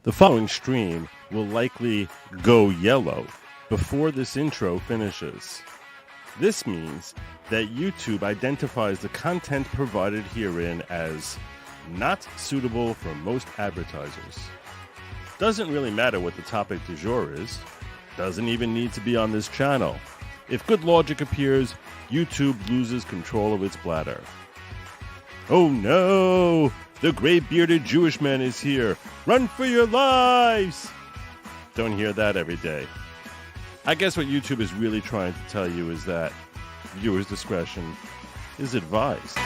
The following stream will likely go yellow before this intro finishes. This means that YouTube identifies the content provided herein as not suitable for most advertisers. Doesn't really matter what the topic du jour is. Doesn't even need to be on this channel. If good logic appears, YouTube loses control of its bladder. Oh no! The gray-bearded Jewish man is here. Run for your lives! Don't hear that every day. I guess what YouTube is really trying to tell you is that viewers' discretion is advised.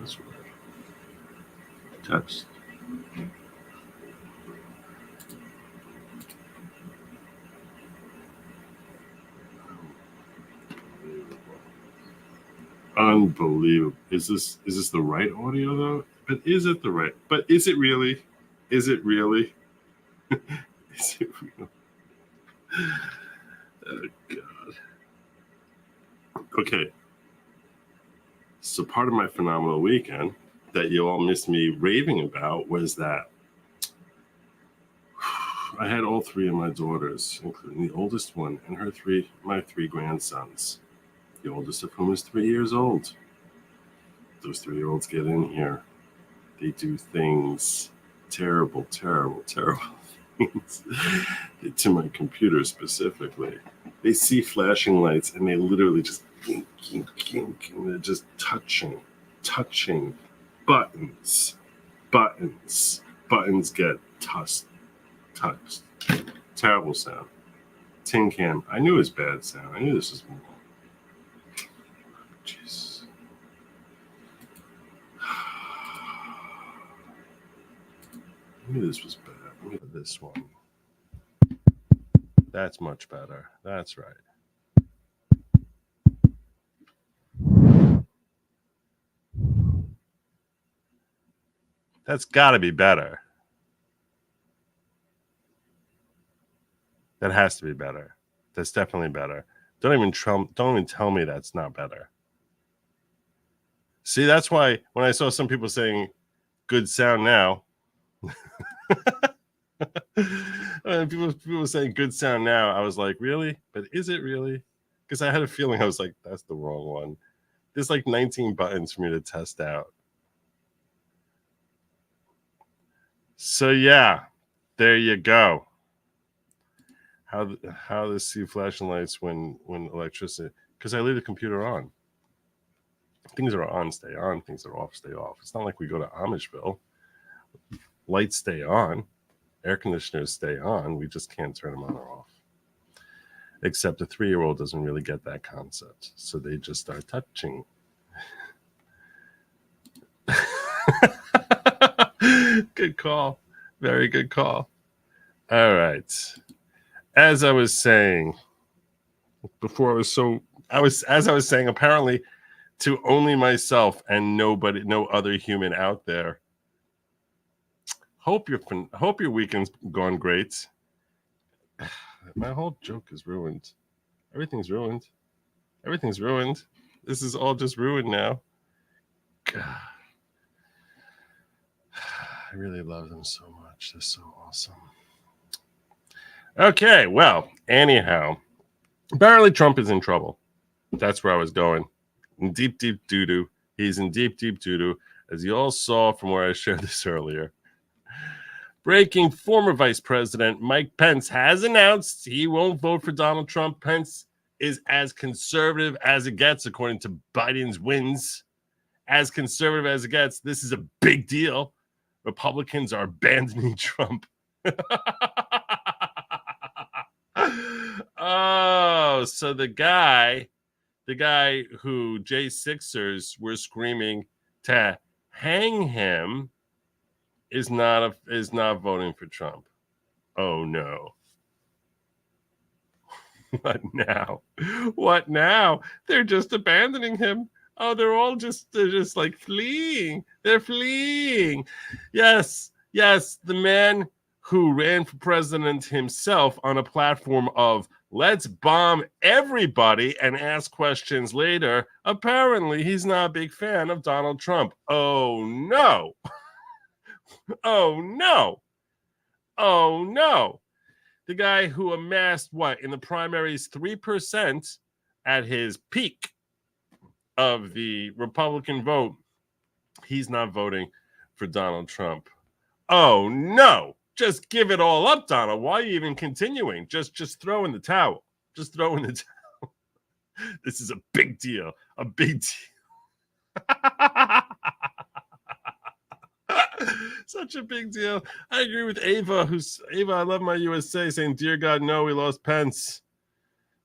That's weird. Text. Unbelievable. Is this the right audio though? But is it the right? But is it really? Is it really? Is it real? Oh God. Okay. So part of my phenomenal weekend that you all missed me raving about was that I had all three of my daughters, including the oldest one and my three grandsons. The oldest of whom is 3 years old. Those 3-year-olds get in here. They do things, terrible, terrible, terrible things to my computer specifically. They see flashing lights and they literally just kink, kink, kink, and they're just touching buttons. Buttons get touched. Terrible sound. Tin can. I knew it was bad sound. I knew this was wrong. Jeez. I knew this was bad. Look at this one. That's much better. That's right. That's got to be better. That has to be better. That's definitely better. Don't even tell me that's not better. See, that's why when I saw some people saying good sound now, people saying good sound now, I was like, really? But is it really? Because I had a feeling, I was like, that's the wrong one. There's like 19 buttons for me to test out. So yeah, there you go. How to see flashing lights when electricity, because I leave the computer on. Things that are on stay on, things that are off stay off. It's not like we go to Amishville. Lights stay on, air conditioners stay on. We just can't turn them on or off. Except a 3-year-old doesn't really get that concept, so they just start touching. Good call. Very good call. All right. As I was saying before, I was saying, apparently to only myself and no other human out there. Hope your weekend's gone great. My whole joke is ruined. Everything's ruined. This is all just ruined now. God. I really love them so much. They're so awesome. Okay, well, anyhow, apparently Trump is in trouble. That's where I was going. In deep doo-doo. He's in deep doo-doo, as you all saw from where I shared this earlier. Breaking: former Vice President Mike Pence has announced he won't vote for Donald Trump. Pence is as conservative as it gets, according to Biden's wins. As conservative as it gets. This is a big deal. Republicans are abandoning Trump. Oh, so the guy who J6ers were screaming to hang him is not voting for Trump. Oh no. What now? They're just abandoning him. Oh, they're just like fleeing. They're fleeing. Yes, the man who ran for president himself on a platform of let's bomb everybody and ask questions later. Apparently, he's not a big fan of Donald Trump. Oh, no. Oh, no. Oh, no. The guy who amassed, in the primaries, 3% at his peak of the Republican vote, he's not voting for Donald Trump. Oh, no. Just give it all up, Donald. Why are you even continuing? Just throw in the towel. Just throw in the towel. This is a big deal. A big deal. Such a big deal. I agree with Ava, I love my USA, saying, dear God, no, we lost Pence.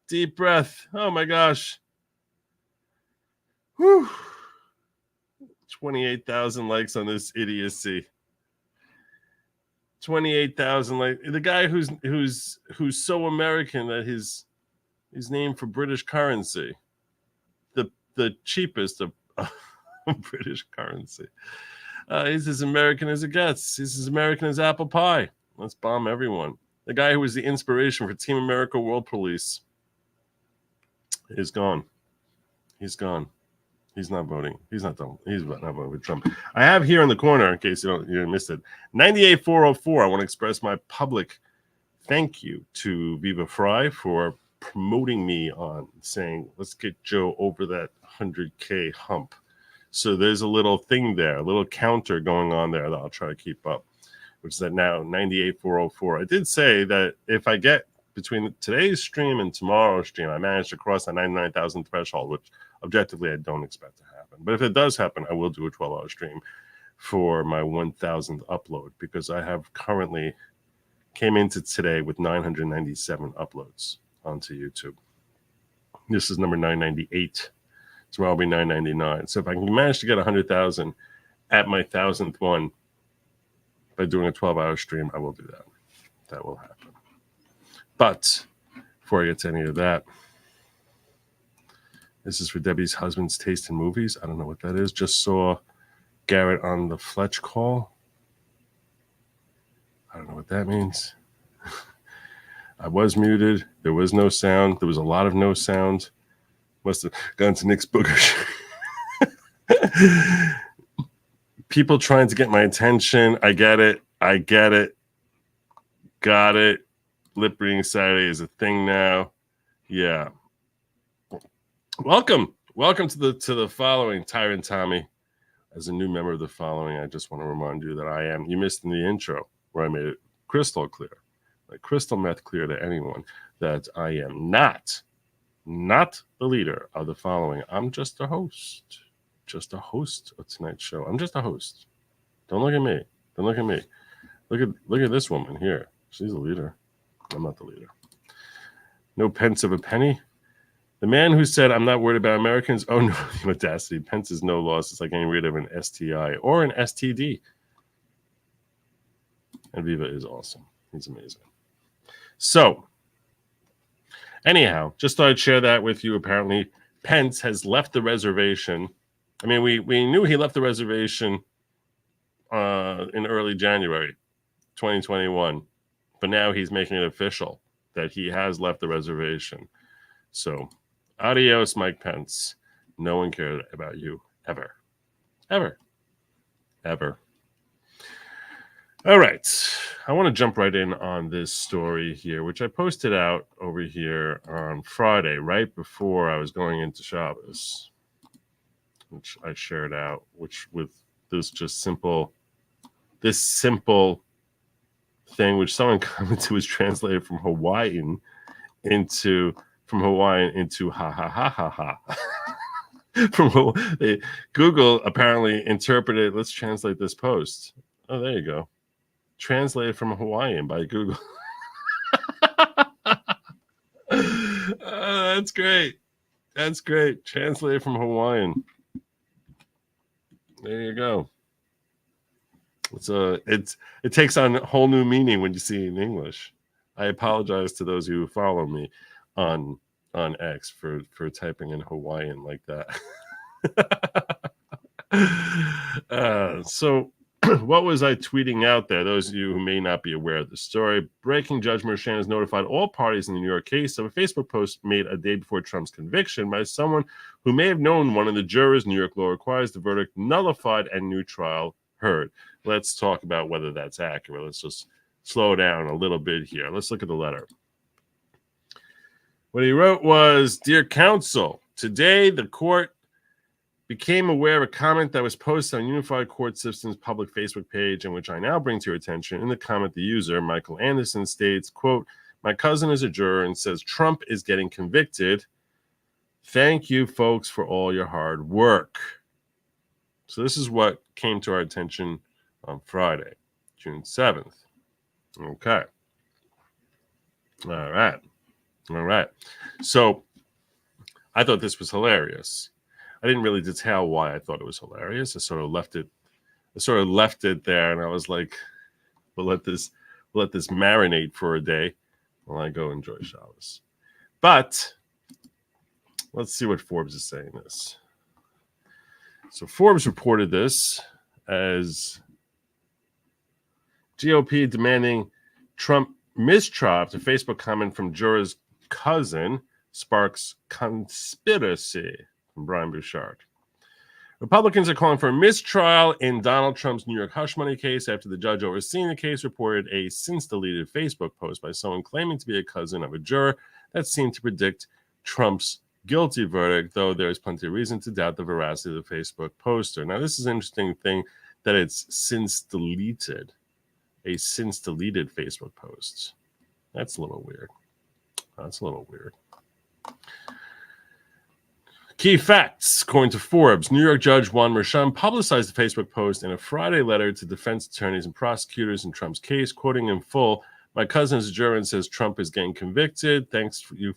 Deep breath. Oh my gosh. Whew. 28,000 likes on this idiocy. 28,000 likes. The guy who's so American that his named for British currency. The cheapest of British currency. He's as American as it gets. He's as American as apple pie. Let's bomb everyone. The guy who was the inspiration for Team America World Police is gone. He's gone. He's not voting. He's not voting with Trump. I have here in the corner, in case you missed it, 98404. I want to express my public thank you to Viva Fry for promoting me on saying, let's get Joe over that 100K hump. So there's a little thing there, a little counter going on there that I'll try to keep up, which is at now 98,404. I did say that if I get between today's stream and tomorrow's stream, I managed to cross the 99,000 threshold, which objectively I don't expect to happen. But if it does happen, I will do a 12-hour stream for my 1,000th upload, because I have currently came into today with 997 uploads onto YouTube. This is number 998. Tomorrow will be 999. So if I can manage to get 100,000 at my 1,000th one by doing a 12-hour stream, I will do that. That will happen. But before I get to any of that, this is for Debbie's husband's taste in movies. I don't know what that is. Just saw Garrett on the Fletch call. I don't know what that means. I was muted. There was no sound. There was a lot of no sound. Must have gone to Nick's Booger. People trying to get my attention. I get it. Got it. Lip reading Saturday is a thing now. Yeah. Welcome to the following, Tyrant Tommy. As a new member of the following, I just want to remind you that I am. You missed in the intro where I made it crystal clear, like crystal meth clear to anyone, that I am not the leader of the following. I'm just a host of tonight's show. I'm just a host. Don't look at me. Look at this woman here. She's the leader. I'm not the leader. No Pence of a penny. The man who said, I'm not worried about Americans. Oh, no, the audacity. Pence is no loss. It's like getting rid of an STI or an STD. And Viva is awesome. He's amazing. So, anyhow, just thought I'd share that with you. Apparently, Pence has left the reservation. I mean, we knew he left the reservation in early January 2021. But now he's making it official that he has left the reservation. So, adios, Mike Pence. No one cared about you ever. All right. I want to jump right in on this story here, which I posted out over here on Friday, right before I was going into Shabbos, which I shared out, which with this simple thing, which someone commented was translated from Hawaiian into ha ha ha ha ha. Google apparently interpreted. Let's translate this post. Oh, there you go. Translated from Hawaiian by Google. That's great. Translated from Hawaiian. There you go. It takes on a whole new meaning when you see it in English. I apologize to those who follow me on X for typing in Hawaiian like that. So what was I tweeting out there? Those of you who may not be aware of the story, breaking Judge Merchan has notified all parties in the New York case of a Facebook post made a day before Trump's conviction by someone who may have known one of the jurors. New York law requires the verdict nullified and new trial heard. Let's talk about whether that's accurate. Let's just slow down a little bit here. Let's look at the letter. What he wrote was, Dear Counsel, today the court became aware of a comment that was posted on Unified Court System's public Facebook page, in which I now bring to your attention. In the comment, the user, Michael Anderson, states, quote, my cousin is a juror and says Trump is getting convicted. Thank you, folks, for all your hard work. So this is what came to our attention on Friday, June 7th. Okay. All right. So I thought this was hilarious. I didn't really detail why I thought it was hilarious. I sort of left it there, and I was like, we'll let this marinate for a day while I go enjoy Shabbos. But let's see what Forbes is saying this. So Forbes reported this as GOP demanding Trump mistrial after Facebook comment from juror's cousin sparks conspiracy. From Brian Bouchard. Republicans are calling for a mistrial in Donald Trump's New York hush money case after the judge overseeing the case reported a since-deleted Facebook post by someone claiming to be a cousin of a juror that seemed to predict Trump's guilty verdict, though there is plenty of reason to doubt the veracity of the Facebook poster. Now, this is an interesting thing that it's since deleted, a since deleted Facebook post. That's a little weird. That's a little weird. Key facts. According to Forbes, New York Judge Juan Merchan publicized the Facebook post in a Friday letter to defense attorneys and prosecutors in Trump's case, quoting in full, "My cousin is a juror and says Trump is getting convicted. Thank you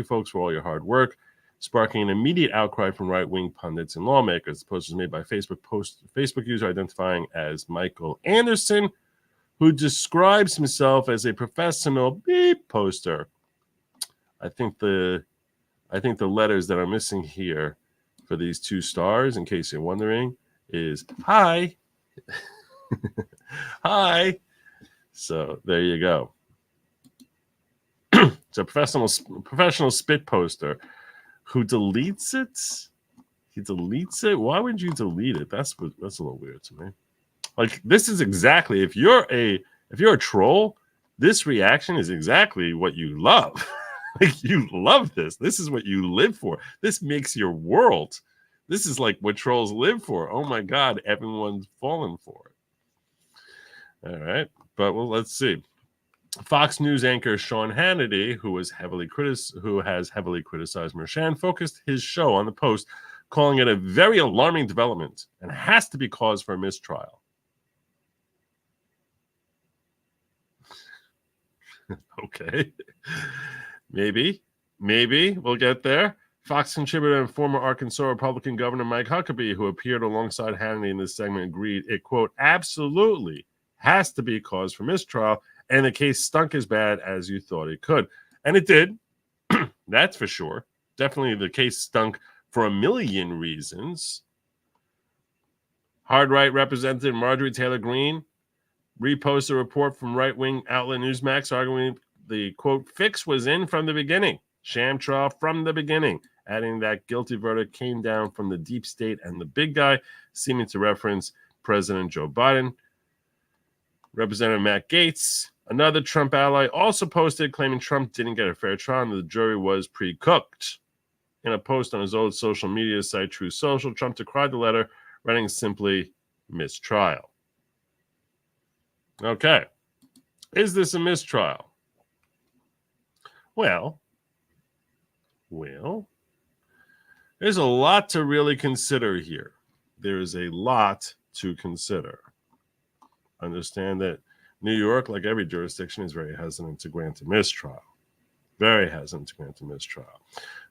folks for all your hard work," sparking an immediate outcry from right-wing pundits and lawmakers. The post was made by Facebook user identifying as Michael Anderson, who describes himself as a professional beep poster. I think the letters that are missing here for these two stars, in case you're wondering, is hi. Hi. So there you go. It's a professional spit poster who deletes it. He deletes it. Why would you delete it? That's a little weird to me. Like, this is exactly, if you're a troll, this reaction is exactly what you love. Like, you love this. This is what you live for. This makes your world. This is like what trolls live for. Oh my God, everyone's fallen for it. All right, but well, let's see. Fox News anchor Sean Hannity, who has heavily criticized Merchan, focused his show on the post, calling it a very alarming development and has to be cause for a mistrial. Okay. Maybe we'll get there. Fox contributor and former Arkansas Republican Governor Mike Huckabee, who appeared alongside Hannity in this segment, agreed it, quote, absolutely has to be cause for mistrial, and the case stunk as bad as you thought it could. And it did. That's for sure. Definitely the case stunk for a million reasons. Hard right Representative Marjorie Taylor Greene reposted a report from right-wing outlet Newsmax arguing the, quote, fix was in from the beginning. Sham trial from the beginning, adding that guilty verdict came down from the deep state and the big guy, seeming to reference President Joe Biden. Representative Matt Gaetz, another Trump ally, also posted claiming Trump didn't get a fair trial and the jury was pre-cooked. In a post on his old social media site, True Social, Trump decried the letter, writing simply, mistrial. Okay. Is this a mistrial? Well, there's a lot to really consider here. There is a lot to consider. Understand that New York, like every jurisdiction, is very hesitant to grant a mistrial. Very hesitant to grant a mistrial.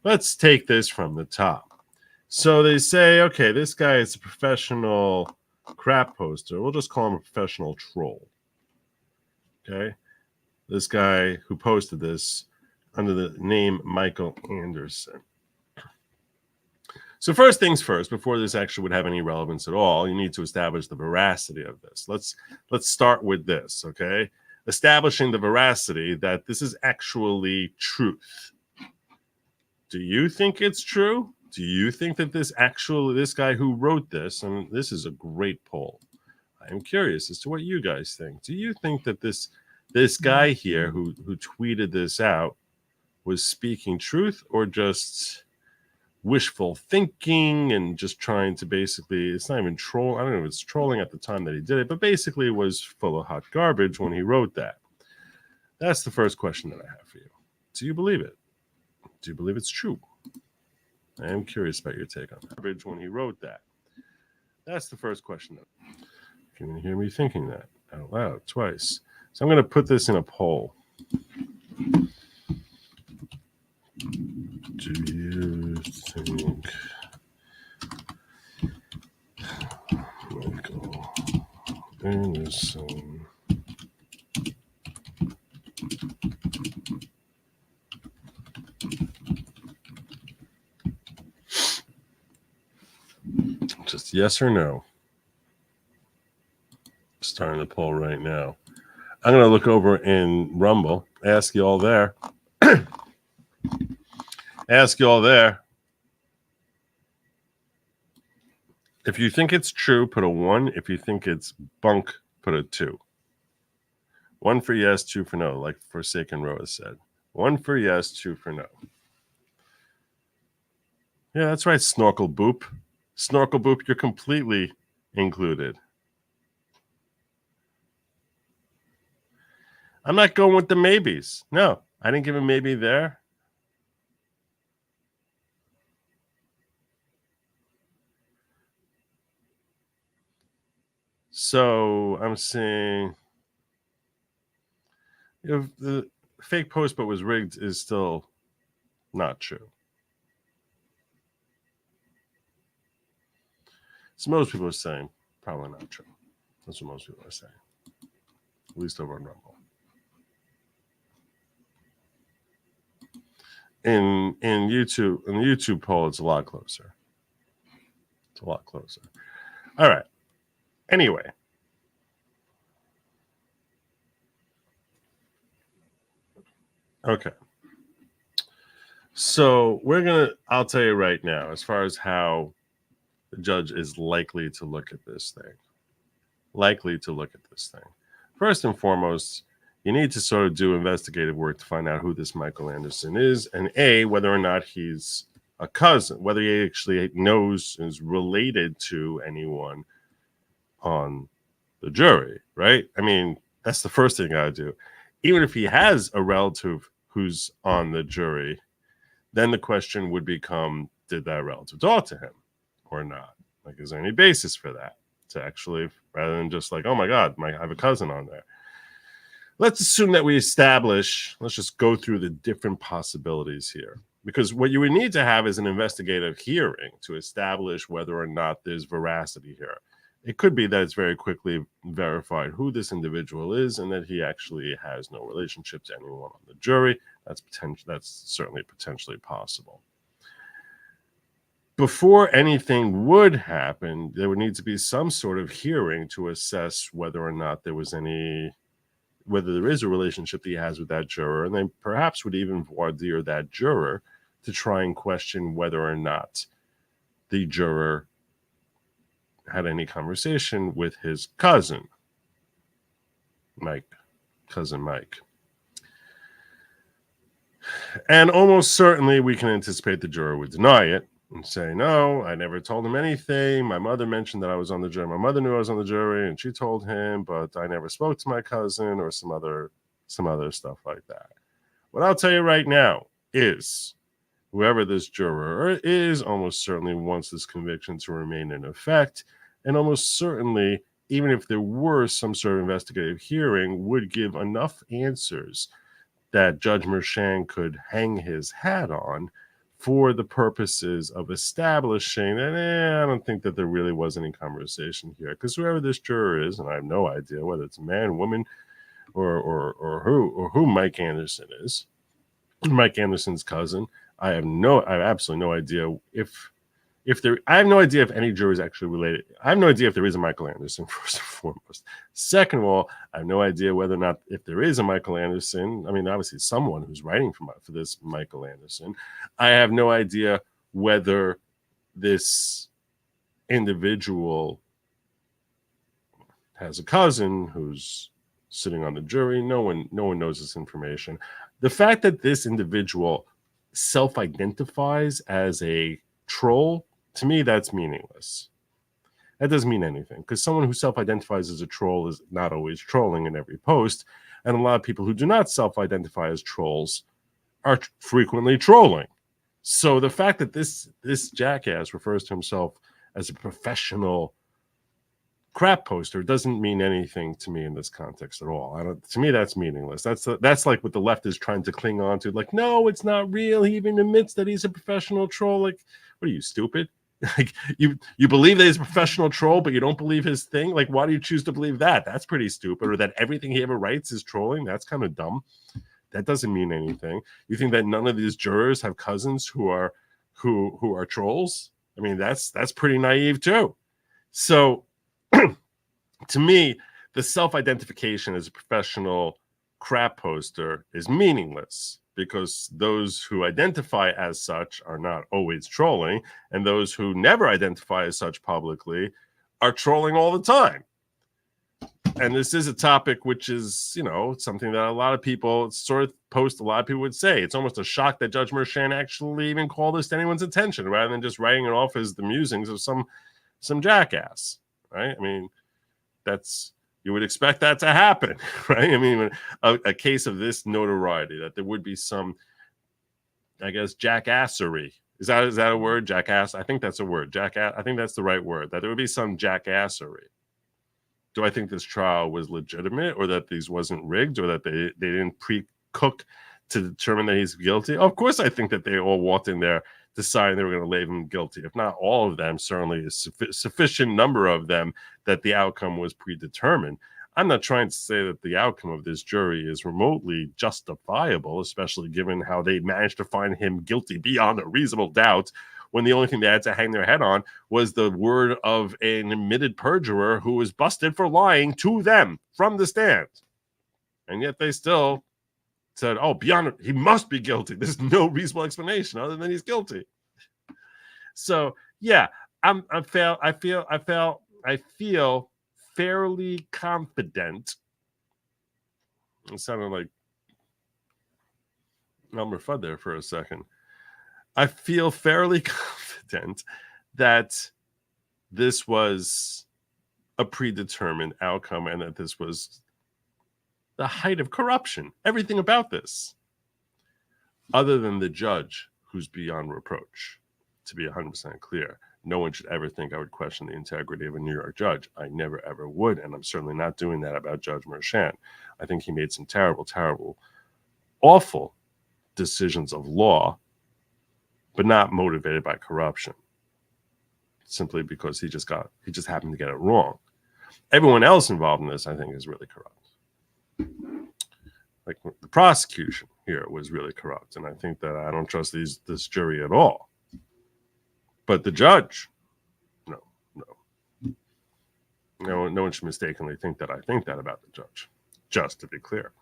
Let's take this from the top. So they say, okay, this guy is a professional crap poster. We'll just call him a professional troll. Okay? This guy who posted this under the name Michael Anderson. So first things first, before this actually would have any relevance at all, you need to establish the veracity of this. Let's start with this, okay? Establishing the veracity that this is actually truth. Do you think it's true? Do you think that this guy who wrote this, and this is a great poll. I am curious as to what you guys think. Do you think that this guy here who tweeted this out was speaking truth, or just wishful thinking and just trying to basically, it's not even troll. I don't know if it's trolling at the time that he did it, but basically was full of hot garbage when he wrote that. That's the first question that I have for you. Do you believe it? Do you believe it's true? I am curious about your take on that. Garbage when he wrote that. That's the first question. If you can hear me thinking that out loud twice. So I'm going to put this in a poll. Do you think Michael Anderson just yes or no? Starting the poll right now. I'm going to look over in Rumble, ask you all there. Ask you all there. If you think it's true, put a 1. If you think it's bunk, put a 2. 1 for yes, 2 for no, like Forsaken Roa said. 1 for yes, 2 for no. Yeah, that's right, Snorkel Boop. Snorkel Boop, you're completely included. I'm not going with the maybes. No, I didn't give a maybe there. So I'm saying if the fake post but was rigged is still not true. So most people are saying probably not true. That's what most people are saying, at least over on Rumble. In YouTube, in the YouTube poll, it's a lot closer. It's a lot closer. All right. Anyway. Okay. So I'll tell you right now, as far as how the judge is likely to look at this thing. First and foremost, you need to sort of do investigative work to find out who this Michael Anderson is, and whether or not he's a cousin, whether he actually knows, is related to anyone on the jury, right? I mean, that's the first thing you gotta do. Even if he has a relative who's on the jury, then the question would become, did that relative talk to him or not? Like, is there any basis for that? To actually, rather than just like, oh my God, I have a cousin on there. Let's assume that let's just go through the different possibilities here. Because what you would need to have is an investigative hearing to establish whether or not there's veracity here. It could be that it's very quickly verified who this individual is and that he actually has no relationship to anyone on the jury. That's certainly potentially possible. Before anything would happen, there would need to be some sort of hearing to assess whether or not there is a relationship that he has with that juror, and then perhaps would even voir dire that juror to try and question whether or not the juror had any conversation with his cousin, cousin Mike. And almost certainly we can anticipate the juror would deny it and say, no, I never told him anything. My mother mentioned that I was on the jury. My mother knew I was on the jury and she told him, but I never spoke to my cousin, or some other stuff like that. What I'll tell you right now is whoever this juror is almost certainly wants this conviction to remain in effect, and almost certainly, even if there were some sort of investigative hearing, would give enough answers that Judge Mershon could hang his hat on for the purposes of establishing that I don't think that there really was any conversation here. Because whoever this juror is, and I have no idea whether it's a man, woman, or who Mike Anderson is, Mike Anderson's cousin, I have absolutely no idea I have no idea if any jury is actually related. I have no idea if there is a Michael Anderson, first and foremost. Second of all, I have no idea whether or not, if there is a Michael Anderson, I mean, obviously someone who's writing for this Michael Anderson. I have no idea whether this individual has a cousin who's sitting on the jury. No one knows this information. The fact that this individual self-identifies as a troll, to me, that's meaningless. That doesn't mean anything, because someone who self-identifies as a troll is not always trolling in every post, and a lot of people who do not self-identify as trolls are frequently trolling. So the fact that this jackass refers to himself as a professional crap poster doesn't mean anything to me in this context at all. To me, that's meaningless. That's like what the left is trying to cling on to. Like, no, it's not real. He even admits that he's a professional troll. Like, what are you, stupid? Like, you believe that he's a professional troll, but you don't believe his thing? Like, why do you choose to believe that? That's pretty stupid. Or that everything he ever writes is trolling? That's kind of dumb. That doesn't mean anything. You think that none of these jurors have cousins who are trolls? I mean, that's pretty naive too. So to me, the self-identification as a professional crap poster is meaningless, because those who identify as such are not always trolling, and those who never identify as such publicly are trolling all the time. And this is a topic which is, something that a lot of people sort of post. A lot of people would say it's almost a shock that Judge Merchan actually even called this to anyone's attention, rather than just writing it off as the musings of some jackass, right? I mean, you would expect that to happen, right? I mean, a case of this notoriety, that there would be some, I guess, jackassery. Is that a word? Jackass? I think that's a word. Jackass. I think that's the right word. That there would be some jackassery. Do I think this trial was legitimate, or that these wasn't rigged, or that they didn't pre-cook to determine that he's guilty? Of course, I think that they all walked in there deciding they were going to label him guilty. If not all of them, certainly a sufficient number of them, that the outcome was predetermined. I'm not trying to say that the outcome of this jury is remotely justifiable, especially given how they managed to find him guilty beyond a reasonable doubt, when the only thing they had to hang their head on was the word of an admitted perjurer who was busted for lying to them from the stand. And yet they still said, oh, beyond, he must be guilty. There's no reasonable explanation other than he's guilty. So yeah, I feel fairly confident. It sounded like Elmer Fudd there for a second. I feel fairly confident that this was a predetermined outcome, and that this was the height of corruption. Everything about this, other than the judge, who's beyond reproach. To be 100% clear, no one should ever think I would question the integrity of a New York judge. I never, ever would, and I'm certainly not doing that about Judge Merchan. I think he made some terrible, terrible, awful decisions of law, but not motivated by corruption, simply because he just happened to get it wrong. Everyone else involved in this, I think, is really corrupt. Like the prosecution here was really corrupt, and I think that I don't trust this jury at all. But the judge, no one should mistakenly think that I think that about the judge, just to be clear.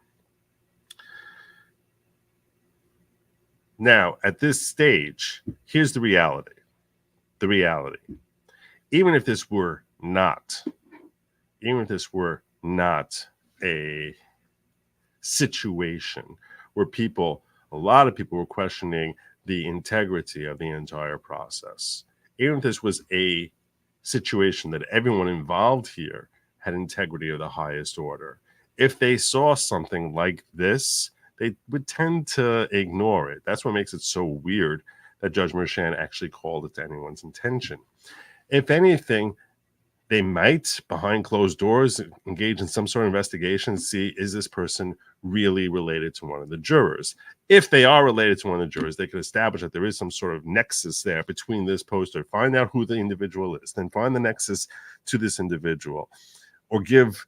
Now, at this stage, here's the reality. The reality. Even if this were not a situation where a lot of people were questioning the integrity of the entire process, even if this was a situation that everyone involved here had integrity of the highest order, if they saw something like this, they would tend to ignore it. That's what makes it so weird that Judge Merchan actually called it to anyone's attention. If anything, they might, behind closed doors, engage in some sort of investigation and see, is this person really related to one of the jurors? If they are related to one of the jurors, they could establish that there is some sort of nexus there between this poster, find out who the individual is, then find the nexus to this individual, or give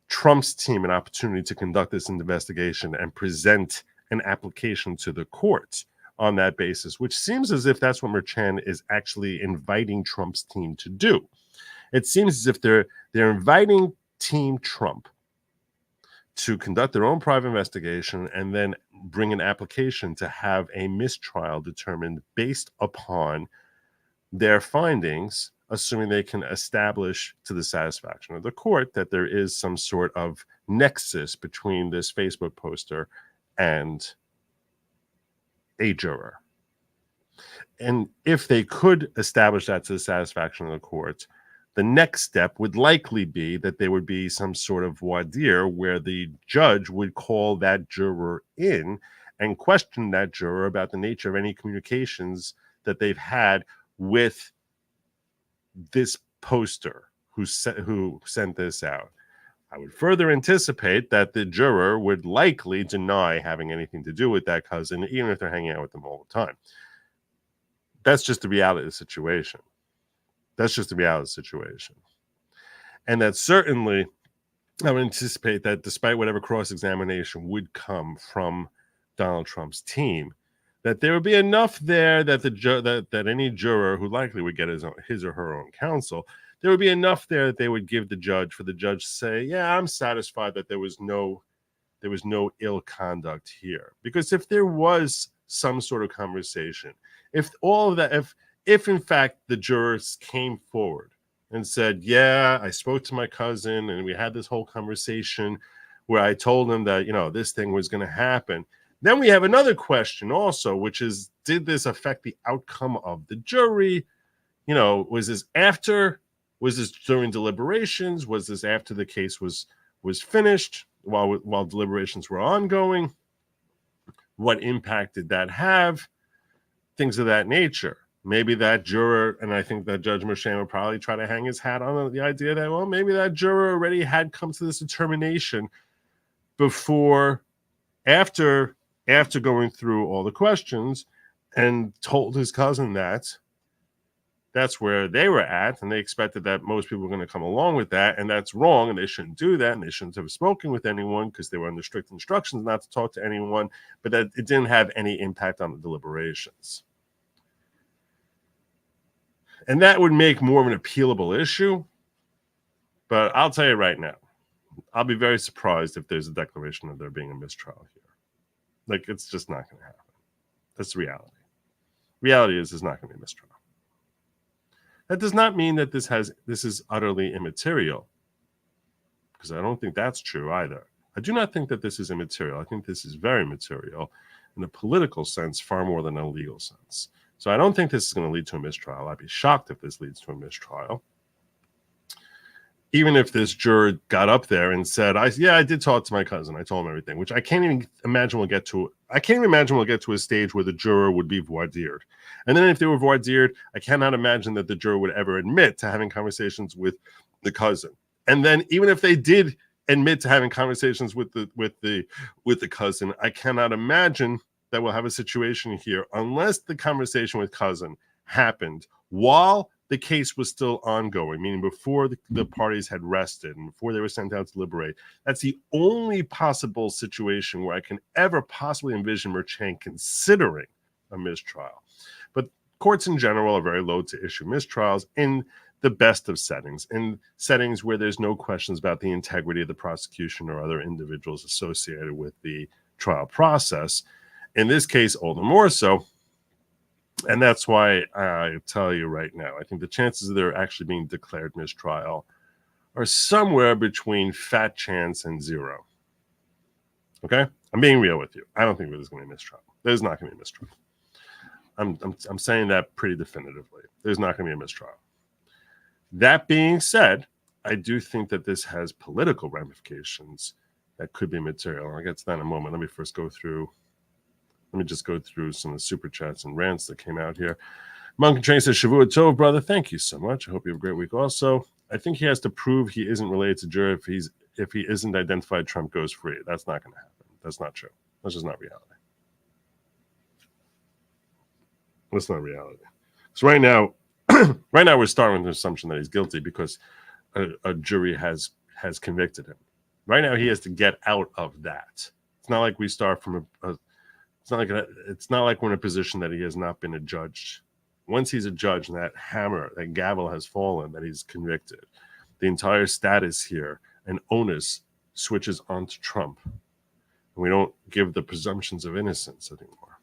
Trump's team an opportunity to conduct this investigation and present an application to the court on that basis, which seems as if that's what Merchan is actually inviting Trump's team to do. It seems as if they're inviting Team Trump to conduct their own private investigation and then bring an application to have a mistrial determined based upon their findings, assuming they can establish to the satisfaction of the court that there is some sort of nexus between this Facebook poster and a juror. And if they could establish that to the satisfaction of the court, the next step would likely be that there would be some sort of voir dire where the judge would call that juror in and question that juror about the nature of any communications that they've had with this poster who sent this out. I would further anticipate that the juror would likely deny having anything to do with that cousin, even if they're hanging out with them all the time. That's just the reality of the situation. And that certainly, I would anticipate that despite whatever cross-examination would come from Donald Trump's team, that there would be enough there that that any juror who likely would get his or her own counsel, there would be enough there that they would give the judge for the judge to say, yeah, I'm satisfied that there was no ill conduct here. Because if there was some sort of conversation, if all of that, if in fact the jurors came forward and said, yeah, I spoke to my cousin and we had this whole conversation where I told him that, this thing was going to happen. Then we have another question also, which is, did this affect the outcome of the jury? Was this after? Was this during deliberations? Was this after the case was finished while deliberations were ongoing? What impact did that have? Things of that nature. Maybe that juror, and I think that Judge Mershane would probably try to hang his hat on the idea that, well, maybe that juror already had come to this determination after going through all the questions, and told his cousin that that's where they were at, and they expected that most people were going to come along with that, and that's wrong, and they shouldn't do that, and they shouldn't have spoken with anyone because they were under strict instructions not to talk to anyone, but that it didn't have any impact on the deliberations. And that would make more of an appealable issue, but I'll tell you right now, I'll be very surprised if there's a declaration of there being a mistrial here. Like, it's just not going to happen. That's the reality. Reality is there's not going to be a mistrial. That does not mean that this is utterly immaterial, because I don't think that's true either. I do not think that this is immaterial. I think this is very material in a political sense, far more than a legal sense. So I don't think this is going to lead to a mistrial. I'd be shocked if this leads to a mistrial. Even if this juror got up there and said, I did talk to my cousin. I told him everything, which I can't even imagine we'll get to. I can't even imagine we'll get to a stage where the juror would be voir dired. And then if they were voir dired, I cannot imagine that the juror would ever admit to having conversations with the cousin. And then even if they did admit to having conversations with the cousin, I cannot imagine that we'll have a situation here unless the conversation with cousin happened while the case was still ongoing, meaning before the parties had rested and before they were sent out to deliberate. That's the only possible situation where I can ever possibly envision Merchant considering a mistrial. But courts in general are very loath to issue mistrials in the best of settings, in settings where there's no questions about the integrity of the prosecution or other individuals associated with the trial process. In this case, all the more so. And that's why I tell you right now, I think the chances of there actually being declared mistrial are somewhere between fat chance and zero. Okay? I'm being real with you. I don't think there's going to be a mistrial. There's not going to be a mistrial. I'm saying that pretty definitively. There's not going to be a mistrial. That being said, I do think that this has political ramifications that could be material. I'll get to that in a moment. Let me just go through some of the super chats and rants that came out here. Monk and Train says, Shavua Tov, brother. Thank you so much. I hope you have a great week also. I think he has to prove he isn't related to Juror. If he isn't identified, Trump goes free. That's not going to happen. That's not true. That's just not reality. That's not reality. So right now we're starting with the assumption that he's guilty because a jury has convicted him. Right now he has to get out of that. It's not like we start from it's not like we're in a position that he has not been a judge. Once he's a judge and that gavel has fallen, that he's convicted, the entire status here and onus switches onto Trump. And we don't give the presumptions of innocence anymore.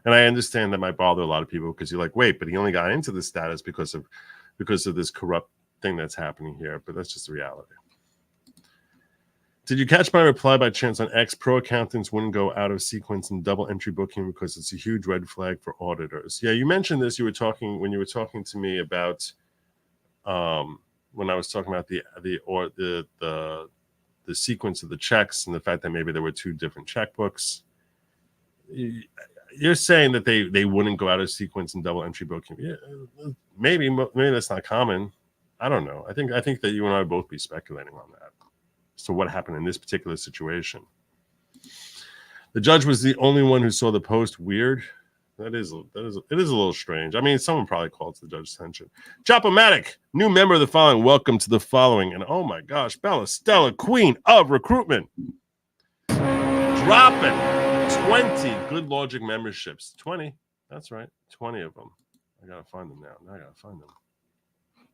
And I understand that might bother a lot of people because you're like, wait, but he only got into this status because of this corrupt thing that's happening here. But that's just the reality. Did you catch my reply by chance on X? Pro accountants wouldn't go out of sequence in double entry booking because it's a huge red flag for auditors. Yeah, you mentioned this. When you were talking to me about when I was talking about the sequence of the checks and the fact that maybe there were two different checkbooks. You're saying that they wouldn't go out of sequence in double entry booking. Yeah, maybe that's not common. I don't know. I think that you and I would both be speculating on that. So what happened in this particular situation? The judge was the only one who saw the post. Weird. It is a little strange. I mean, someone probably called to the judge's attention. Chop-O-Matic, new member of the following. Welcome to the following. And oh my gosh, Bella Stella, queen of recruitment. Dropping 20 good Lawgic memberships. 20. That's right. 20 of them. I gotta find them now. I gotta find them.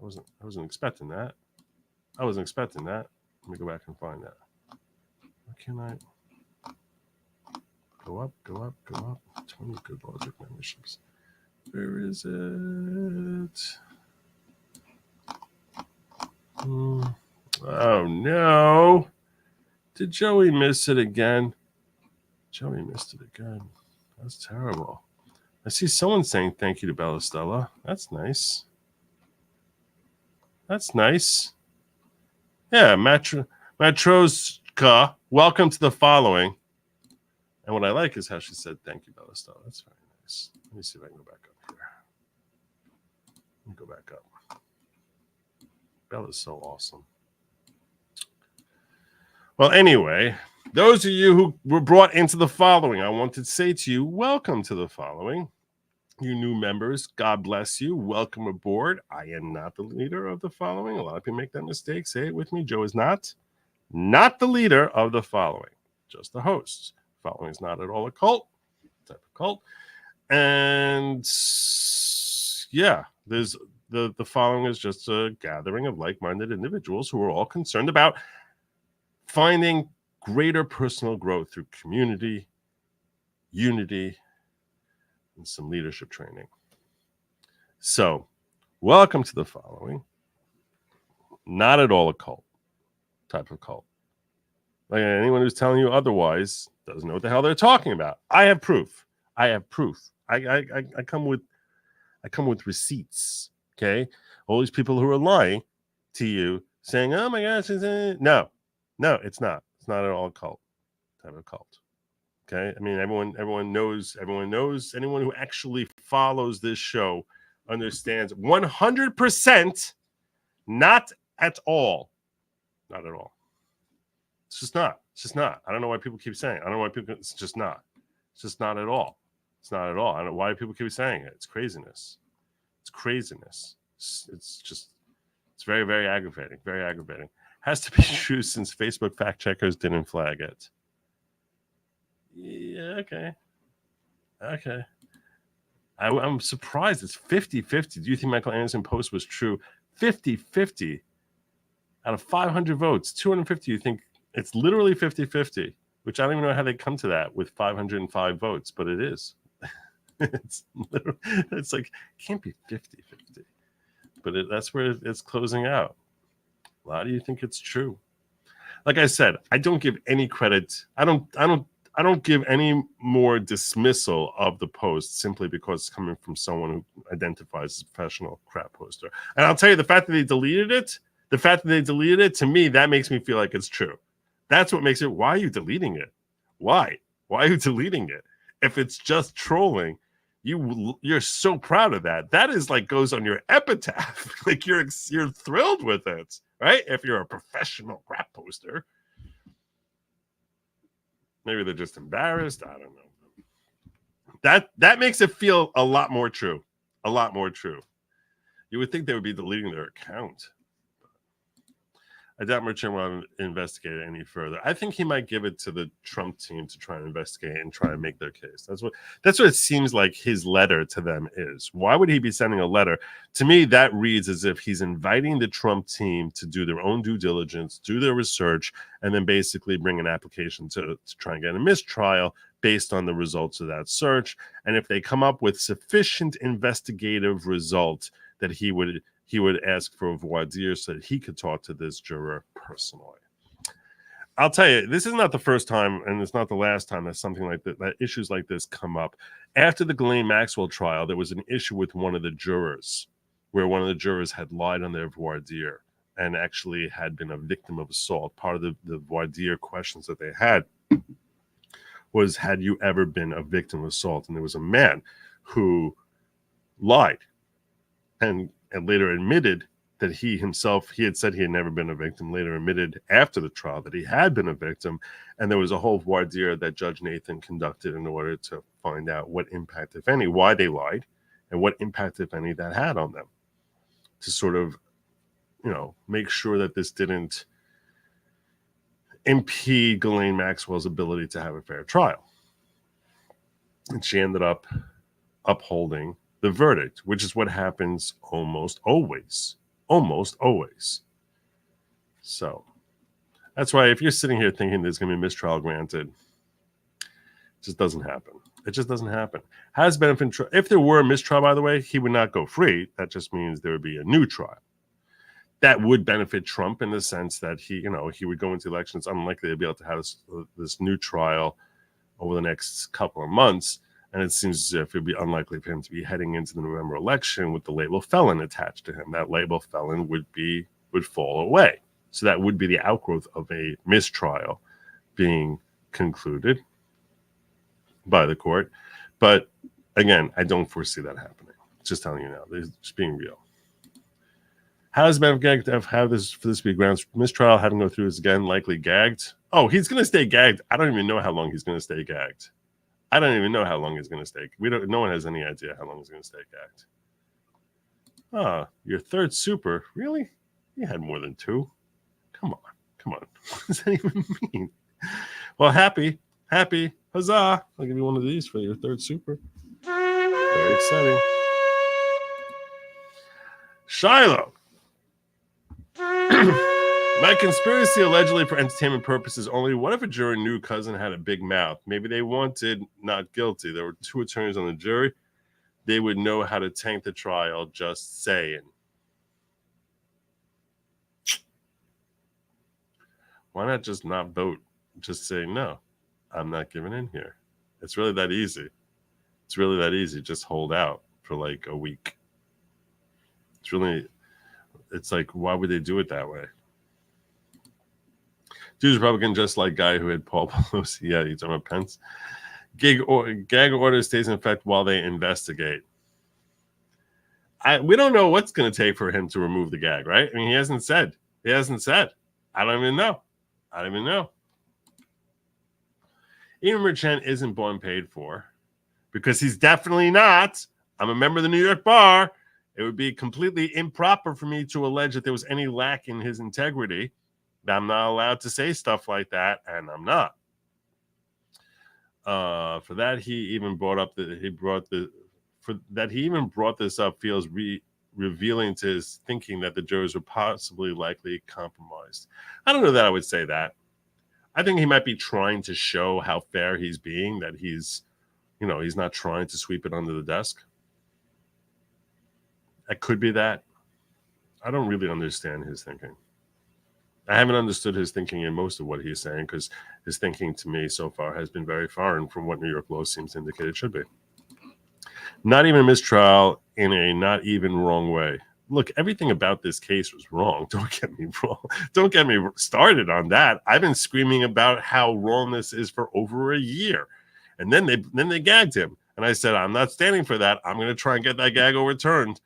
I wasn't expecting that. Let me go back and find that. Why can't I go up? 20 good Lawgic memberships. Where is it? Oh, no. Did Joey miss it again? Joey missed it again. That's terrible. I see someone saying thank you to Bella Stella. That's nice. That's nice. Yeah, Matroska, welcome to the following. And what I like is how she said thank you, Bella Stella. That's very nice. Let me see if I can go back up here. Let me go back up. Bella's so awesome. Well, anyway, those of you who were brought into the following, I want to say to you, welcome to the following. You new members, God bless you. Welcome aboard. I am not the leader of the following. A lot of people make that mistake. Say it with me. Joe is not the leader of the following, just the host. Following is not at all a cult, type of cult. And yeah, there's the following is just a gathering of like-minded individuals who are all concerned about finding greater personal growth through community, unity, and some leadership training. So, welcome to the following. Not at all a cult, type of cult. Like anyone who's telling you otherwise doesn't know what the hell they're talking about. I have proof. I come with receipts. Okay, all these people who are lying to you, saying, "Oh my gosh, no, it's not. It's not at all a cult, type of cult." Okay, I mean, everyone knows. Anyone who actually follows this show understands 100%. Not at all. Not at all. It's just not. It's just not. I don't know why people keep saying it. I don't know why people. It's just not. It's just not at all. It's not at all. I don't know why people keep saying it. It's craziness. It's craziness. It's very, very aggravating. Very aggravating. Has to be true since Facebook fact checkers didn't flag it. Yeah, okay. I'm surprised it's 50-50. Do you think Michael Anderson post was true? 50-50 out of 500 votes, 250. You think it's literally 50-50, which I don't even know how they come to that with 505 votes, but it is. It's like, it can't be 50-50, but that's where it's closing out. Why do you think it's true? Like I said, I don't give any credit. I don't give any more dismissal of the post simply because it's coming from someone who identifies as a professional crap poster. And I'll tell you, the fact that they deleted it, to me, that makes me feel like it's true. That's what makes it. Why are you deleting it? Why are you deleting it? If it's just trolling, you're so proud of that. That is like goes on your epitaph. Like you're thrilled with it, right? If you're a professional crap poster. Maybe they're just embarrassed. I don't know. That makes it feel a lot more true. A lot more true. You would think they would be deleting their account. I doubt Merchant will investigate it any further. I think he might give it to the Trump team to try and investigate and try and make their case. That's what it seems like his letter to them is. Why would he be sending a letter? To me, that reads as if he's inviting the Trump team to do their own due diligence, do their research, and then basically bring an application to try and get a mistrial based on the results of that search. And if they come up with sufficient investigative results, that he would ask for a voir dire so that he could talk to this juror personally. I'll tell you, this is not the first time, and it's not the last time that something like that issues like this come up. After the Ghislaine Maxwell trial, there was an issue with one of the jurors, where one of the jurors had lied on their voir dire and actually had been a victim of assault. Part of the voir dire questions that they had was, had you ever been a victim of assault? And there was a man who lied and later admitted that he had said he had never been a victim, later admitted after the trial that he had been a victim. And there was a whole voir dire that Judge Nathan conducted in order to find out what impact, if any, why they lied, and what impact, if any, that had on them, to sort of, make sure that this didn't impede Ghislaine Maxwell's ability to have a fair trial. And she ended up upholding the verdict, which is what happens almost always. So that's why if you're sitting here thinking there's going to be a mistrial granted, it just doesn't happen. It just doesn't happen. Has if there were a mistrial, by the way, he would not go free. That just means there would be a new trial. that would benefit Trump in the sense that he would go into elections unlikely to be able to have this new trial over the next couple of months. And it seems as if it'd be unlikely for him to be heading into the November election with the label felon attached to him. That label felon would fall away. So that would be the outgrowth of a mistrial being concluded by the court. But again, I don't foresee that happening. Just telling you now, just being real. How does Bev Gag have this for this be grounds for mistrial? Having go through this again, likely gagged. Oh, he's going to stay gagged. I don't even know how long he's going to stay gagged. I don't even know how long he's going to stay. No one has any idea how long he's going to stay gagged. Oh, your third super? Really? You had more than two. Come on. What does that even mean? Well, happy, huzzah! I'll give you one of these for your third super. Very exciting. Shiloh. My conspiracy allegedly for entertainment purposes only. What if a juror knew cousin had a big mouth? Maybe they wanted not guilty. There were two attorneys on the jury. They would know how to tank the trial, just saying. Why not just not vote? Just say, no, I'm not giving in here. It's really that easy. Just hold out for like a week. It's like, why would they do it that way? Dude's Republican, just like guy who had Paul Pelosi. Yeah, you're talking about Pence. Gag order stays in effect while they investigate. We don't know what's going to take for him to remove the gag, right? I mean, he hasn't said. I don't even know. Even Merchant isn't born paid for because he's definitely not. I'm a member of the New York Bar. It would be completely improper for me to allege that there was any lack in his integrity. I'm not allowed to say stuff like that, and I'm not. For that, he even brought this up feels revealing to his thinking that the jurors were possibly likely compromised. I don't know that I would say that. I think he might be trying to show how fair he's being, that he's not trying to sweep it under the desk. It could be that. I don't really understand his thinking. I haven't understood his thinking in most of what he's saying because his thinking to me so far has been very foreign from what New York law seems to indicate it should be. Not even a mistrial in a not even wrong way. Look, everything about this case was wrong. Don't get me wrong. Don't get me started on that. I've been screaming about how wrong this is for over a year. And then they gagged him. And I said, I'm not standing for that. I'm going to try and get that gag overturned.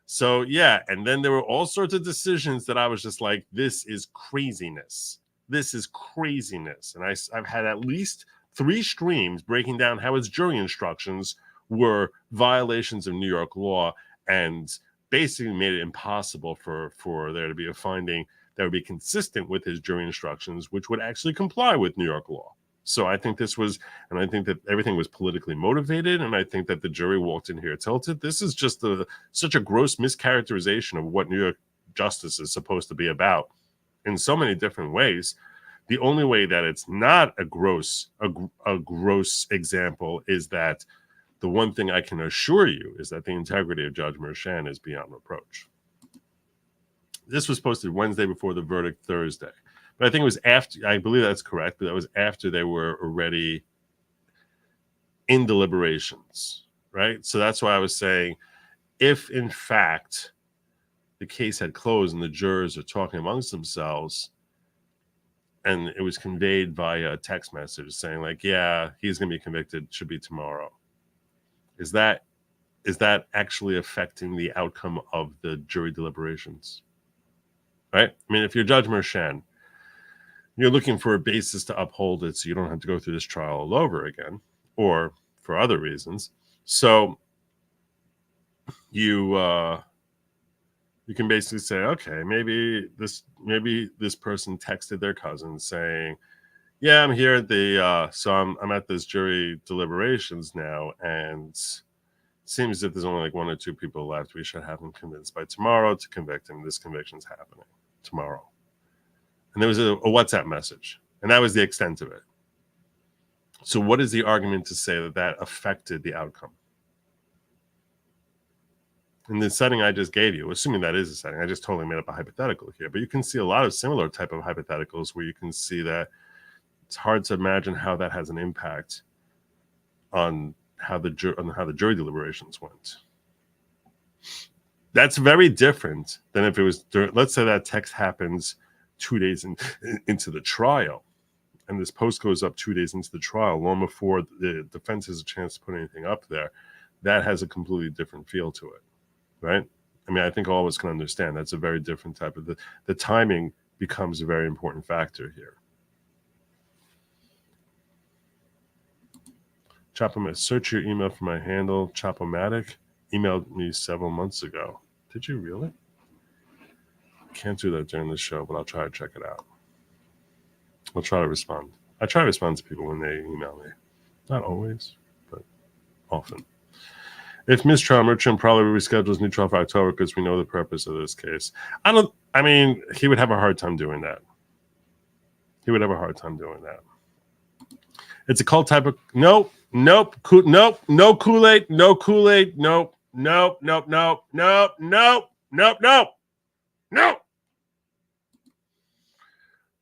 So, yeah. And then there were all sorts of decisions that I was just like, this is craziness. And I've had at least 3 streams breaking down how his jury instructions were violations of New York law and basically made it impossible for there to be a finding that would be consistent with his jury instructions, which would actually comply with New York law. So I think I think that everything was politically motivated, and I think that the jury walked in here tilted. This is just such a gross mischaracterization of what New York justice is supposed to be about in so many different ways. The only way that it's not a gross example is that the one thing I can assure you is that the integrity of Judge Merchan is beyond reproach. This was posted Wednesday before the verdict Thursday. But I think it was after, I believe that's correct, but that was after they were already in deliberations, right? So that's why I was saying, if in fact the case had closed and the jurors are talking amongst themselves, and it was conveyed via a text message saying like, yeah, he's going to be convicted, should be tomorrow. Is that actually affecting the outcome of the jury deliberations? Right? I mean, if you're Judge Merchan, you're looking for a basis to uphold it so you don't have to go through this trial all over again, or for other reasons. So you can basically say, okay, maybe this person texted their cousin saying, yeah, I'm here at I'm at this jury deliberations now, and it seems that there's only like 1 or 2 people left. We should have them convinced by tomorrow to convict him. This conviction's happening tomorrow. And there was a WhatsApp message, and that was the extent of it. So what is the argument to say that affected the outcome? in the setting I just gave you, assuming that is a setting, I just totally made up a hypothetical here, but you can see a lot of similar type of hypotheticals where you can see that it's hard to imagine how that has an impact on how the jury deliberations went. That's very different than if it was, let's say that text happens 2 days into the trial, and this post goes up 2 days into the trial, long before the defense has a chance to put anything up there. That has a completely different feel to it, right? I mean, I think all of us can understand that's a very different type of, the timing becomes a very important factor here. Chopomatic, search your email for my handle. Chopomatic emailed me several months ago. Did you really? Can't do that during the show, but I'll try to check it out. I'll try to respond. I try to respond to people when they email me. Not always, but often. If mistrial, Merchant probably reschedules new trial for October because we know the purpose of this case. I mean, he would have a hard time doing that. It's a cult type of, nope, no Kool-Aid, nope.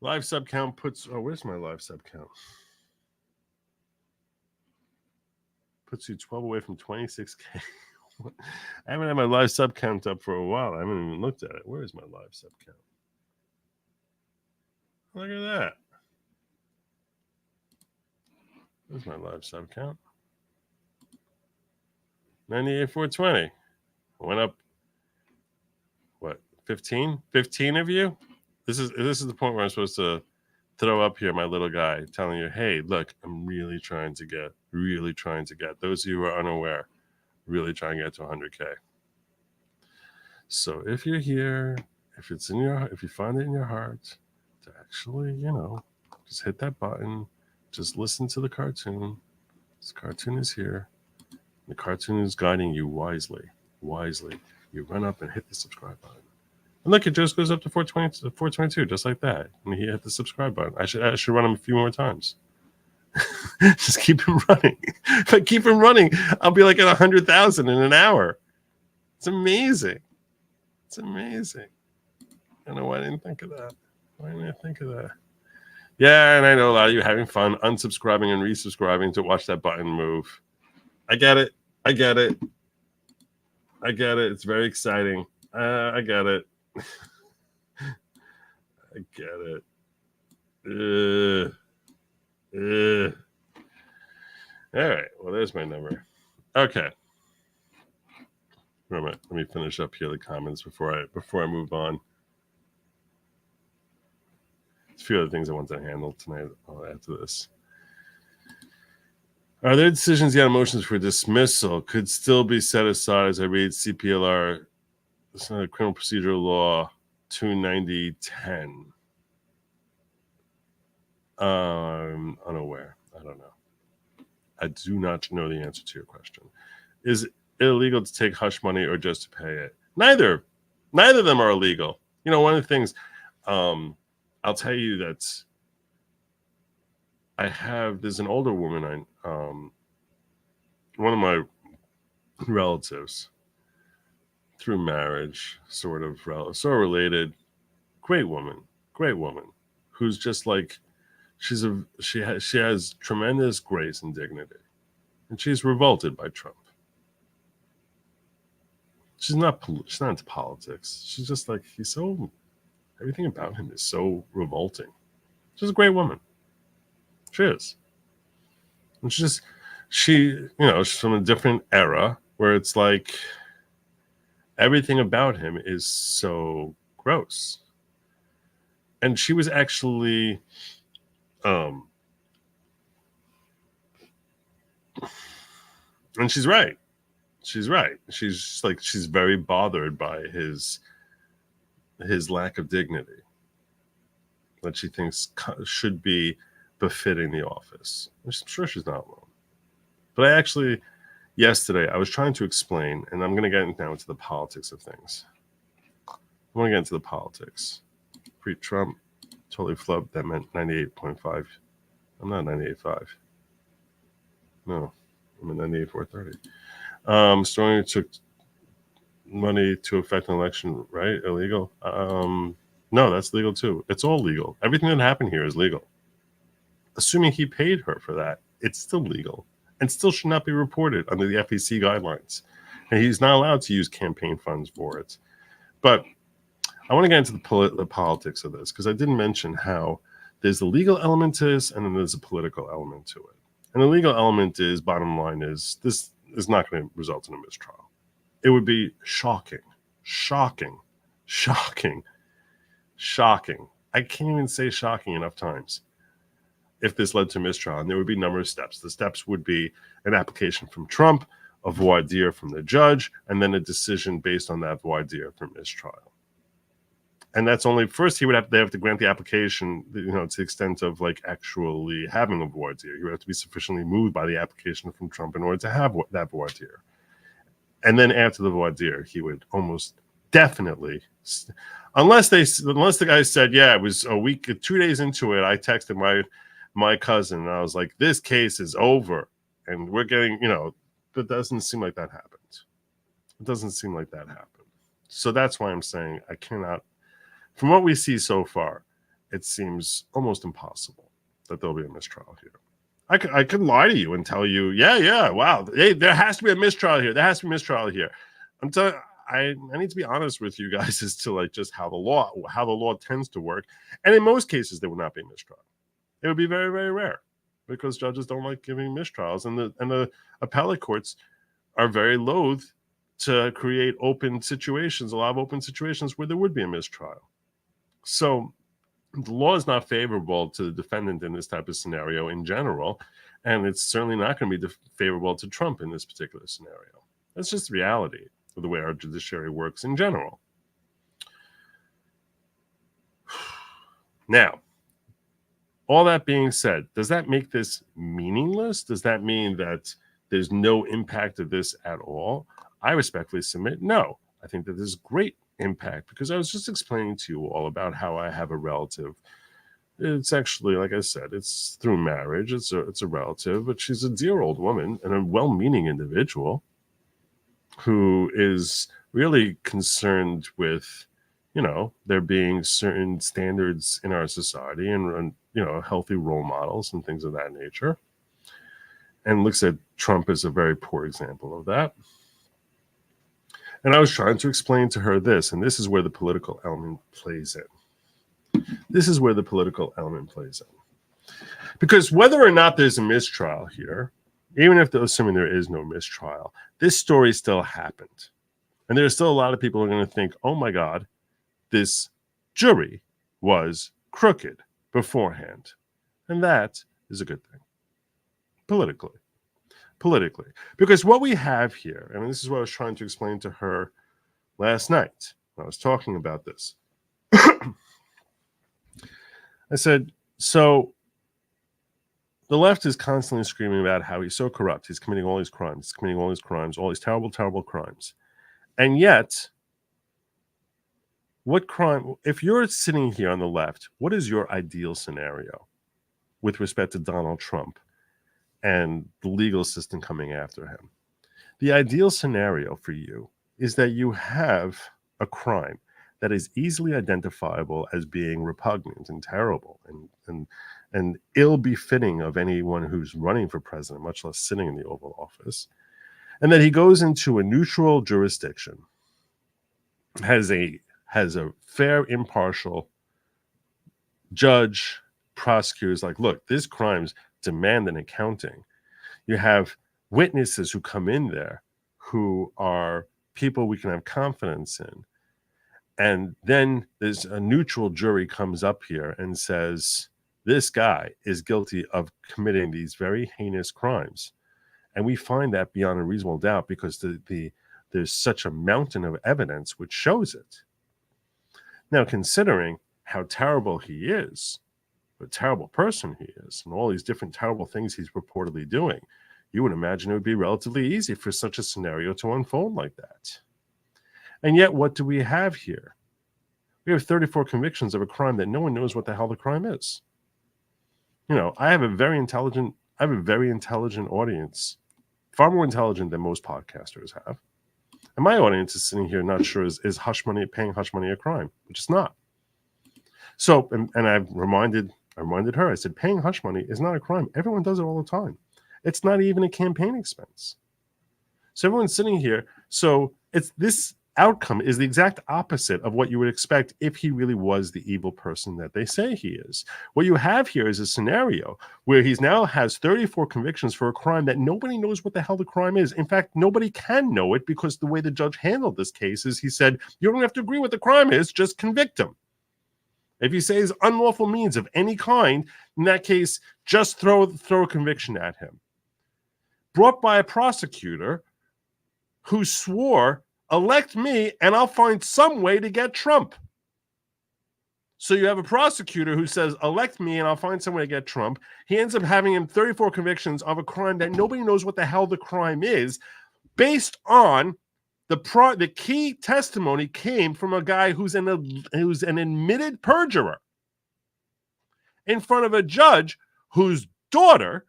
Live sub count puts, where's my live sub count? Puts you 12 away from 26K. I haven't had my live sub count up for a while. I haven't even looked at it. Where is my live sub count? Look at that. Where's my live sub count? 98,420. Went up, what, 15? 15 of you? This is the point where I'm supposed to throw up here my little guy telling you, hey, look, I'm really trying to get. Those of you who are unaware, really trying to get to 100K. So if you're here, if you find it in your heart to actually, just hit that button, just listen to the cartoon. This cartoon is here. The cartoon is guiding you wisely. You run up and hit the subscribe button. And look, it just goes up to 422, just like that. And he hit the subscribe button. I should run him a few more times. Just keep him running. If I keep him running, I'll be like at 100,000 in an hour. It's amazing. I don't know why I didn't think of that. Yeah, and I know a lot of you having fun unsubscribing and resubscribing to watch that button move. I get it. It's very exciting. I get it. All right. Well, there's my number. Okay. Let me finish up here the comments before I move on. There's a few other things I want to handle tonight. I'll add to this. Are there decisions yet motions for dismissal could still be set aside as I read CPLR, Criminal Procedural Law 29010? I'm unaware. I don't know. I do not know the answer to your question. Is it illegal to take hush money or just to pay it? Neither of them are illegal. One of the things I'll tell you that there's an older woman, one of my relatives through marriage, sort of related, great woman, who's just like, she has tremendous grace and dignity, and she's revolted by Trump. She's not into politics. She's just like, everything about him is so revolting. She's a great woman. She is. And she's from a different era where it's like everything about him is so gross. And she was actually and she's right. She's very bothered by his lack of dignity that she thinks should be befitting the office. I'm sure she's not alone. But yesterday, I was trying to explain, and I'm going to get now into the politics of things. I want to get into the politics. Pre-Trump, totally flubbed. That meant 98.5. I'm not 98.5. No, I'm at 98.430. Story took money to affect an election, right? Illegal? No, that's legal too. It's all legal. Everything that happened here is legal. Assuming he paid her for that, it's still legal and still should not be reported under the FEC guidelines. And he's not allowed to use campaign funds for it. But I want to get into the politics of this, because I didn't mention how there's the legal element to this and then there's a political element to it. And the legal element is, bottom line is, this is not going to result in a mistrial. It would be shocking. I can't even say shocking enough times if this led to mistrial. And there would be a number of steps. The steps would be an application from Trump, a voir dire from the judge, and then a decision based on that voir dire for mistrial. And that's only, first they have to grant the application, to the extent of like actually having a voir dire. You would have to be sufficiently moved by the application from Trump in order to have that voir dire. And then after the voir dire, he would almost definitely, unless the guy said, yeah, it was a week, 2 days into it, I texted my cousin and I was like, this case is over and we're getting, but it doesn't seem like that happened. So that's why I'm saying I cannot, from what we see so far, it seems almost impossible that there'll be a mistrial here. I could lie to you and tell you, yeah, wow, hey, there has to be a mistrial here. I'm telling you, I need to be honest with you guys as to like just how the law tends to work. And in most cases, there would not be a mistrial. It would be very, very rare because judges don't like giving mistrials, and the appellate courts are very loath to create a lot of open situations where there would be a mistrial. So the law is not favorable to the defendant in this type of scenario in general, and it's certainly not going to be favorable to Trump in this particular scenario. That's just the reality of the way our judiciary works in general. Now, all that being said, does that make this meaningless? Does that mean that there's no impact of this at all? I respectfully submit no. I think that there's great impact, because I was just explaining to you all about how I have a relative. It's actually, like I said, it's through marriage. It's a relative, but she's a dear old woman and a well-meaning individual who is really concerned with, there being certain standards in our society and healthy role models and things of that nature, and looks at Trump as a very poor example of that. And I was trying to explain to her this, and this is where the political element plays in. Because whether or not there's a mistrial here, even if assuming there is no mistrial, this story still happened. And there's still a lot of people who are going to think, oh my God, this jury was crooked beforehand. And that is a good thing. Politically. Because what we have here, and this is what I was trying to explain to her last night when I was talking about this. I said, so the left is constantly screaming about how he's so corrupt. He's committing all these crimes. All these terrible, terrible crimes. And yet, what crime, if you're sitting here on the left, what is your ideal scenario with respect to Donald Trump and the legal system coming after him? The ideal scenario for you is that you have a crime that is easily identifiable as being repugnant and terrible and ill-befitting of anyone who's running for president, much less sitting in the Oval Office, and that he goes into a neutral jurisdiction, has a fair, impartial judge, prosecutors, like, look, these crimes demand an accounting. You have witnesses who come in there who are people we can have confidence in. And then there's a neutral jury comes up here and says, this guy is guilty of committing these very heinous crimes. And we find that beyond a reasonable doubt because there's such a mountain of evidence which shows it. Now, considering how terrible he is, what a terrible person he is, and all these different terrible things he's reportedly doing, you would imagine it would be relatively easy for such a scenario to unfold like that. And yet, what do we have here? We have 34 convictions of a crime that no one knows what the hell the crime is. I have a very intelligent audience, far more intelligent than most podcasters have. And my audience is sitting here not sure, is hush money, paying hush money a crime? Which is not. So, and I reminded her, I said, paying hush money is not a crime. Everyone does it all the time. It's not even a campaign expense. So everyone's sitting here. So it's this outcome is the exact opposite of what you would expect if he really was the evil person that they say he is. What you have here is a scenario where he's now has 34 convictions for a crime that nobody knows what the hell the crime is. In fact, nobody can know it, because the way the judge handled this case is he said, you don't have to agree what the crime is, just convict him. If you say it's unlawful means of any kind, in that case, just throw a conviction at him. Brought by a prosecutor who swore, elect me and I'll find some way to get Trump. So you have a prosecutor who says, elect me and I'll find some way to get Trump. He ends up having him 34 convictions of a crime that nobody knows what the hell the crime is, based on the key testimony came from a guy who's an admitted perjurer in front of a judge whose daughter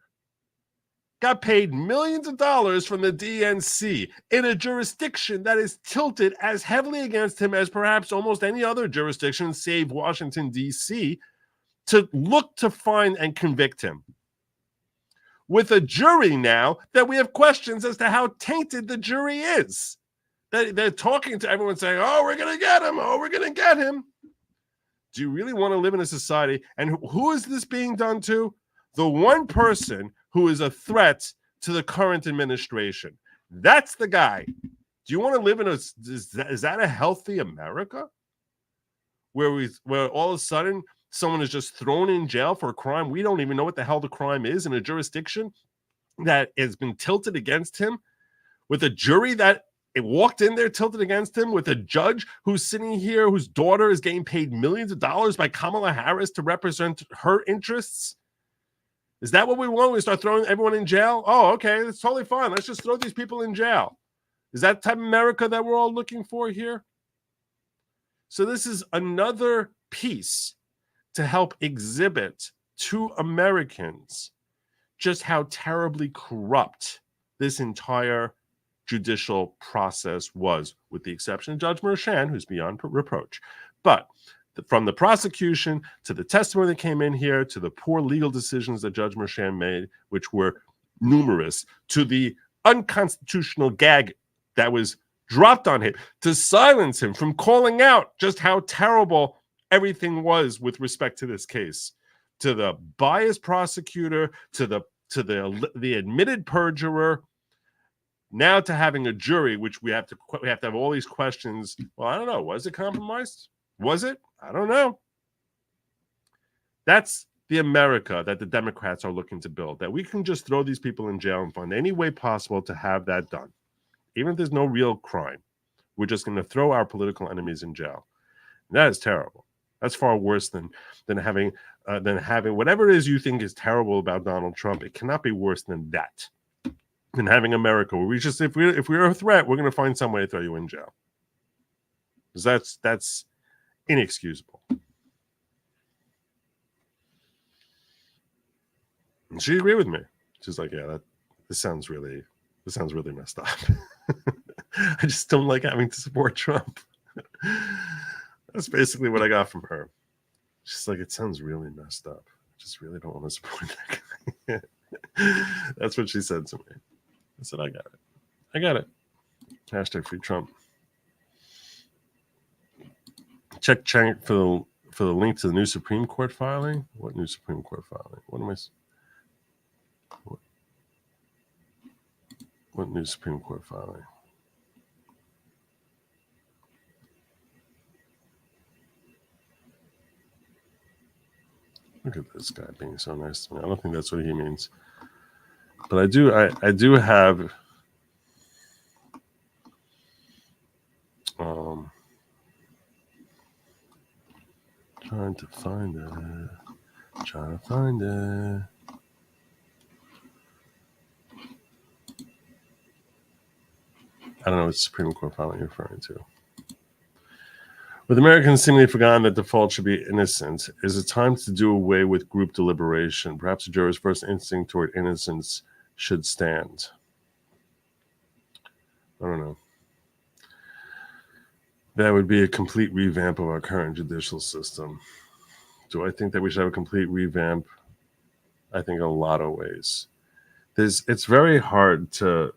got paid millions of dollars from the DNC in a jurisdiction that is tilted as heavily against him as perhaps almost any other jurisdiction, save Washington, D.C., to look to find and convict him. With a jury now that we have questions as to how tainted the jury is. They're talking to everyone saying, oh, we're going to get him. Oh, we're going to get him. Do you really want to live in a society? And who is this being done to? The one person who is a threat to the current administration. That's the guy. Do you want to live in is that a healthy America? Where all of a sudden someone is just thrown in jail for a crime we don't even know what the hell the crime is, in a jurisdiction that has been tilted against him, with a jury that it walked in there tilted against him, with a judge who's sitting here whose daughter is getting paid millions of dollars by Kamala Harris to represent her interests? Is that what we want when we start throwing everyone in jail? Oh, okay, that's totally fine. Let's just throw these people in jail. Is that the type of America that we're all looking for here? So this is another piece to help exhibit to Americans just how terribly corrupt this entire judicial process was, with the exception of Judge Merchan, who's beyond reproach. But from the prosecution to the testimony that came in here, to the poor legal decisions that Judge Merchan made, which were numerous, to the unconstitutional gag that was dropped on him to silence him from calling out just how terrible everything was with respect to this case, to the biased prosecutor, to the admitted perjurer, now to having a jury, which we have to have all these questions. Well, I don't know. Was it compromised? Was it? I don't know. That's the America that the Democrats are looking to build, that we can just throw these people in jail and find any way possible to have that done. Even if there's no real crime, we're just going to throw our political enemies in jail. And that is terrible. That's far worse than having whatever it is you think is terrible about Donald Trump. It cannot be worse than that. Than having America where we just, if we're a threat, we're going to find some way to throw you in jail. Because that's inexcusable. And she agreed with me. She's like, yeah, this sounds really messed up. I just don't like having to support Trump. That's basically what I got from her. She's like, it sounds really messed up. I just really don't want to support that guy. That's what she said to me. I said, I got it. Hashtag free Trump. Check for the link to the new Supreme Court filing. What new Supreme Court filing? What new Supreme Court filing? Look at this guy being so nice to me. I don't think that's what he means. But I do have trying to find it. I don't know what Supreme Court filing you're referring to. With Americans seemingly forgotten that default should be innocent, is it time to do away with group deliberation? Perhaps a juror's first instinct toward innocence should stand. I don't know. That would be a complete revamp of our current judicial system. Do I think that we should have a complete revamp? I think a lot of ways. It's very hard to.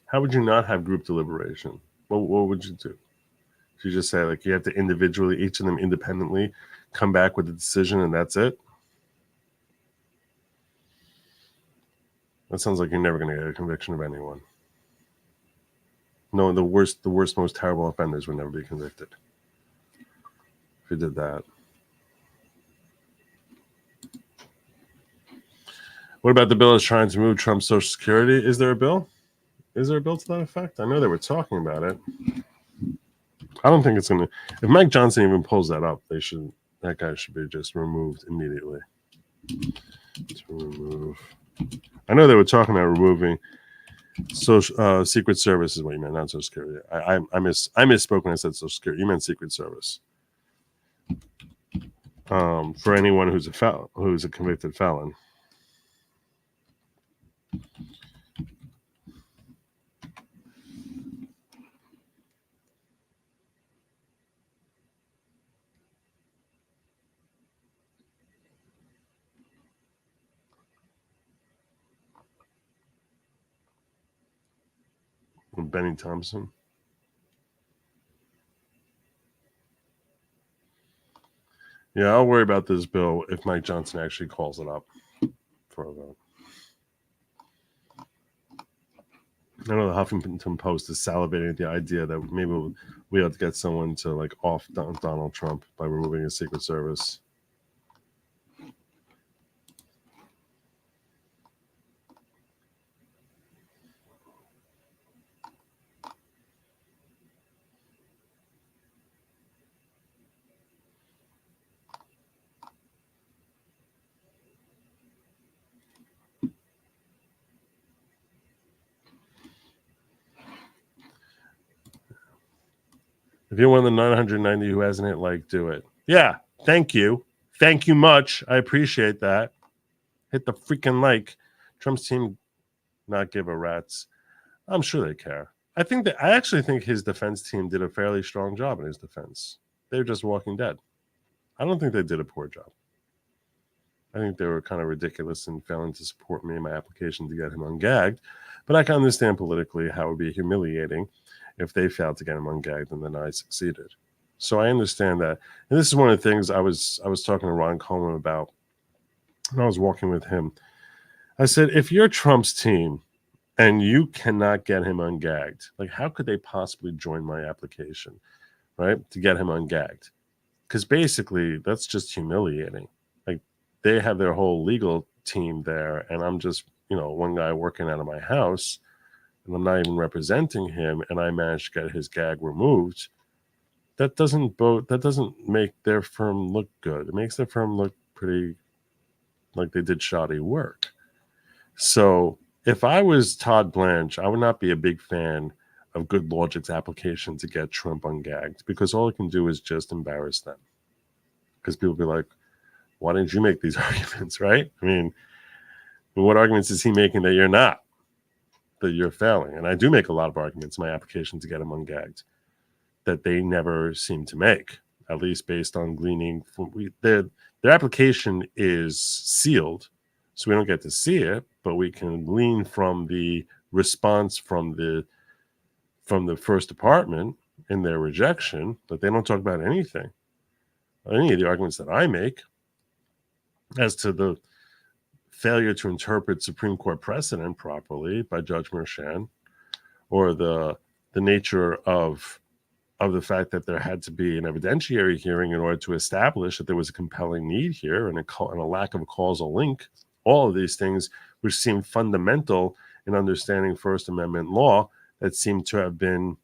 How would you not have group deliberation? What would you do? You just say like you have to individually, each of them independently, come back with a decision, and that's it. That sounds like you're never going to get a conviction of anyone. No, the worst, most terrible offenders would never be convicted if you did that. What about the bill is trying to move Trump's Social Security? Is there a bill? Is there a bill to that effect? I know they were talking about it. I don't think it's going to. If Mike Johnson even pulls that up, that guy should be just removed immediately. To remove. I know they were talking about removing Secret Service is what you meant, not Social Security. I misspoke when I said Social Security. You meant Secret Service. For anyone who's a convicted felon. Benny Thompson. Yeah, I'll worry about this bill if Mike Johnson actually calls it up for a vote. I know the Huffington Post is salivating at the idea that maybe we have to get someone to like off Donald Trump by removing his Secret Service. If you're one of the 990 who hasn't hit like, do it. Yeah, thank you. Thank you much. I appreciate that. Hit the freaking like. Trump's team not give a rat's. I'm sure they care. I actually think his defense team did a fairly strong job in his defense. They were just Walking Dead. I don't think they did a poor job. I think they were kind of ridiculous in failing to support me in my application to get him ungagged. But I can understand politically how it would be humiliating if they failed to get him ungagged and then I succeeded. So I understand that. And this is one of the things I was talking to Ron Coleman about when I was walking with him. I said, if you're Trump's team and you cannot get him ungagged, like how could they possibly join my application, right, to get him ungagged? Because basically that's just humiliating. Like they have their whole legal team there, and I'm just, one guy working out of my house, and I'm not even representing him, and I managed to get his gag removed. That doesn't make their firm look good. It makes their firm look pretty like they did shoddy work. So if I was Todd Blanche, I would not be a big fan of Good Lawgic's application to get Trump ungagged, because all it can do is just embarrass them. Because people will be like, why didn't you make these arguments, right? I mean, what arguments is he making that you're not, that you're failing? And I do make a lot of arguments in my application to get him ungagged that they never seem to make, at least based on gleaning. Their application is sealed, so we don't get to see it, but we can glean from the response from the first department in their rejection that they don't talk about any of the arguments that I make as to the failure to interpret Supreme Court precedent properly by Judge Merchan, or the nature of the fact that there had to be an evidentiary hearing in order to establish that there was a compelling need here and a lack of a causal link. All of these things, which seem fundamental in understanding First Amendment law, that seem to have been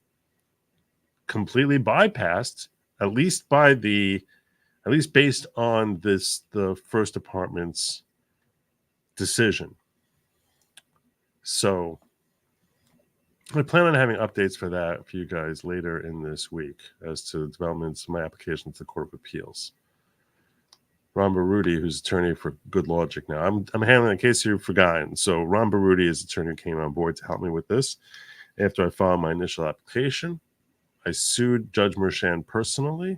completely bypassed, at least based on the First Department's decision. So I plan on having updates for that for you guys later in this week as to developments in my application to the Court of Appeals. Ron Baruti, who's attorney for Good Lawgic now. I'm handling the case here for Guyan. So Ron Baruti is the attorney who came on board to help me with this. After I filed my initial application, I sued Judge Mershand personally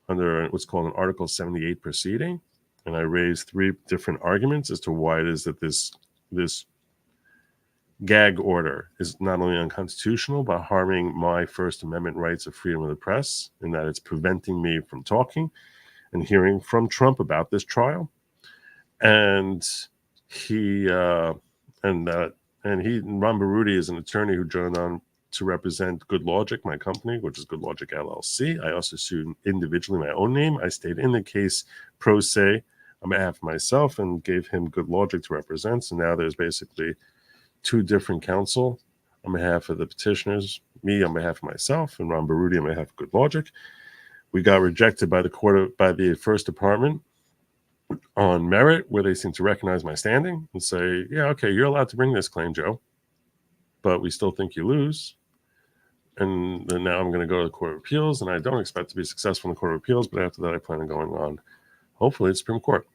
under what's called an Article 78 proceeding, and I raised 3 different arguments as to why it is that this gag order is not only unconstitutional, but harming my First Amendment rights of freedom of the press, in that it's preventing me from talking and hearing from Trump about this trial. And Ron Baruti is an attorney who joined on to represent Good Lawgic, my company, which is Good Lawgic LLC. I also sued individually in my own name. I stayed in the case pro se on behalf of myself and gave him Good Lawgic to represent. So now there's basically 2 different counsel on behalf of the petitioners, me on behalf of myself, and Ron Baruti on behalf of Good Lawgic. We got rejected by the First Department on merit, where they seem to recognize my standing and say, yeah, okay, you're allowed to bring this claim, Joe, but we still think you lose. And then now I'm going to go to the Court of Appeals, and I don't expect to be successful in the Court of Appeals, but after that I plan on going on, hopefully, the Supreme Court.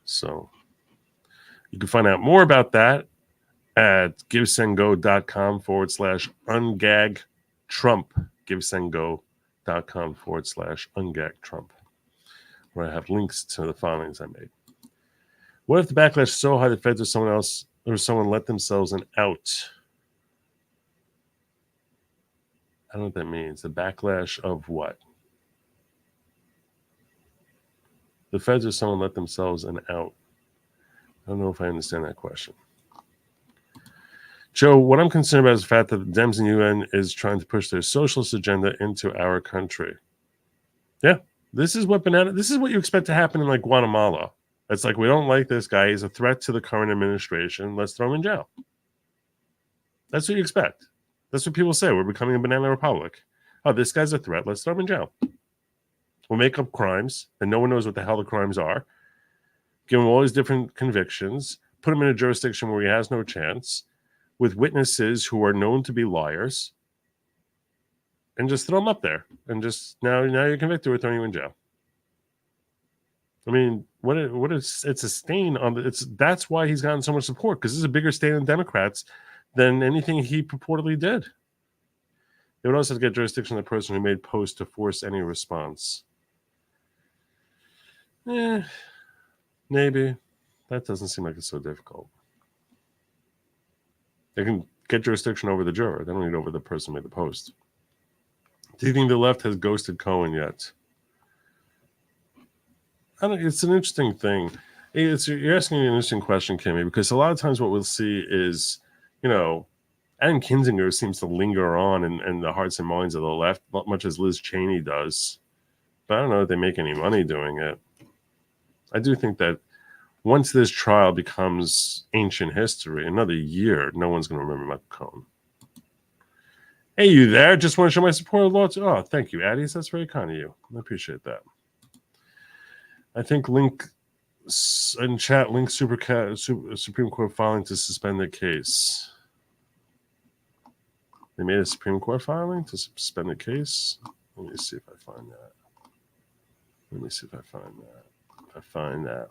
So you can find out more about that at givesendgo.com/ungagtrump, givesendgo.com/ungagtrump, where I have links to the filings I made. What if the backlash is so high the feds or someone let themselves an out? I don't know what that means. The backlash of what? The feds or someone let themselves an out. I don't know if I understand that question. Joe, what I'm concerned about is the fact that the Dems and UN is trying to push their socialist agenda into our country. Yeah, this is what you expect to happen in like Guatemala. It's like, we don't like this guy. He's a threat to the current administration. Let's throw him in jail. That's what you expect. That's what people say. We're becoming a banana republic. Oh, this guy's a threat. Let's throw him in jail. We'll make up crimes, and no one knows what the hell the crimes are. Give him all these different convictions. Put him in a jurisdiction where he has no chance, with witnesses who are known to be liars, and just throw him up there. And just now you're convicted, we're throwing you in jail. I mean, it's a stain on that's why he's gotten so much support, because this is a bigger stain on Democrats than anything he purportedly did. They would also have to get jurisdiction of the person who made posts to force any response. Maybe. That doesn't seem like it's so difficult. They can get jurisdiction over the juror. They don't need over the person who made the post. Do you think the left has ghosted Cohen yet? It's an interesting thing. You're asking an interesting question, Kimmy, because a lot of times what we'll see is, Adam Kinzinger seems to linger on in the hearts and minds of the left, much as Liz Cheney does. But I don't know if they make any money doing it. I do think that once this trial becomes ancient history, another year, no one's going to remember Michael Cohen. Hey, you there? Just want to show my support of law. Oh, thank you, Addis. That's very kind of you. I appreciate that. I think link in chat, link Supreme Court filing to suspend the case. They made a Supreme Court filing to suspend the case. Let me see if I find that. If I find that.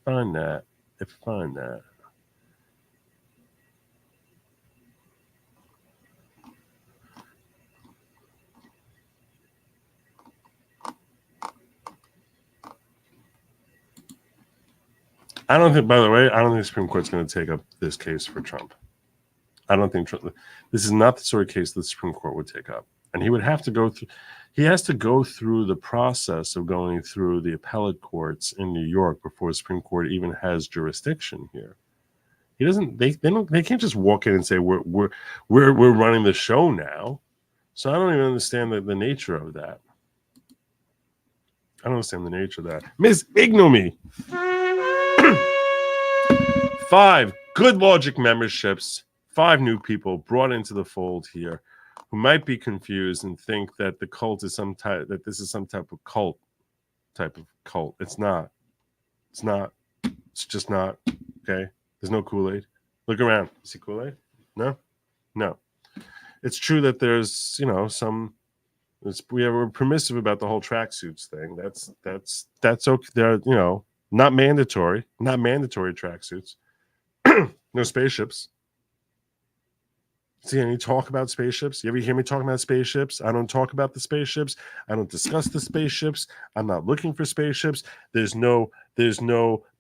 I don't think the Supreme Court's going to take up this case for Trump. I don't think this is not the sort of case the Supreme Court would take up. And he would have to go through the process of going through the appellate courts in New York before the Supreme Court even has jurisdiction here. He doesn't. They can't just walk in and say we're running the show now. So I don't even understand the nature of that. I don't understand the nature of that. Miss Ignomy. 5 Good Lawgic memberships. 5 new people brought into the fold here, who might be confused and think that the cult is this is some type of cult. It's not. It's just not. Okay. There's no Kool-Aid. Look around. See Kool-Aid? No. It's true that there's some We're permissive about the whole tracksuits thing. That's okay. They're not mandatory tracksuits. No spaceships. See any talk about spaceships? You ever hear me talking about spaceships? I don't talk about the spaceships. I don't discuss the spaceships. I'm not looking for spaceships. There's no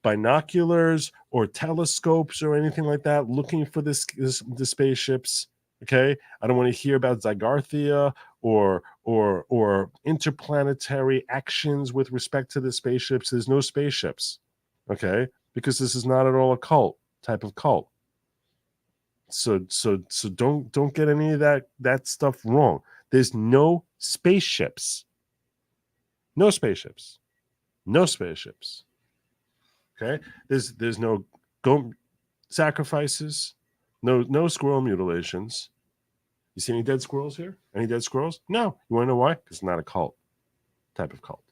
binoculars or telescopes or anything like that looking for the spaceships. Okay, I don't want to hear about Zygarthia or interplanetary actions with respect to the spaceships. There's no spaceships. Okay, because this is not at all a type of cult. So don't get any of that stuff wrong. There's no spaceships. No spaceships. No spaceships. Okay? There's no goat sacrifices. No squirrel mutilations. You see any dead squirrels here? Any dead squirrels? No. You want to know why? Because it's not a cult type of cult.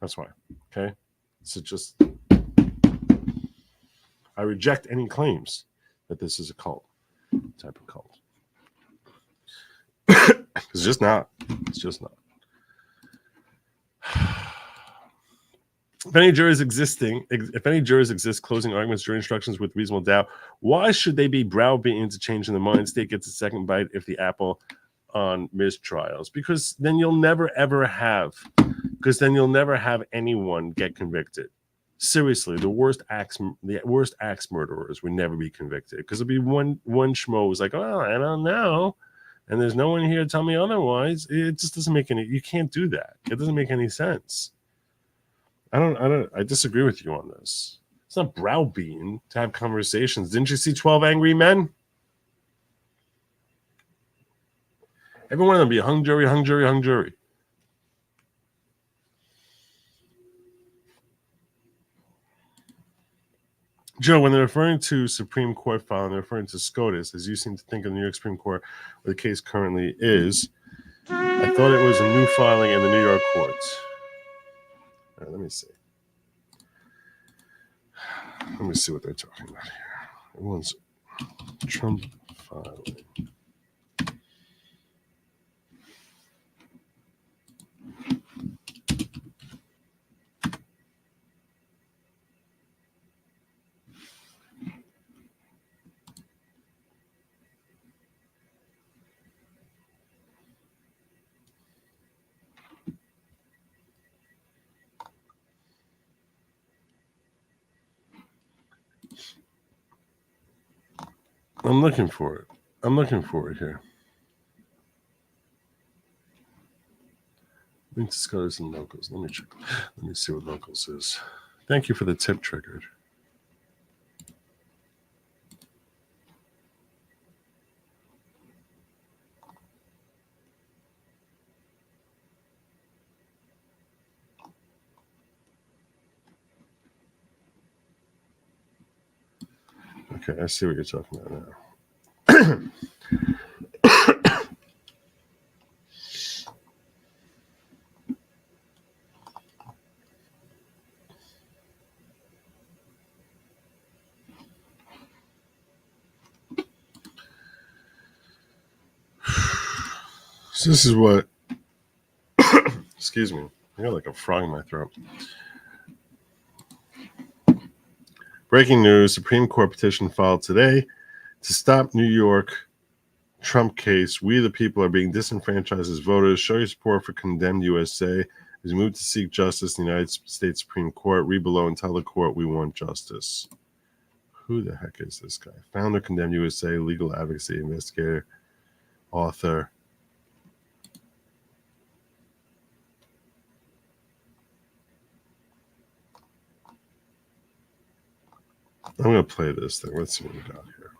That's why. Okay? So just I reject any claims that this is a cult type of cult. It's just not. It's just not. If any jurors exist closing arguments, jury instructions with reasonable doubt, why should they be browbeaten to change in the mind? State gets a second bite if the apple on mistrials, because then you'll never have anyone get convicted. Seriously, the worst axe murderers would never be convicted, because it'll be one schmo who's like, oh, I don't know, and there's no one here to tell me otherwise. It just doesn't make any. You can't do that. It doesn't make any sense. I disagree with you on this. It's not browbeaten to have conversations. Didn't you see 12 Angry Men? Every one of them be a hung jury, hung jury, hung jury. Joe, when they're referring to Supreme Court filing, they're referring to SCOTUS, as you seem to think of the New York Supreme Court, where the case currently is. I thought it was a new filing in the New York courts. All right, let me see. Let me see what they're talking about here. Everyone's Trump filing. I'm looking for it. Here. Link to SCOTUS and locals. Let me check. Let me see what locals is. Thank you for the tip triggered. Okay, I see what you're talking about now. So this is what, excuse me, I got like a frog in my throat. Breaking news, Supreme Court petition filed today to stop New York Trump case. We the people are being disenfranchised as voters. Show your support for Condemned USA as we move to seek justice in the United States Supreme Court. Read below and tell the court we want justice. Who the heck is this guy? Founder, Condemned USA, legal advocacy, investigator, author. I'm going to play this thing. Let's see what we got here.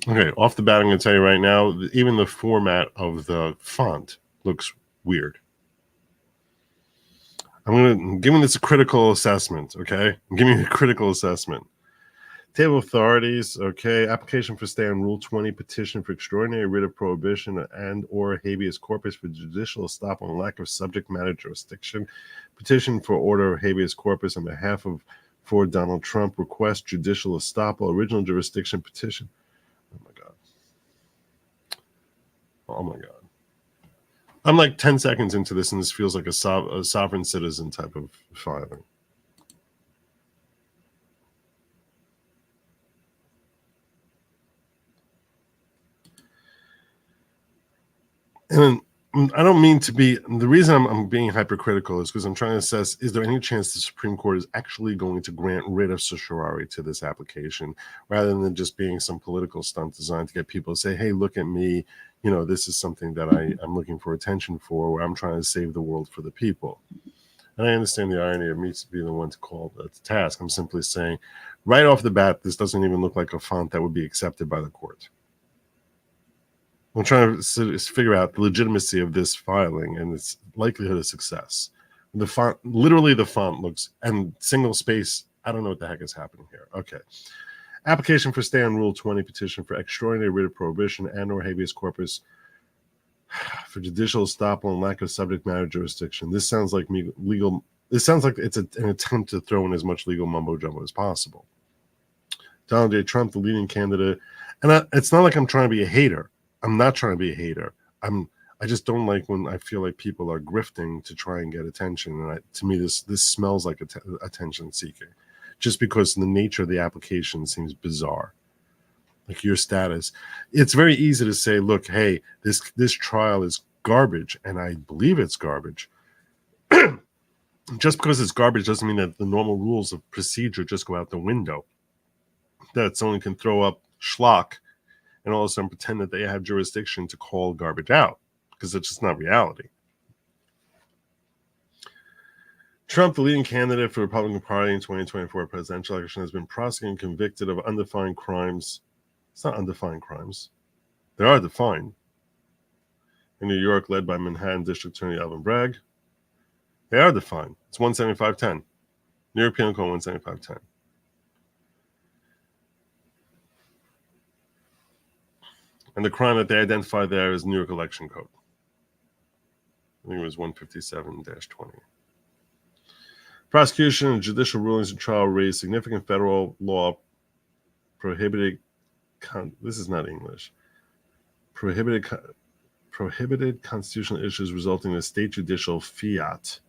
Okay, off the bat, I'm going to tell you right now, even the format of the font looks weird. I'm giving this a critical assessment, okay? I'm giving you a critical assessment. Table of authorities, okay. Application for stay on Rule 20, petition for extraordinary writ of prohibition and or habeas corpus for judicial estoppel on lack of subject matter jurisdiction. Petition for order of habeas corpus on behalf of for Donald Trump. Request judicial estoppel. Original jurisdiction petition. Oh my God. Oh my God. I'm like 10 seconds into this, and this feels like a sovereign citizen type of filing. And I don't mean to be, the reason I'm being hypercritical is because I'm trying to assess, is there any chance the Supreme Court is actually going to grant writ of certiorari to this application, rather than just being some political stunt designed to get people to say, hey, look at me, you know, this is something that I'm looking for attention for, where I'm trying to save the world for the people. And I understand the irony of me to be the one to call the task. I'm simply saying, right off the bat, this doesn't even look like a font that would be accepted by the court. I'm trying to figure out the legitimacy of this filing and its likelihood of success. The font, literally the font looks, and single space, I don't know what the heck is happening here. Okay. Application for stay on Rule 20, petition for extraordinary writ of prohibition and or habeas corpus for judicial estoppel and lack of subject matter jurisdiction. This sounds like legal. This sounds like it's an attempt to throw in as much legal mumbo jumbo as possible. Donald J. Trump, the leading candidate, and it's not like I'm trying to be a hater. I'm not trying to be a hater. I just don't like when I feel like people are grifting to try and get attention. And to me, this smells like attention seeking, just because the nature of the application seems bizarre. Like your status, it's very easy to say, look, hey, this trial is garbage, and I believe it's garbage. Just because it's garbage doesn't mean that the normal rules of procedure just go out the window. That someone can throw up schlock and all of a sudden pretend that they have jurisdiction to call garbage out, because it's just not reality. Trump, the leading candidate for the Republican Party in 2024 presidential election, has been prosecuted and convicted of undefined crimes. It's not undefined crimes. They are defined. In New York, led by Manhattan District Attorney Alvin Bragg. They are defined. It's 17510. New York Penal Code 17510. And the crime that they identified there is New York Election Code. I think it was 157-20. Prosecution and judicial rulings in trial raised significant federal law prohibited. This is not English. Prohibited constitutional issues resulting in a state judicial fiat,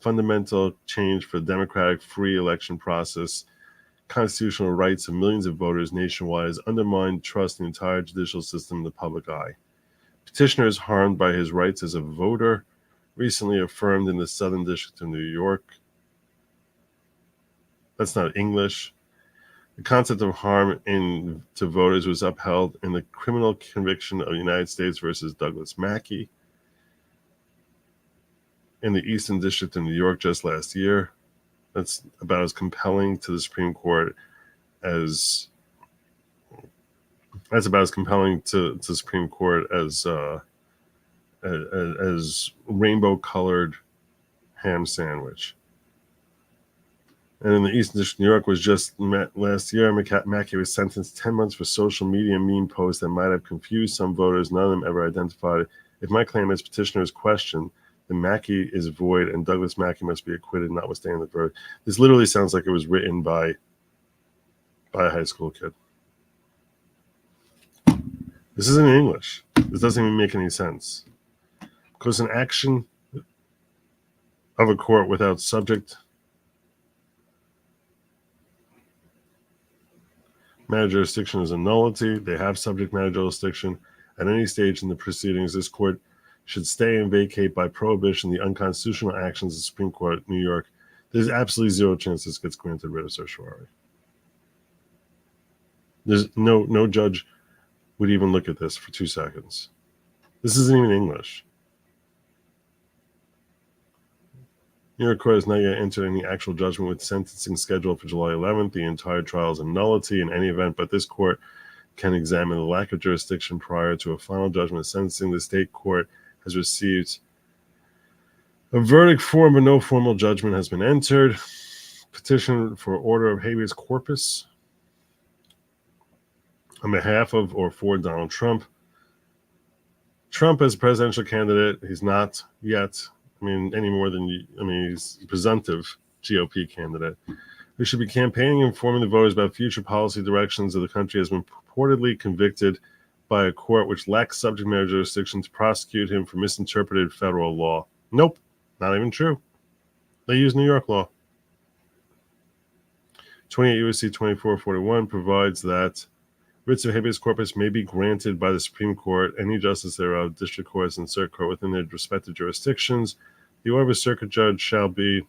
fundamental change for the democratic free election process, constitutional rights of millions of voters nationwide has undermined trust in the entire judicial system in the public eye. Petitioner is harmed by his rights as a voter, recently affirmed in the Southern District of New York. That's not English. The concept of harm to voters was upheld in the criminal conviction of the United States versus Douglas Mackey in the Eastern District of New York just last year. That's about as compelling to the Supreme Court as the Supreme Court as rainbow-colored ham sandwich. And in the Eastern District of New York was just met last year. Mackey was sentenced 10 months for social media meme posts that might have confused some voters. None of them ever identified. If my claim is petitioner's question, then Mackey is void and Douglas Mackey must be acquitted, notwithstanding the verdict. This literally sounds like it was written by a high school kid. This isn't English. This doesn't even make any sense. Because an action of a court without subject matter jurisdiction is a nullity. They have subject matter jurisdiction. At any stage in the proceedings, this court should stay and vacate by prohibition the unconstitutional actions of the Supreme Court of New York. There's absolutely zero chance this gets granted writ of certiorari. There's no judge would even look at this for 2 seconds. This isn't even English. New York Court has not yet entered any actual judgment with sentencing scheduled for July 11th. The entire trial is a nullity in any event, but this court can examine the lack of jurisdiction prior to a final judgment of sentencing. The state court has received a verdict form, but no formal judgment has been entered. Petition for order of habeas corpus. on behalf of or for Donald Trump. Trump as presidential candidate, he's not yet. Any more than he's a presumptive GOP candidate. We should be campaigning and informing the voters about future policy directions of the country has been purportedly convicted by a court which lacks subject matter jurisdiction to prosecute him for misinterpreted federal law. Nope, not even true. They use New York law. 28 U.S.C. 2441 provides that writs of habeas corpus may be granted by the Supreme Court, any justice thereof, district courts, and circuit court within their respective jurisdictions. The order of a circuit judge shall be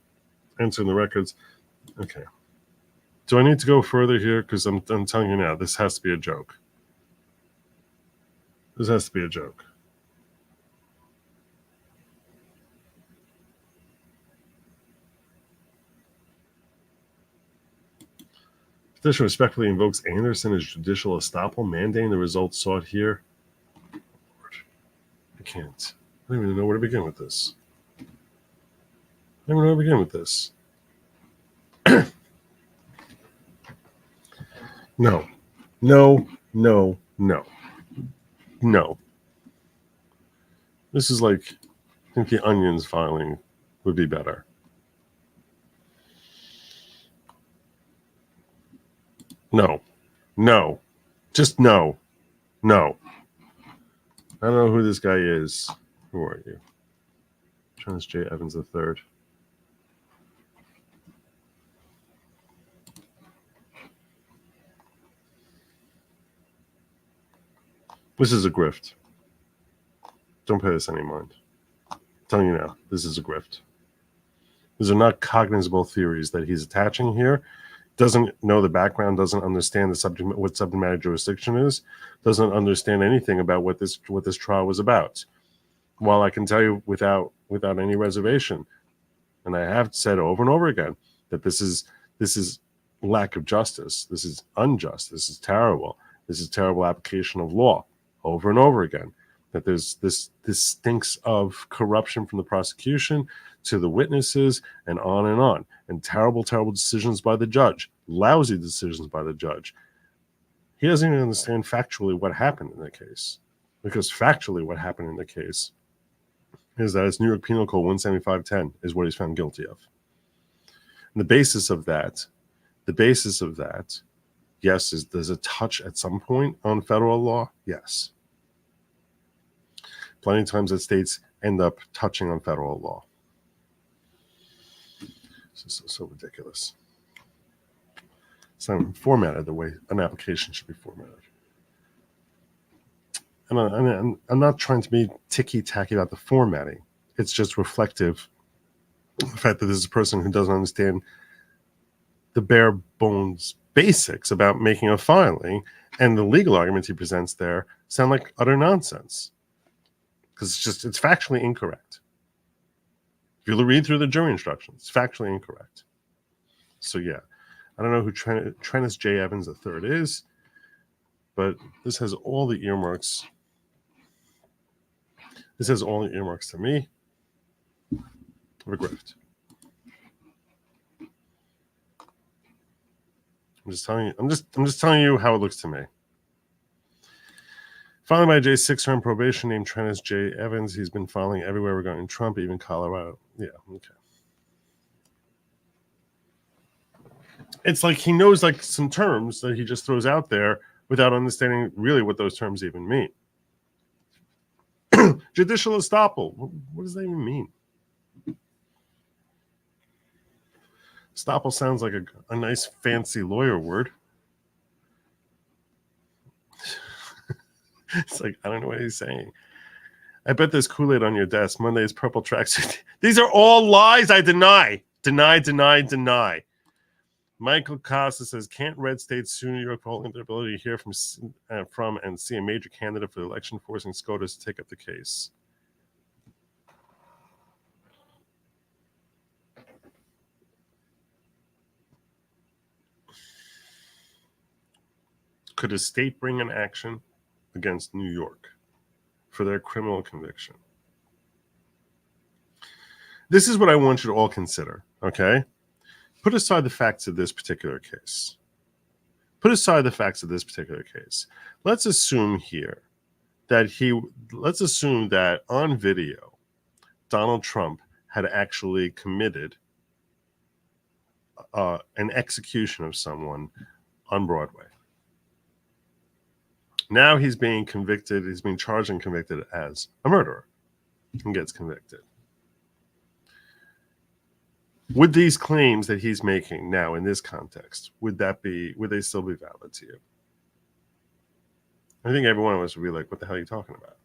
entering the records. Okay. Do I need to go further here? Because I'm telling you now, this has to be a joke. This has to be a joke. Petition respectfully invokes Anderson as judicial estoppel, mandating the results sought here. Lord, I can't. I don't even know where to begin with this. No. This is like, I think the Onion's filing would be better. No. Just no. I don't know who this guy is. Who are you? Charles J. Evans III. This is a grift. Don't pay this any mind. I'm telling you now, this is a grift. These are not cognizable theories that he's attaching here. Doesn't know the background, doesn't understand what subject matter jurisdiction is, doesn't understand anything about what this trial was about. While I can tell you without any reservation, and I have said over and over again that this is lack of justice. This is unjust. This is terrible. This is terrible application of law. Over and over again, that there's this stinks of corruption from the prosecution to the witnesses and on, and terrible decisions by the judge, lousy decisions by the judge. He doesn't even understand factually what happened in the case, because factually what happened in the case is that it's New York Penal Code 175.10 is what he's found guilty of. And the basis of that, yes, does it touch at some point on federal law? Yes. Plenty of times that states end up touching on federal law. This is so ridiculous. It's not formatted the way an application should be formatted. And I'm not trying to be ticky-tacky about the formatting. It's just reflective of the fact that this is a person who doesn't understand the bare bones basics about making a filing, and the legal arguments he presents there sound like utter nonsense. Because it's factually incorrect. If you read through the jury instructions, it's factually incorrect. So yeah, I don't know who Trennis J. Evans III is, but this has all the earmarks. This has all the earmarks to me of a grift. I'm just telling you how it looks to me. Filing by J. 6 on probation named Trennis J. Evans. He's been filing everywhere regarding Trump, even Colorado. Yeah, okay. It's like he knows like some terms that he just throws out there without understanding really what those terms even mean. Judicial estoppel. What does that even mean? Estoppel sounds like a nice fancy lawyer word. It's like, I don't know what he's saying. I bet there's Kool-Aid on your desk. Monday's purple tracksuit. These are all lies I deny. Deny. Michael Costa says, can't red states sue New York for holding their ability to hear from and see a major candidate for the election, forcing SCOTUS to take up the case? Could a state bring an action against New York for their criminal conviction? This is what I want you to all consider, okay? Put aside the facts of this particular case. put aside the facts of this particular case. Let's assume here that let's assume that on video, Donald Trump had actually committed an execution of someone on Broadway. Now he's being convicted, he's being charged and convicted as a murderer and gets convicted. Would these claims that he's making now in this context, would they still be valid to you? I think every one of us would be like, what the hell are you talking about?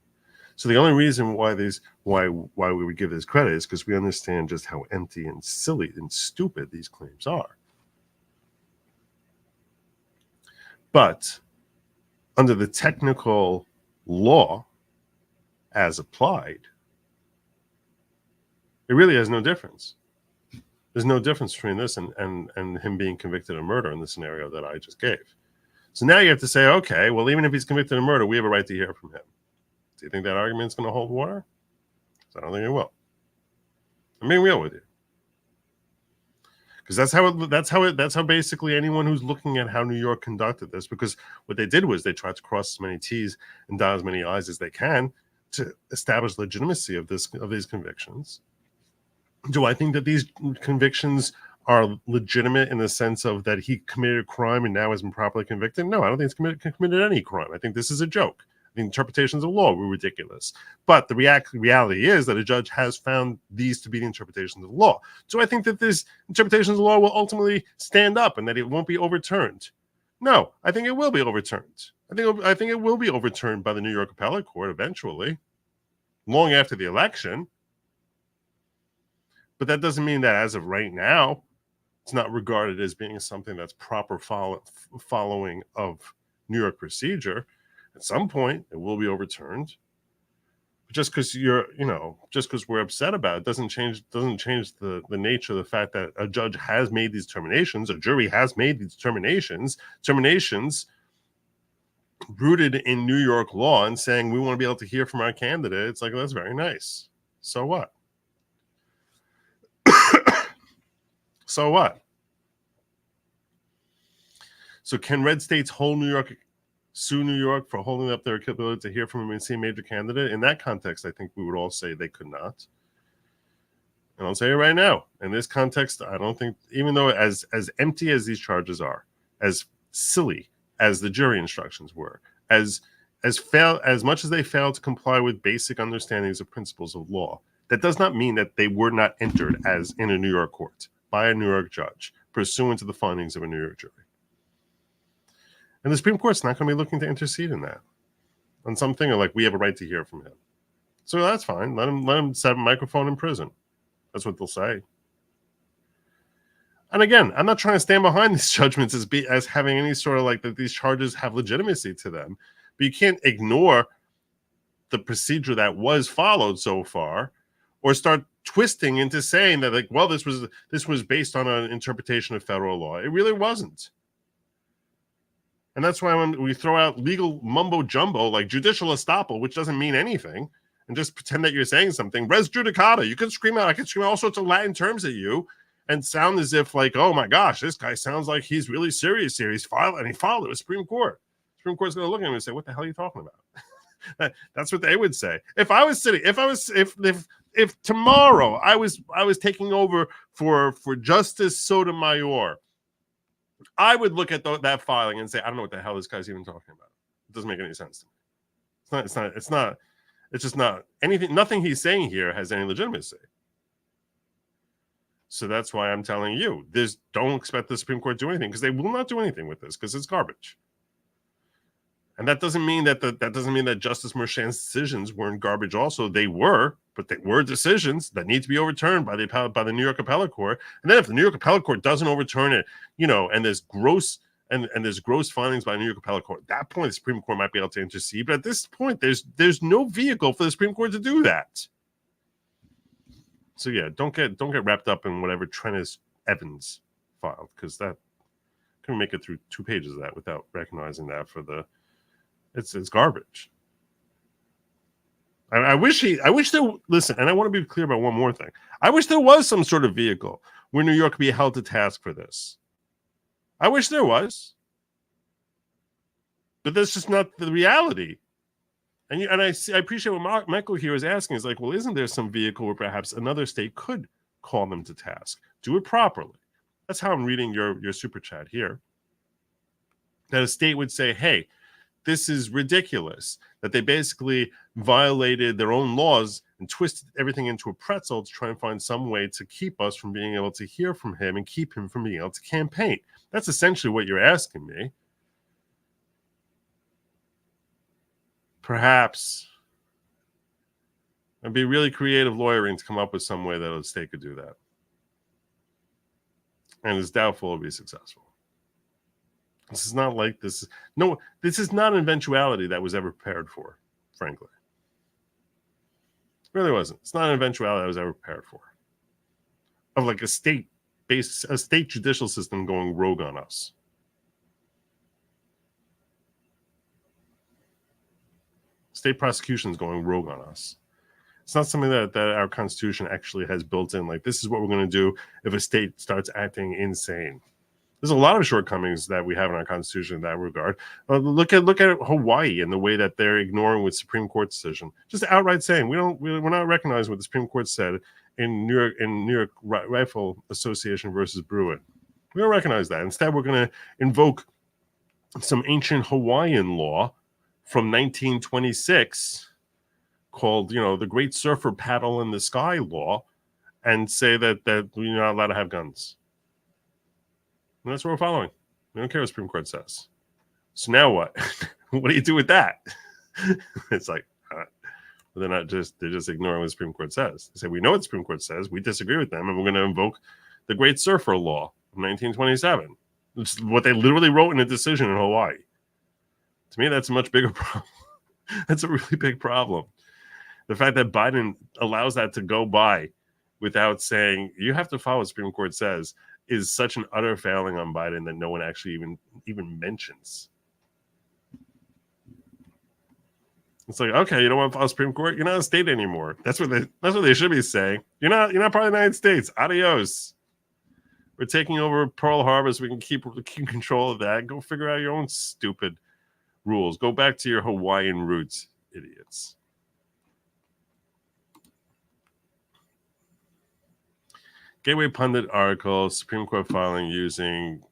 So the only reason why we would give this credit is because we understand just how empty and silly and stupid these claims are. But under the technical law as applied, it really has no difference. There's no difference between this and him being convicted of murder in the scenario that I just gave. So now you have to say, okay, well, even if he's convicted of murder, we have a right to hear from him. Do you think that argument's going to hold water? I don't think it will. I'm being real with you. Because that's how basically anyone who's looking at how New York conducted this, because what they did was they tried to cross as many T's and dot as many I's as they can to establish legitimacy of these convictions. Do I think that these convictions are legitimate in the sense of that he committed a crime and now has been properly convicted? No, I don't think he's committed any crime. I think this is a joke. The interpretations of law were ridiculous. But the reality is that a judge has found these to be the interpretations of law. So I think that these interpretations of law will ultimately stand up and that it won't be overturned. No, I think it will be overturned. I think it will be overturned by the New York Appellate Court eventually, long after the election. But that doesn't mean that as of right now, it's not regarded as being something that's proper following of New York procedure. At some point, it will be overturned. But just because we're upset about it doesn't change the nature of the fact that a judge has made these determinations, a jury has made these determinations rooted in New York law and saying we want to be able to hear from our candidate. It's like, that's very nice. So what? So what? So can red states sue New York for holding up their ability to hear from him and see a major candidate? In that context, I think we would all say they could not. And I'll tell you right now, in this context, I don't think, even though as empty as these charges are, as silly as the jury instructions were, as much as they failed to comply with basic understandings of principles of law, that does not mean that they were not entered as in a New York court by a New York judge pursuant to the findings of a New York jury. And the Supreme Court's not going to be looking to intercede in that on something like we have a right to hear from him. So that's fine. Let him set a microphone in prison. That's what they'll say. And again, I'm not trying to stand behind these judgments as having any sort of like that these charges have legitimacy to them. But you can't ignore the procedure that was followed so far or start twisting into saying that, like, well, this was based on an interpretation of federal law. It really wasn't. And that's why when we throw out legal mumbo jumbo like judicial estoppel, which doesn't mean anything, and just pretend that you're saying something, res judicata, you can scream out, I can scream all sorts of Latin terms at you and sound as if like, oh my gosh, this guy sounds like he's really serious here. He filed the Supreme Court. Supreme Court's going to look at him and say, what the hell are you talking about? That's what they would say. If tomorrow I was taking over for Justice Sotomayor, I would look at that filing and say, I don't know what the hell this guy's even talking about. It doesn't make any sense to me. It's just not anything. Nothing he's saying here has any legitimacy. So that's why I'm telling you, don't expect the Supreme Court to do anything, because they will not do anything with this, because it's garbage. And that doesn't mean that Justice Merchand's decisions weren't garbage also. They were, but they were decisions that need to be overturned by the New York Appellate Court. And then if the New York Appellate Court doesn't overturn it, and there's gross findings by the New York Appellate Court, at that point the Supreme Court might be able to intercede. But at this point, there's no vehicle for the Supreme Court to do that. So yeah, don't get wrapped up in whatever Trennis Evans filed, because that can make it through 2 pages of that without recognizing that it's garbage. I wish there, listen, and I want to be clear about one more thing. I wish there was some sort of vehicle where New York could be held to task for this. I wish there was. But that's just not the reality. And I appreciate what Michael here is asking. Is like, well, isn't there some vehicle where perhaps another state could call them to task, do it properly? That's how I'm reading your super chat here. That a state would say, hey, this is ridiculous, that they basically violated their own laws and twisted everything into a pretzel to try and find some way to keep us from being able to hear from him and keep him from being able to campaign. That's essentially what you're asking me. Perhaps it'd be really creative lawyering to come up with some way that a state could do that. And it's doubtful it'll be successful. This is not like this. No, this is not an eventuality that was ever prepared for, frankly. It really wasn't. It's not an eventuality that was ever prepared for. Of like a state judicial system going rogue on us. State prosecutions going rogue on us. It's not something that our Constitution actually has built in. Like, this is what we're going to do if a state starts acting insane. There's a lot of shortcomings that we have in our Constitution in that regard. Look at Hawaii and the way that they're ignoring with Supreme Court decision. Just outright saying we're not recognizing what the Supreme Court said in New York Rifle Association versus Bruin. We don't recognize that. Instead, we're going to invoke some ancient Hawaiian law from 1926 called, the Great Surfer Paddle in the Sky law, and say that we're not allowed to have guns. And that's what we're following. We don't care what the Supreme Court says. So now what? What do you do with that? It's like, they're just ignoring what the Supreme Court says. They say, we know what the Supreme Court says. We disagree with them, and we're going to invoke the Great Surfer Law of 1927. It's what they literally wrote in a decision in Hawaii. To me, that's a much bigger problem. That's a really big problem. The fact that Biden allows that to go by without saying, you have to follow what the Supreme Court says, is such an utter failing on Biden that no one actually even mentions. It's like, okay, you don't want to follow Supreme Court? You're not a state anymore. That's what they should be saying. You're not part of the United States. Adios. We're taking over Pearl Harbor so we can keep control of that. Go figure out your own stupid rules. Go back to your Hawaiian roots, idiots. Gateway Pundit article, Supreme Court filing using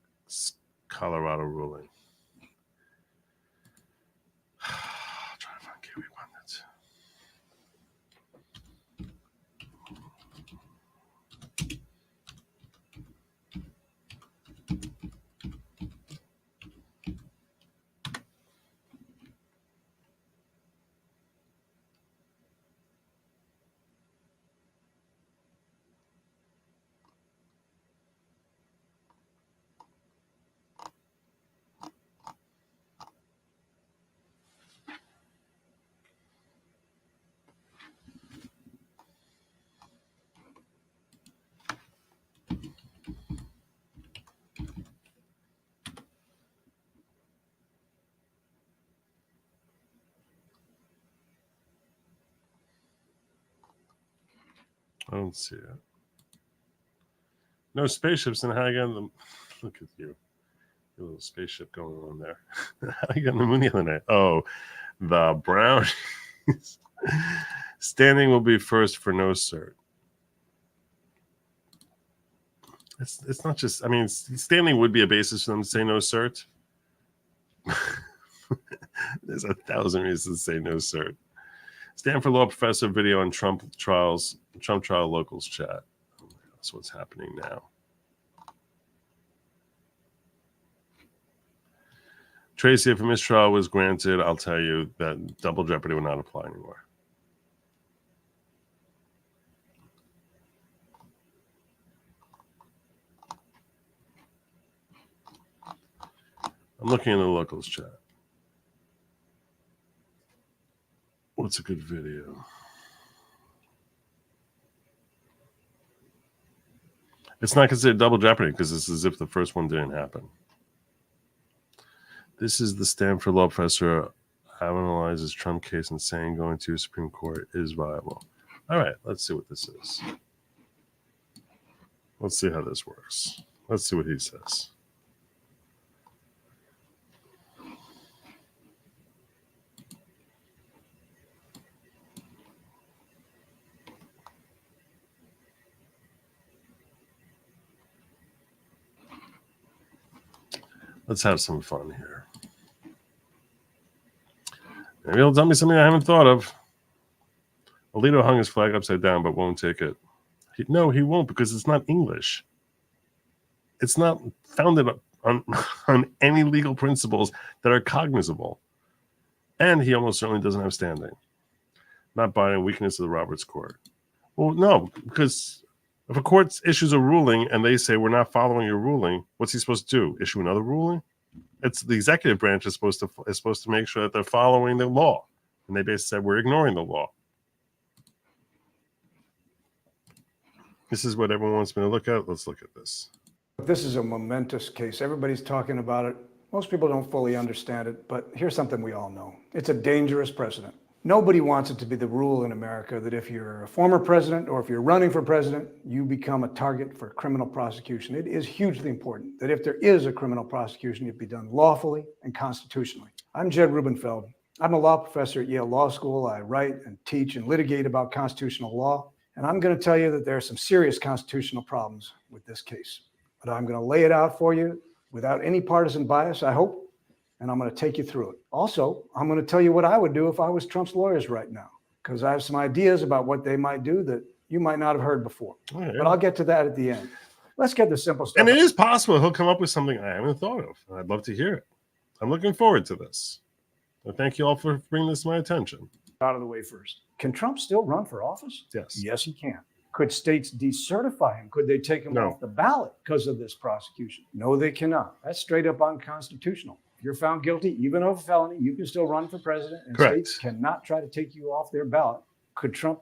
Colorado ruling. Trying to find Gateway Pundit. I don't see it. No spaceships, and how you got them? Look at you. A little spaceship going on there. How you got on the moon the other night? Oh, the brownies. Standing will be first for no cert. It's not just, standing would be a basis for them to say no cert. There's 1,000 reasons to say no cert. Stanford law professor video on Trump trial locals chat. That's what's happening now. Tracy, if a mistrial was granted, I'll tell you that double jeopardy will not apply anymore. I'm looking in the locals chat. What's a good video? It's not considered double jeopardy because it's as if the first one didn't happen. This is the Stanford law professor analyzes Trump case and saying going to Supreme Court is viable. All right, let's see what this is. Let's see how this works. Let's see what he says. Let's have some fun here. Maybe he'll tell me something I haven't thought of. Alito hung his flag upside down but won't take it. No, he won't, because it's not English. It's not founded on any legal principles that are cognizable. And he almost certainly doesn't have standing. Not by a weakness of the Roberts Court. Well, no, because if a court issues a ruling and they say we're not following your ruling, what's he supposed to do? Issue another ruling? It's the executive branch is supposed to make sure that they're following the law. And they basically said we're ignoring the law. This is what everyone wants me to look at. Let's look at this. This is a momentous case. Everybody's talking about it. Most people don't fully understand it, but here's something we all know. It's a dangerous precedent. Nobody wants it to be the rule in America that if you're a former president or if you're running for president, you become a target for criminal prosecution. It is hugely important that if there is a criminal prosecution, it be done lawfully and constitutionally. I'm Jed Rubenfeld. I'm a law professor at Yale Law School. I write and teach and litigate about constitutional law. And I'm going to tell you that there are some serious constitutional problems with this case. But I'm going to lay it out for you without any partisan bias, I hope, and I'm going to take you through it. Also, I'm going to tell you what I would do if I was Trump's lawyers right now, because I have some ideas about what they might do that you might not have heard before. Right. But I'll get to that at the end. Let's get the simple stuff. And it is possible he'll come up with something I haven't thought of. I'd love to hear it. I'm looking forward to this. So thank you all for bringing this to my attention. Out of the way first. Can Trump still run for office? Yes. Yes, he can. Could states decertify him? Could they take him off the ballot because of this prosecution? No, they cannot. That's straight up unconstitutional. If you're found guilty, even of a felony, you can still run for president, and states cannot try to take you off their ballot. Could Trump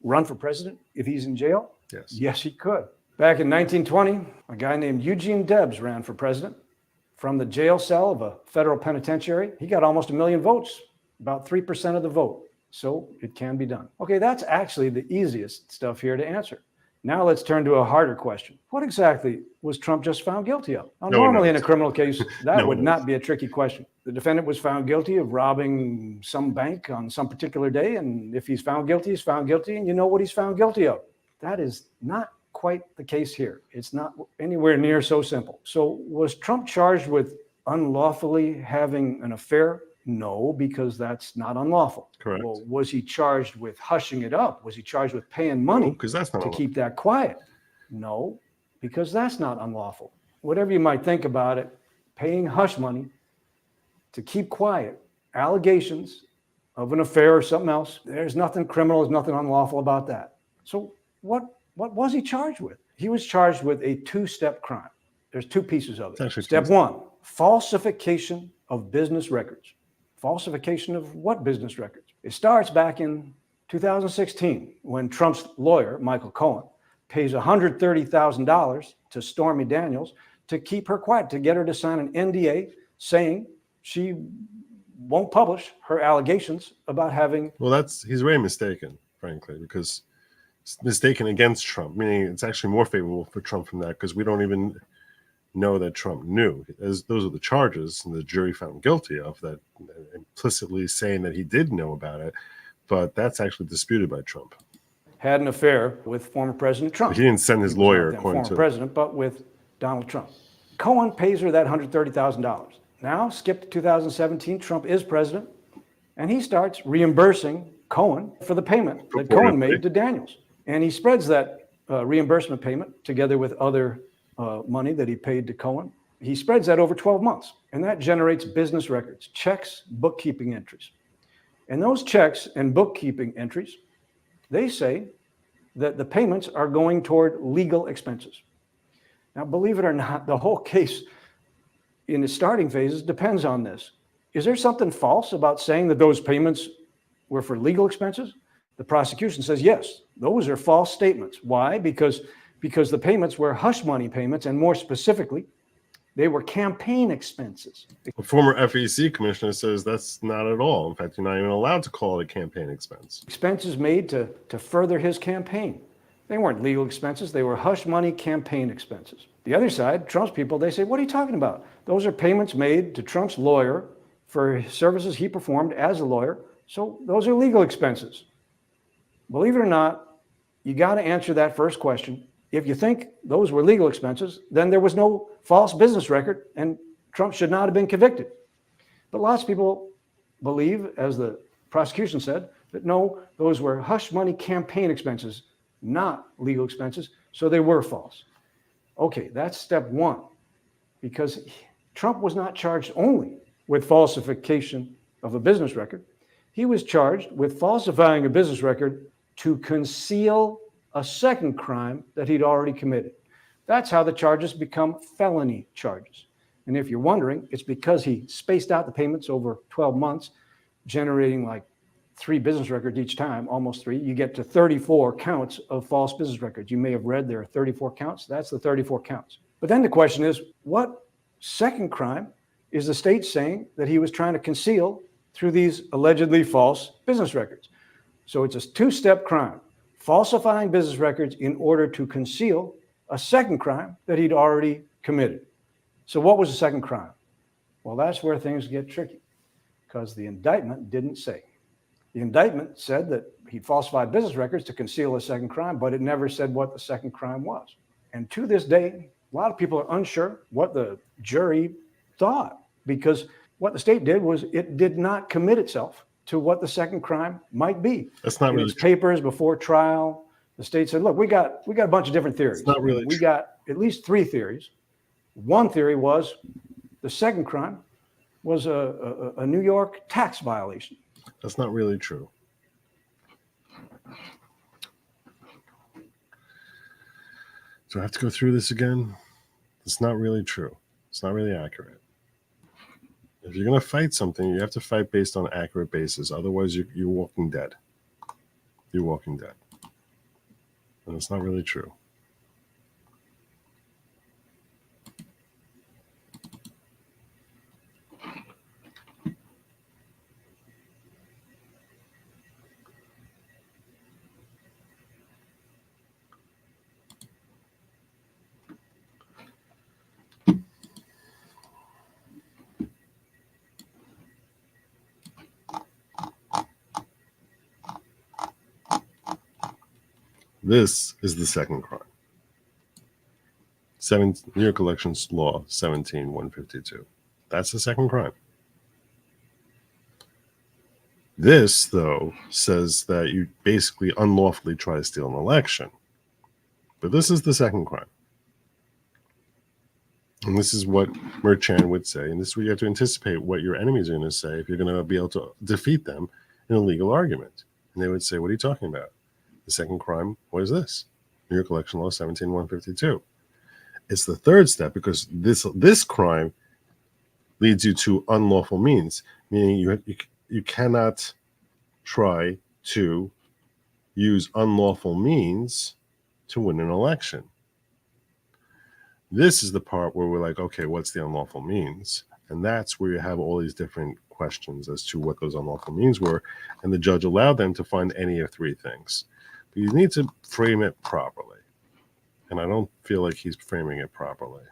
run for president if he's in jail? Yes. Yes, he could. Back in 1920, a guy named Eugene Debs ran for president from the jail cell of a federal penitentiary. He got almost 1 million votes, about 3% of the vote. So it can be done. Okay, that's actually the easiest stuff here to answer. Now let's turn to a harder question. What exactly was Trump just found guilty of? Now, normally in a criminal case, that would not be a tricky question. The defendant was found guilty of robbing some bank on some particular day, and if he's found guilty, he's found guilty, and you know what he's found guilty of. That is not quite the case here. It's not anywhere near so simple. So was Trump charged with unlawfully having an affair? No, because that's not unlawful. Correct. Well, was he charged with hushing it up? Was he charged with paying money to keep that quiet? No, because that's not unlawful. Whatever you might think about it, paying hush money to keep quiet allegations of an affair or something else, there's nothing criminal, there's nothing unlawful about that. So what was he charged with? He was charged with a two-step crime. There's two pieces of it. Step one, falsification of business records. Falsification of what business records? It starts back in 2016 when Trump's lawyer, Michael Cohen, pays $130,000 to Stormy Daniels to keep her quiet, to get her to sign an NDA saying she won't publish her allegations about having... Well, he's very mistaken, frankly, because it's mistaken against Trump, meaning it's actually more favorable for Trump from that, because we don't even know that Trump knew. Those are the charges and the jury found guilty of, that implicitly saying that he did know about it, but that's actually disputed by Trump. Had an affair with former President Trump. But he didn't send his lawyer, according to... former president, but with Donald Trump. Cohen pays her that $130,000. Now, skip to 2017, Trump is president, and he starts reimbursing Cohen for the payment that Cohen made to Daniels. And he spreads that reimbursement payment together with other money that he paid to Cohen. He spreads that over 12 months, and that generates business records, checks, bookkeeping entries. And those checks and bookkeeping entries, they say that the payments are going toward legal expenses. Now, believe it or not, the whole case in the starting phases depends on this. Is there something false about saying that those payments were for legal expenses? The prosecution says, yes, those are false statements. Why? Because the payments were hush money payments, and more specifically, they were campaign expenses. The former FEC commissioner says that's not at all. In fact, you're not even allowed to call it a campaign expense. Expenses made to further his campaign. They weren't legal expenses. They were hush money campaign expenses. The other side, Trump's people, they say, what are you talking about? Those are payments made to Trump's lawyer for services he performed as a lawyer. So those are legal expenses. Believe it or not, you got to answer that first question. If you think those were legal expenses, then there was no false business record, and Trump should not have been convicted. But lots of people believe, as the prosecution said, that no, those were hush money campaign expenses, not legal expenses, so they were false. Okay, that's step one, because Trump was not charged only with falsification of a business record. He was charged with falsifying a business record to conceal a second crime that he'd already committed. That's how the charges become felony charges. And if you're wondering, it's because he spaced out the payments over 12 months, generating like 3 business records each time, almost 3. You get to 34 counts of false business records. You may have read there are 34 counts. That's the 34 counts. But then the question is, what second crime is the state saying that he was trying to conceal through these allegedly false business records? So it's a 2-step crime, falsifying business records in order to conceal a second crime that he'd already committed. So what was the second crime? Well, that's where things get tricky, because the indictment didn't say. The indictment said that he falsified business records to conceal a second crime, but it never said what the second crime was. And to this day, a lot of people are unsure what the jury thought, because what the state did was it did not commit itself to what the second crime might be. That's not in really its papers before trial. The state said, look, we got a bunch of different theories. It's not really we got at least 3 theories. One theory was the second crime was a New York tax violation. That's not really true. Do I have to go through this again? It's not really true. It's not really accurate. If you're going to fight something, you have to fight based on accurate basis. Otherwise, you're walking dead. You're walking dead. And it's not really true. This is the second crime. New York Elections Law 17-152. That's the second crime. This, though, says that you basically unlawfully try to steal an election. But this is the second crime. And this is what Merchan would say. And this is where you have to anticipate what your enemies are going to say if you're going to be able to defeat them in a legal argument. And they would say, what are you talking about? The second crime, what is this? New York Election Law 17-152. It's the third step, because this crime leads you to unlawful means, meaning you cannot try to use unlawful means to win an election. This is the part where we're like, okay, what's the unlawful means? And that's where you have all these different questions as to what those unlawful means were. And the judge allowed them to find any of 3 things. But you need to frame it properly. And I don't feel like he's framing it properly.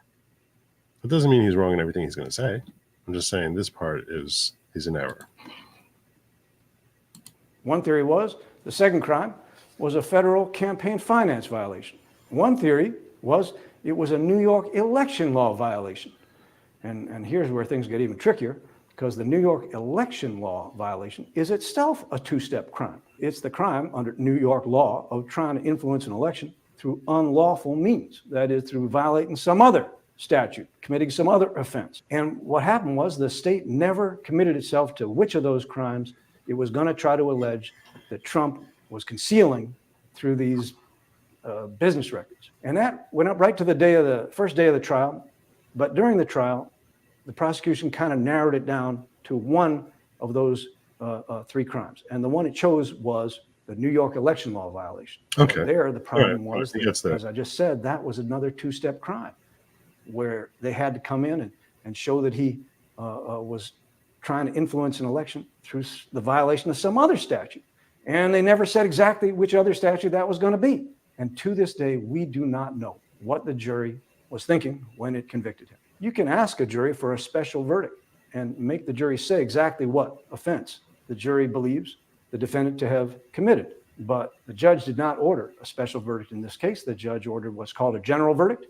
It doesn't mean he's wrong in everything he's going to say. I'm just saying this part is an error. One theory was the second crime was a federal campaign finance violation. One theory was it was a New York election law violation. And here's where things get even trickier, because the New York election law violation is itself a 2-step crime. It's the crime under New York law of trying to influence an election through unlawful means. That is, through violating some other statute, committing some other offense. And what happened was the state never committed itself to which of those crimes it was going to try to allege that Trump was concealing through these business records. And that went up right to the first day of the trial. But during the trial, the prosecution kind of narrowed it down to one of those 3 crimes. And the one it chose was the New York election law violation. Okay. There, the problem was, that, as I just said, that was another 2-step crime where they had to come in and show that he was trying to influence an election through the violation of some other statute. And they never said exactly which other statute that was going to be. And to this day, we do not know what the jury was thinking when it convicted him. You can ask a jury for a special verdict and make the jury say exactly what offense the jury believes the defendant to have committed. But the judge did not order a special verdict in this case. The judge ordered what's called a general verdict.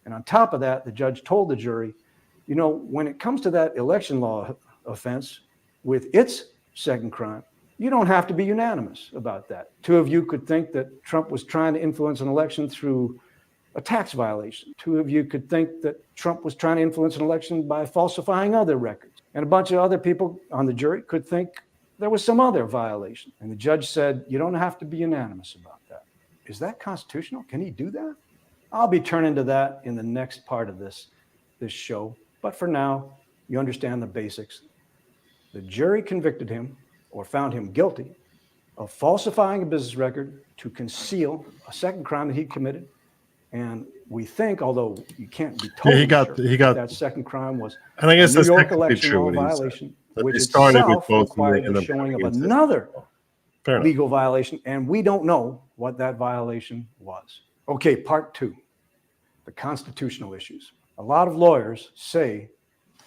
And on top of that, the judge told the jury You know, when it comes to that election law offense with its second crime, you don't have to be unanimous about that. Two of you could think that Trump was trying to influence an election through a tax violation. Two of you could think that Trump was trying to influence an election by falsifying other records. And a bunch of other people on the jury could think there was some other violation. And the judge said, you don't have to be unanimous about that. Is that constitutional? Can he do that? I'll be turning to that in the next part of this show. But for now, you understand the basics. The jury convicted him or found him guilty of falsifying a business record to conceal a second crime that he committed. And we think, although you can't be totally he got that second crime was and I guess a New that's York election law violation, which itself required the showing of another legal violation, and we don't know what that violation was. Okay, part two, the constitutional issues. A lot of lawyers say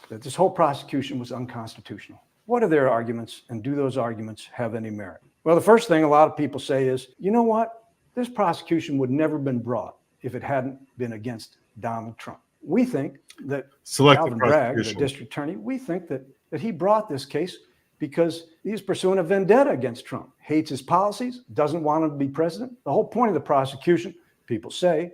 that this whole prosecution was unconstitutional. What are their arguments, and do those arguments have any merit? Well, the first thing a lot of people say is, you know what? This prosecution would never have been brought if it hadn't been against Donald Trump. We think that Alvin Bragg, the district attorney, we think that he brought this case because he's pursuing a vendetta against Trump, hates his policies, doesn't want him to be president. The whole point of the prosecution, people say,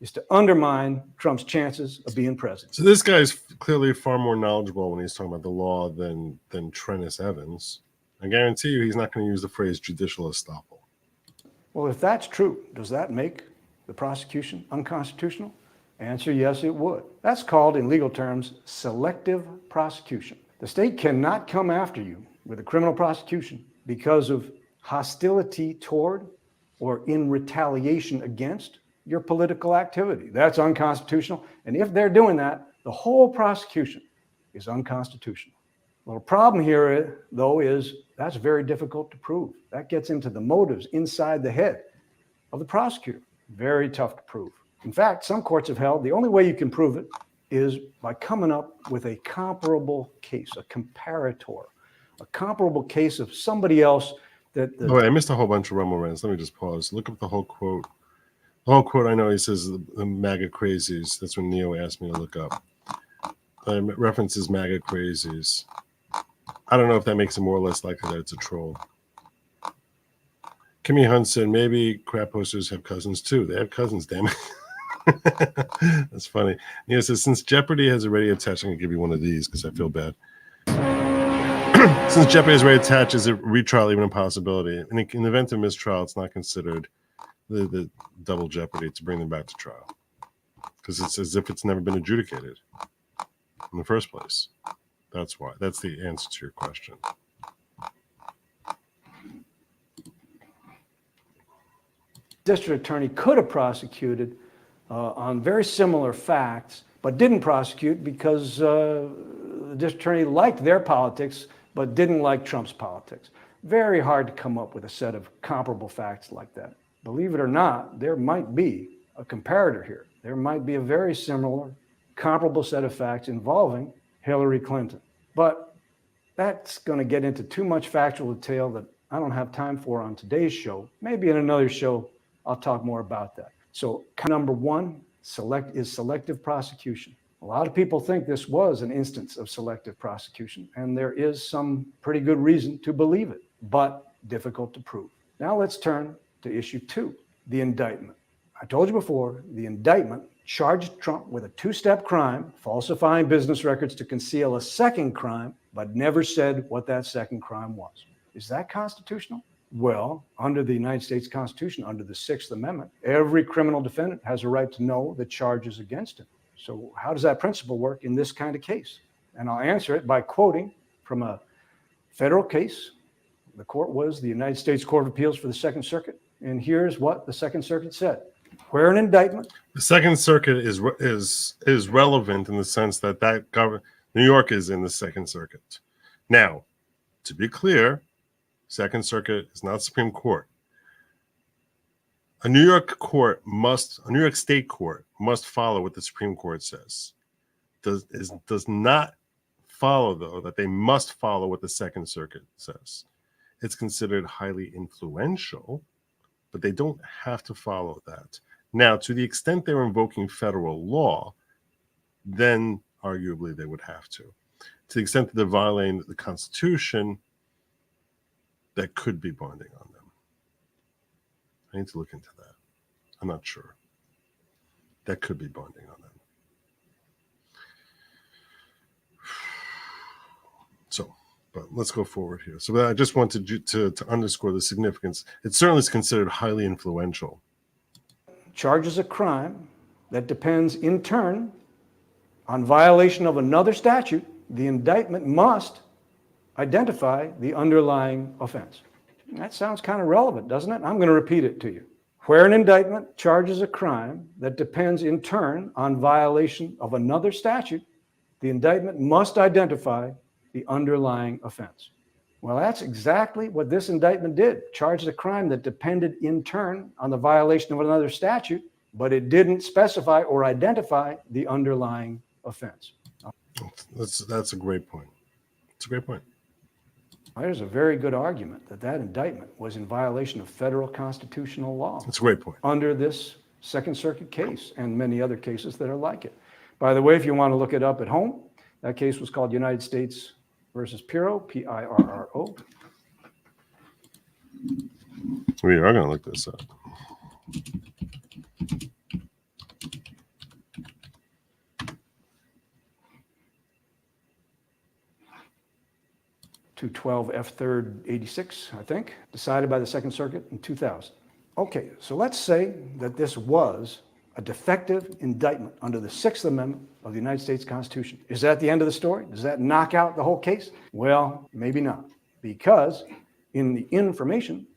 is to undermine Trump's chances of being president. So this guy's clearly far more knowledgeable when he's talking about the law than Trennis Evans. I guarantee you he's not going to use the phrase judicial estoppel. Well, if that's true, does that make the prosecution unconstitutional? Answer, yes, it would. That's called, in legal terms, selective prosecution. The state cannot come after you with a criminal prosecution because of hostility toward or in retaliation against your political activity. That's unconstitutional. And if they're doing that, the whole prosecution is unconstitutional. Well, the problem here, though, is that's very difficult to prove. That gets into the motives inside the head of the prosecutor. Very tough to prove. In fact, some courts have held the only way you can prove it is by coming up with a comparable case, a comparator, a comparable case of somebody else that... Oh, wait, I missed a whole bunch of rumble rants. Let me just pause. Look up the whole quote. The whole quote, I know he says the MAGA crazies. That's when Neo asked me to look up. References MAGA crazies. I don't know if that makes it more or less likely that it's a troll. Kimmy Hunt said, maybe crap posters have cousins too. They have cousins, damn it. That's funny. Neo says, since Jeopardy has already attached, I'm going to give you one of these because I feel bad. Since Jeopardy has already attached, is a retrial even a possibility? In the event of mistrial, it's not considered the double jeopardy to bring them back to trial because it's as if it's never been adjudicated in the first place. That's why. That's the answer to your question. District attorney could have prosecuted on very similar facts, but didn't prosecute because the district attorney liked their politics, but didn't like Trump's politics. Very hard to come up with a set of comparable facts like that. Believe it or not, there might be a comparator here. There might be a very similar, comparable set of facts involving Hillary Clinton. But that's going to get into too much factual detail that I don't have time for on today's show. Maybe in another show, I'll talk more about that. So number one, selective prosecution. A lot of people think this was an instance of selective prosecution, and there is some pretty good reason to believe it, but difficult to prove. Now let's turn to issue two, the indictment. I told you before, the indictment charged Trump with a two-step crime, falsifying business records to conceal a second crime, but never said what that second crime was. Is that constitutional? Well, under the United States Constitution, under the Sixth Amendment, every criminal defendant has a right to know the charges against him. So how does that principle work in this kind of case? And I'll answer it by quoting from a federal case. The court was the United States Court of Appeals for the Second Circuit. And here's what the Second Circuit said. Where an indictment... The Second Circuit is relevant in the sense that New York is in the Second Circuit. Now, to be clear, Second Circuit is not Supreme Court. A New York State court must follow what the Supreme Court says. Does not follow, though, that they must follow what the Second Circuit says. It's considered highly influential, but they don't have to follow that. Now, to the extent they're invoking federal law, then arguably they would have to. To the extent that they're violating the Constitution, that could be binding on them. I need to look into that. I'm not sure. That could be binding on them. So, but let's go forward here. So I just wanted to underscore the significance. It certainly is considered highly influential. Charges a crime that depends in turn on violation of another statute. The indictment must identify the underlying offense. That sounds kind of relevant, doesn't it? I'm going to repeat it to you. Where an indictment charges a crime that depends in turn on violation of another statute, the indictment must identify the underlying offense. Well, that's exactly what this indictment did. Charged a crime that depended in turn on the violation of another statute, but it didn't specify or identify the underlying offense. That's a great point. It's a great point. There's a very good argument that that indictment was in violation of federal constitutional law. That's a great point. Under this Second Circuit case and many other cases that are like it. By the way, if you want to look it up at home, that case was called United States versus Pirro, P-I-R-R-O. We are going to look this up. .212 F. 3rd 86, I think, decided by the Second Circuit in 2000. Okay, so let's say that this was a defective indictment under the Sixth Amendment of the United States Constitution. Is that the end of the story? Does that knock out the whole case? Well, maybe not, because in the information,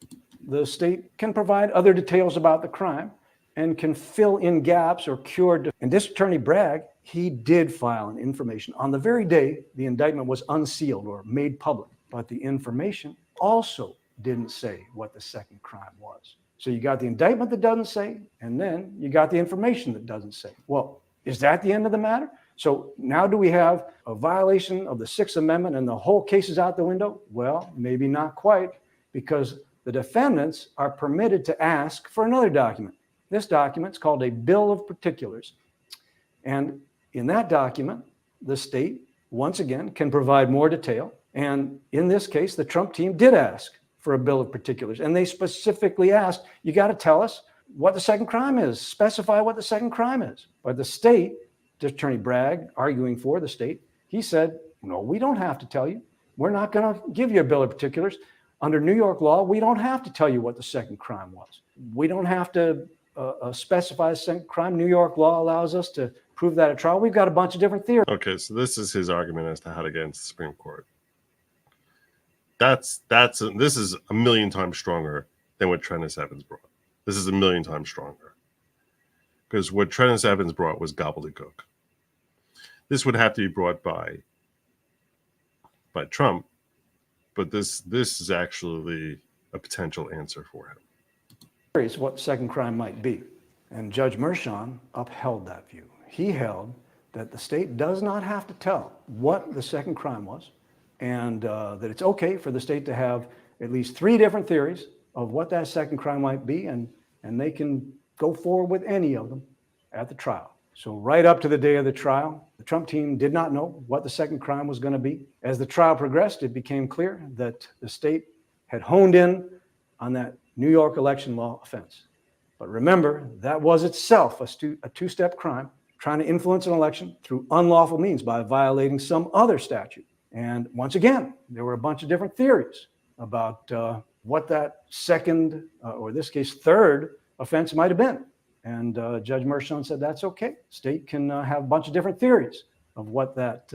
the state can provide other details about the crime and can fill in gaps or cure. And District Attorney Bragg, he did file an information on the very day the indictment was unsealed or made public, but the information also didn't say what the second crime was. So you got the indictment that doesn't say, and then you got the information that doesn't say. Well, is that the end of the matter? So now do we have a violation of the Sixth Amendment and the whole case is out the window? Well, maybe not quite, because the defendants are permitted to ask for another document. This document is called a Bill of Particulars. And in that document, the state, once again, can provide more detail. And in this case, the Trump team did ask for a Bill of Particulars. And they specifically asked, you got to tell us what the second crime is, specify what the second crime is. But the state, District Attorney Bragg, arguing for the state, he said, no, we don't have to tell you. We're not going to give you a Bill of Particulars. Under New York law, we don't have to tell you what the second crime was. We don't have to specify the second crime. New York law allows us to prove that at trial. We've got a bunch of different theories. Okay, so this is his argument as to how to get into the Supreme Court. This is a million times stronger than what Trennis Evans brought. This is a million times stronger. Because what Trennis Evans brought was gobbledygook. This would have to be brought by Trump, but this is actually a potential answer for him. What second crime might be. And Judge Mershon upheld that view. He held that the state does not have to tell what the second crime was, and that it's okay for the state to have at least 3 different theories of what that second crime might be, and they can go forward with any of them at the trial. So right up to the day of the trial, the Trump team did not know what the second crime was going to be. As the trial progressed, it became clear that the state had honed in on that New York election law offense. But remember, that was itself a two-step crime, trying to influence an election through unlawful means by violating some other statute. And once again, there were a bunch of different theories about what that second, or in this case, third offense might have been. And Judge Mershon said that's okay. State can have a bunch of different theories of what that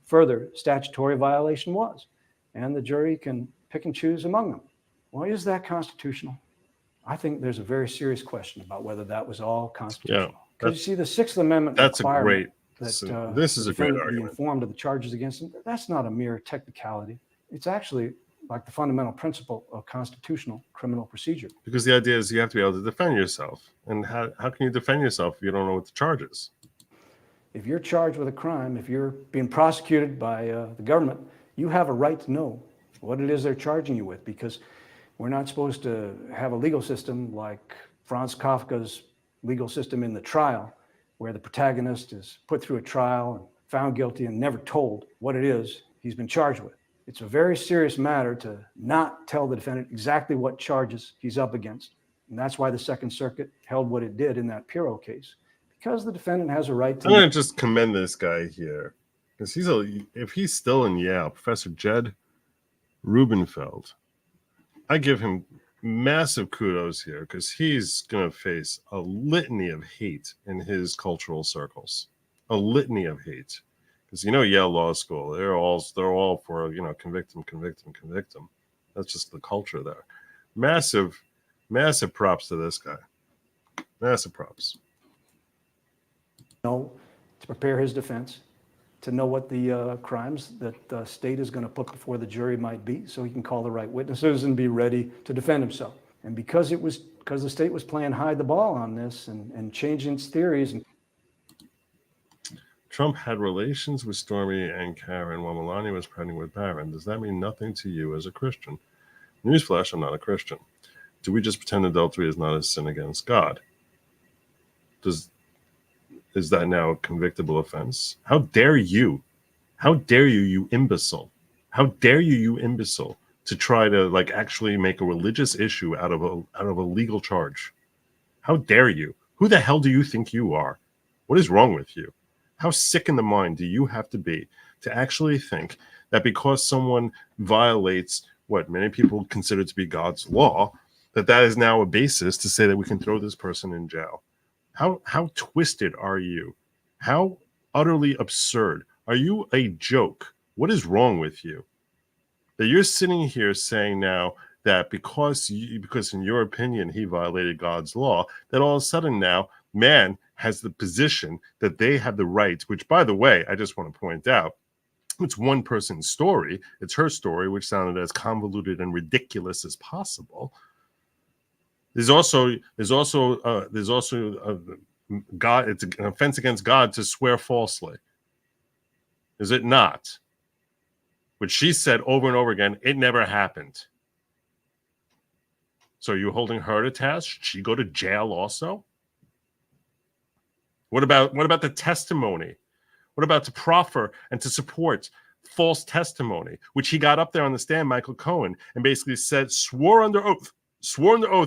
further statutory violation was. And the jury can pick and choose among them. Well, is that constitutional? I think there's a very serious question about whether that was all constitutional. Because you see, the Sixth Amendment requirement that this is a great be argument. informed of the charges against him, that's not a mere technicality. It's actually like the fundamental principle of constitutional criminal procedure. Because the idea is you have to be able to defend yourself. And how can you defend yourself if you don't know what the charge is? If you're charged with a crime, if you're being prosecuted by the government, you have a right to know what it is they're charging you with, because we're not supposed to have a legal system like Franz Kafka's legal system in The Trial, where the protagonist is put through a trial and found guilty and never told what it is he's been charged with. It's a very serious matter to not tell the defendant exactly what charges he's up against. And that's why the Second Circuit held what it did in that Pirro case, because the defendant has a right to. I'm going to just commend this guy here, because if he's still in Yale, Professor Jed Rubenfeld, I give him massive kudos here, because he's going to face a litany of hate in his cultural circles, a litany of hate. Because Yale Law School, they're all for convict him. That's just the culture there. Massive props to this guy. Massive props. To prepare his defense, to know what the crimes that the state is going to put before the jury might be, so he can call the right witnesses and be ready to defend himself. And because the state was playing hide the ball on this and changing its theories. Trump had relations with Stormy and Karen while Melania was pregnant with Barron. Does that mean nothing to you as a Christian? Newsflash, I'm not a Christian. Do we just pretend adultery is not a sin against God? Is that now a convictable offense? How dare you? How dare you, you imbecile? How dare you imbecile, to try to actually make a religious issue out of a legal charge? How dare you? Who the hell do you think you are? What is wrong with you? How sick in the mind do you have to be to actually think that because someone violates what many people consider to be God's law, that is now a basis to say that we can throw this person in jail? How twisted are you? How utterly absurd. Are you a joke? What is wrong with you? That you're sitting here saying now that because in your opinion he violated God's law, that all of a sudden now man has the position that they have the right, which, by the way, I just want to point out, it's one person's story. It's her story, which sounded as convoluted and ridiculous as possible. There's also God. It's an offense against God to swear falsely. Is it not? Which she said over and over again, it never happened. So are you holding her to task? Should she go to jail also? What about the testimony? What about to proffer and to support false testimony, which he got up there on the stand, Michael Cohen, and basically said, swore under oath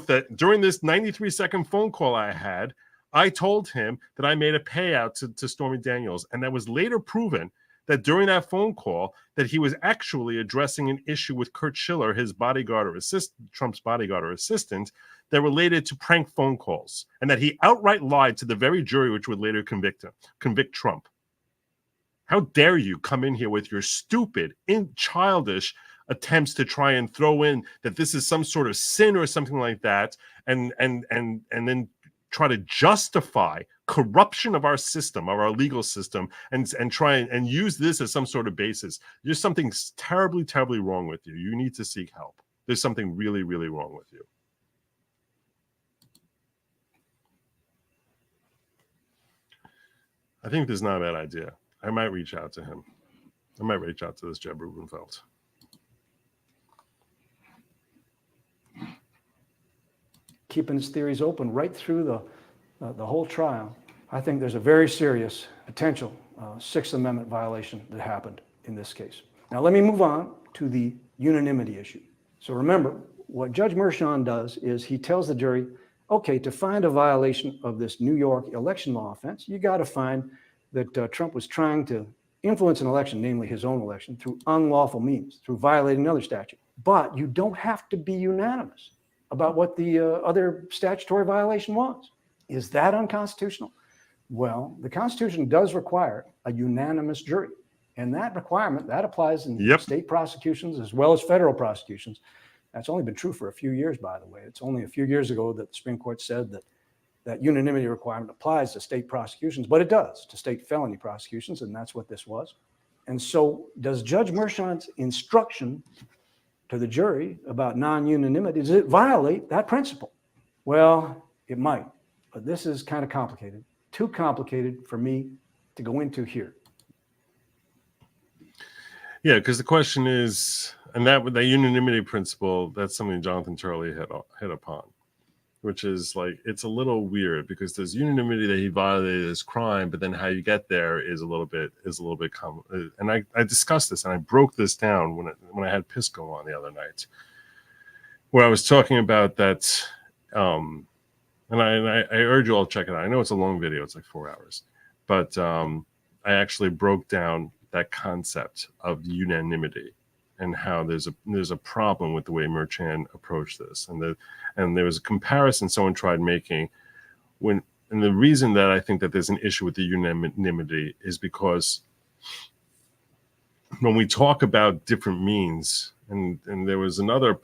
that during this 93-second phone call I had, I told him that I made a payout to Stormy Daniels. And that was later proven that during that phone call that he was actually addressing an issue with Kurt Schiller, his bodyguard or assistant, Trump's bodyguard or assistant, that related to prank phone calls, and that he outright lied to the very jury which would later convict Trump. How dare you come in here with your stupid, childish attempts to try and throw in that this is some sort of sin or something like that, and then try to justify corruption of our system, of our legal system, and try and use this as some sort of basis. There's something terribly, terribly wrong with you. You need to seek help. There's something really, really wrong with you. I think this is not a bad idea. I might reach out to him. I might reach out to this Jed Rubenfeld. Keeping his theories open right through the whole trial. I think there's a very serious potential Sixth Amendment violation that happened in this case. Now let me move on to the unanimity issue. So remember, what Judge Mershon does is he tells the jury, okay, to find a violation of this New York election law offense, you got to find that Trump was trying to influence an election, namely his own election, through unlawful means, through violating another statute. But you don't have to be unanimous about what the other statutory violation was. Is that unconstitutional? Well, the Constitution does require a unanimous jury. And that requirement, that applies in state prosecutions as well as federal prosecutions. That's only been true for a few years, by the way. It's only a few years ago that the Supreme Court said that unanimity requirement applies to state prosecutions, but it does to state felony prosecutions, and that's what this was. And so does Judge Mershon's instruction to the jury about non-unanimity, does it violate that principle? Well, it might, but this is kind of complicated, too complicated for me to go into here. Yeah, because the question is, and that unanimity principle, that's something Jonathan Turley hit upon. which is like, it's a little weird because there's unanimity that he violated his crime, but then how you get there is a little bit common. And I discussed this and I broke this down when I had Pisco on the other night, where I was talking about that. And I urge you all to check it out. I know it's a long video; it's like 4 hours, but I actually broke down that concept of unanimity and how there's a problem with the way Merchan approached this, and there was a comparison someone tried making and the reason that I think that there's an issue with the unanimity is because when we talk about different means, and there's another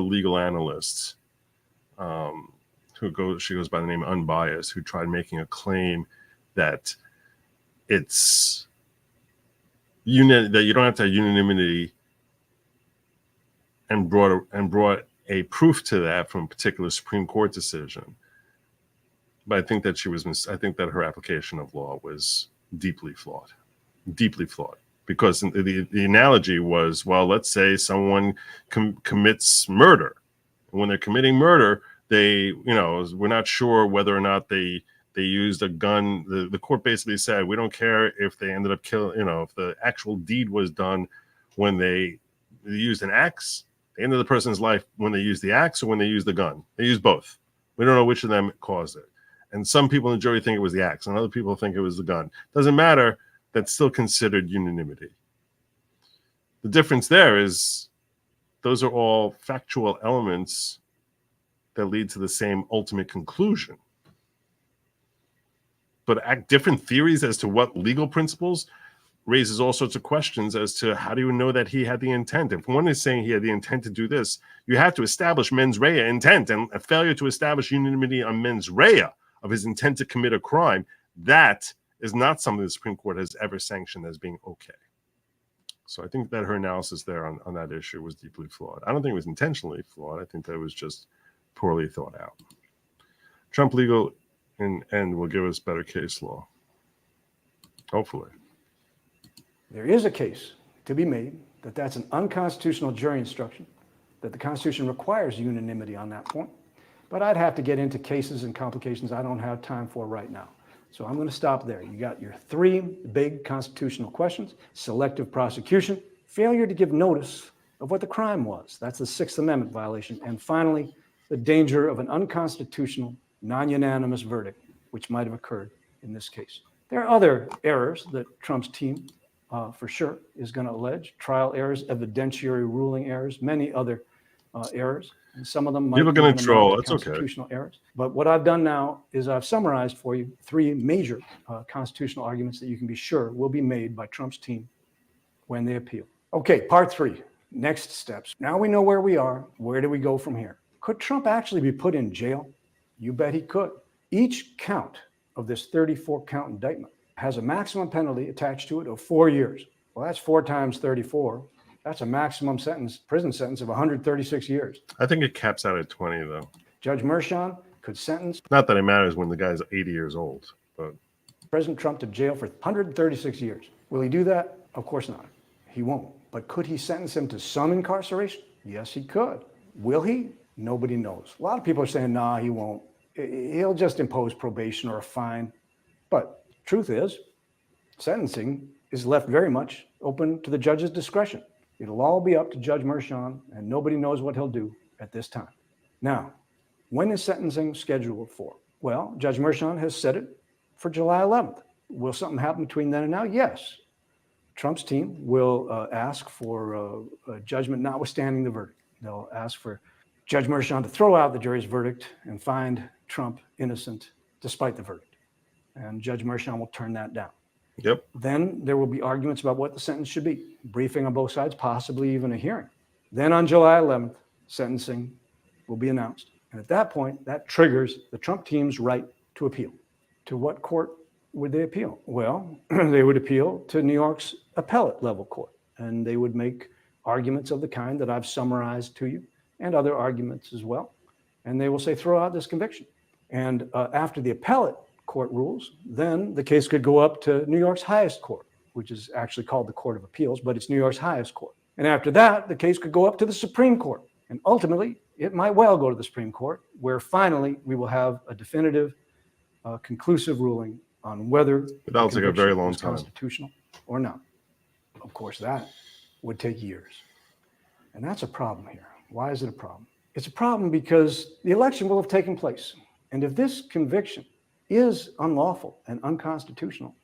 legal analyst she goes by the name Unbiased, who tried making a claim that that you don't have to have unanimity and brought a proof to that from a particular Supreme Court decision. But I think that I think that her application of law was deeply flawed, because the analogy was, well, let's say someone commits murder. And when they're committing murder, we're not sure whether or not they used a gun. The court basically said, we don't care if they ended up killing, if the actual deed was done when they used an axe, the end of the person's life when they used the axe or when they used the gun. They used both. We don't know which of them caused it. And some people in the jury think it was the axe, and other people think it was the gun. Doesn't matter. That's still considered unanimity. The difference there is those are all factual elements that lead to the same ultimate conclusion. But different theories as to what legal principles raises all sorts of questions as to how do you know that he had the intent. If one is saying he had the intent to do this, you have to establish mens rea intent, and a failure to establish unanimity on mens rea of his intent to commit a crime, that is not something the Supreme Court has ever sanctioned as being okay. So I think that her analysis there on that issue was deeply flawed. I don't think it was intentionally flawed. I think that it was just poorly thought out. Trump legal in end will give us better case law. Hopefully. There is a case to be made that that's an unconstitutional jury instruction, that the Constitution requires unanimity on that point. But I'd have to get into cases and complications I don't have time for right now. So I'm going to stop there. You got your three big constitutional questions: selective prosecution, failure to give notice of what the crime was. That's the Sixth Amendment violation. And finally, the danger of an unconstitutional, non-unanimous verdict, which might have occurred in this case. There are other errors that Trump's team, for sure, is going to allege: trial errors, evidentiary ruling errors, many other errors. And some of them might be going to troll. It's constitutional errors. But what I've done now is I've summarized for you three major constitutional arguments that you can be sure will be made by Trump's team when they appeal. Okay, part three, next steps. Now we know where we are. Where do we go from here? Could Trump actually be put in jail? You bet he could. Each count of this 34-count indictment has a maximum penalty attached to it of 4 years. Well, that's 4 times 34. That's a maximum prison sentence of 136 years. I think it caps out at 20, though. Judge Merchan could sentence... Not that it matters when the guy's 80 years old, but... President Trump to jail for 136 years. Will he do that? Of course not. He won't. But could he sentence him to some incarceration? Yes, he could. Will he? Nobody knows. A lot of people are saying, nah, he won't. He'll just impose probation or a fine. But truth is, sentencing is left very much open to the judge's discretion. It'll all be up to Judge Merchan, and nobody knows what he'll do at this time. Now, when is sentencing scheduled for? Well, Judge Merchan has set it for July 11th. Will something happen between then and now? Yes. Trump's team will ask for a judgment notwithstanding the verdict. They'll ask for Judge Merchan to throw out the jury's verdict and find Trump innocent despite the verdict. And Judge Merchan will turn that down. Yep. Then there will be arguments about what the sentence should be, briefing on both sides, possibly even a hearing. Then on July 11th, sentencing will be announced. And at that point, that triggers the Trump team's right to appeal. To what court would they appeal? Well, they would appeal to New York's appellate level court, and they would make arguments of the kind that I've summarized to you, and other arguments as well. And they will say, throw out this conviction. And after the appellate court rules, then the case could go up to New York's highest court, which is actually called the Court of Appeals, but it's New York's highest court. And after that, the case could go up to the Supreme Court. And ultimately, it might well go to the Supreme Court, where finally we will have a definitive, conclusive ruling on whether That'll take a very long was time. Constitutional or not. Of course, that would take years. And that's a problem here. Why is it a problem? It's a problem because the election will have taken place. And if this conviction is unlawful and unconstitutional,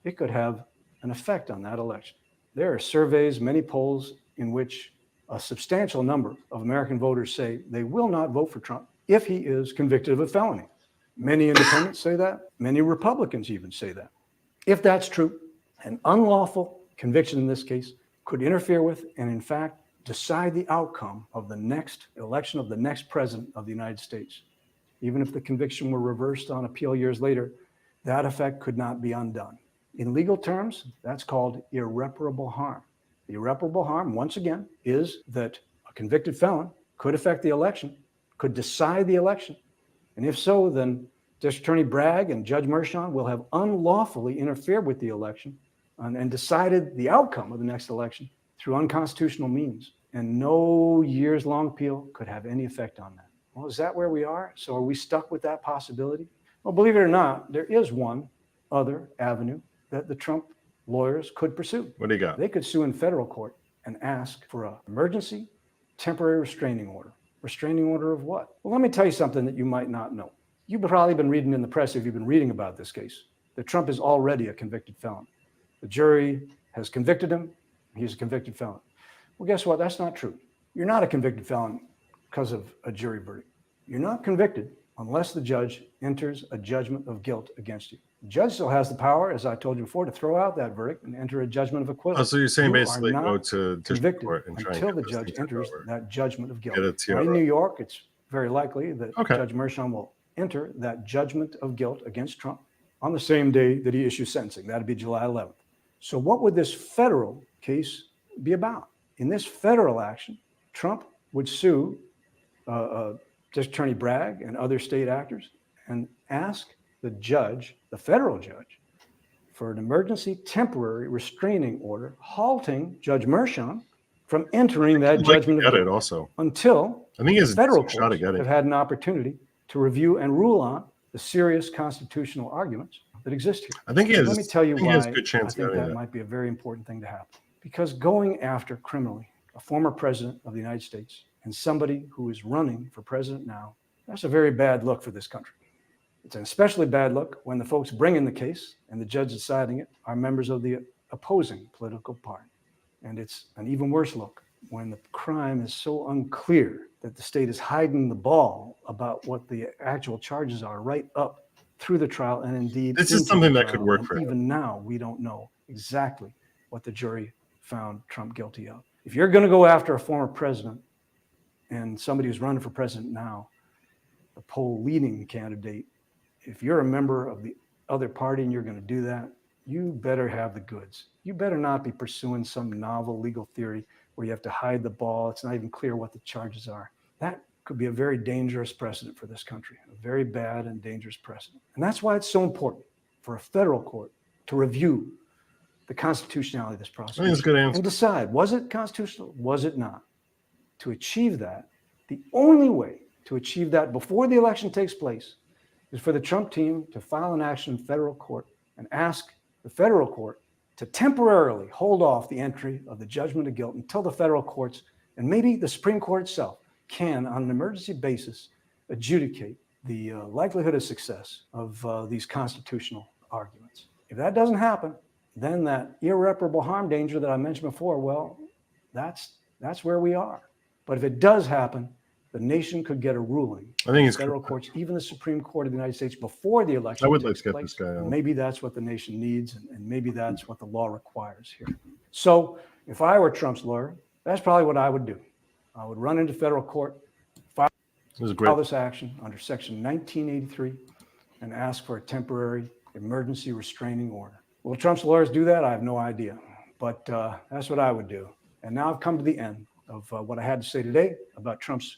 it could have an effect on that election. There are surveys, many polls in which a substantial number of American voters say they will not vote for Trump if he is convicted of a felony. Many independents say that. Many Republicans even say that. If that's true, an unlawful conviction in this case could interfere with and, in fact, decide the outcome of the next election of the next president of the United States. Even if the conviction were reversed on appeal years later, that effect could not be undone. In legal terms, that's called irreparable harm. The irreparable harm, once again, is that a convicted felon could affect the election, could decide the election. And if so, then District Attorney Bragg and Judge Mershon will have unlawfully interfered with the election and decided the outcome of the next election through unconstitutional means. And no years-long appeal could have any effect on that. Well, is that where we are? So are we stuck with that possibility? Well, believe it or not, there is one other avenue that the Trump lawyers could pursue. What do you got? They could sue in federal court and ask for an emergency temporary restraining order. Restraining order of what? Well, let me tell you something that you might not know. You've probably been reading in the press, if you've been reading about this case, that Trump is already a convicted felon. The jury has convicted him. He's a convicted felon. Well, guess what? That's not true. You're not a convicted felon because of a jury verdict. You're not convicted unless the judge enters a judgment of guilt against you. The judge still has the power, as I told you before, to throw out that verdict and enter a judgment of acquittal. Oh, so you're saying basically go to convicted court and try until and the judge enters that judgment of guilt. Now, in New York, it's very likely that Judge Mershon will enter that judgment of guilt against Trump on the same day that he issues sentencing. That'd be July 11th. So what would this federal case be about? In this federal action, Trump would sue District Attorney Bragg and other state actors and ask the judge, the federal judge, for an emergency temporary restraining order, halting Judge Mershon from entering that judgment of guilt until the federal courts have had an opportunity to review and rule on the serious constitutional arguments that exist here. I think he has. Let me tell you why I think that might be a very important thing to happen. Because going after criminally a former president of the United States and somebody who is running for president now, that's a very bad look for this country. It's an especially bad look when the folks bringing the case and the judge deciding it are members of the opposing political party. And it's an even worse look when the crime is so unclear that the state is hiding the ball about what the actual charges are right up through the trial. And indeed, this is something that could work for him. Even now, we don't know exactly what the jury found Trump guilty of. If you're going to go after a former president and somebody who's running for president now, the poll leading candidate, if you're a member of the other party and you're going to do that, you better have the goods. You better not be pursuing some novel legal theory where you have to hide the ball. It's not even clear what the charges are. That could be a very dangerous precedent for this country, a very bad and dangerous precedent. And that's why it's so important for a federal court to review the constitutionality of this process. I think it's a good answer. And decide, was it constitutional? Was it not? To achieve that, the only way to achieve that before the election takes place is for the Trump team to file an action in federal court and ask the federal court to temporarily hold off the entry of the judgment of guilt until the federal courts and maybe the Supreme Court itself can, on an emergency basis, adjudicate the likelihood of success of these constitutional arguments. If that doesn't happen, then that irreparable harm danger that I mentioned before, well, that's where we are. But if it does happen, the nation could get a ruling. I think it's federal courts, even the Supreme Court of the United States, before the election. I would like to get this guy on. Maybe that's what the nation needs, and maybe that's what the law requires here. So if I were Trump's lawyer, that's probably what I would do. I would run into federal court, file this action under Section 1983, and ask for a temporary emergency restraining order. Will Trump's lawyers do that? I have no idea, but that's what I would do. And now I've come to the end of what I had to say today about Trump's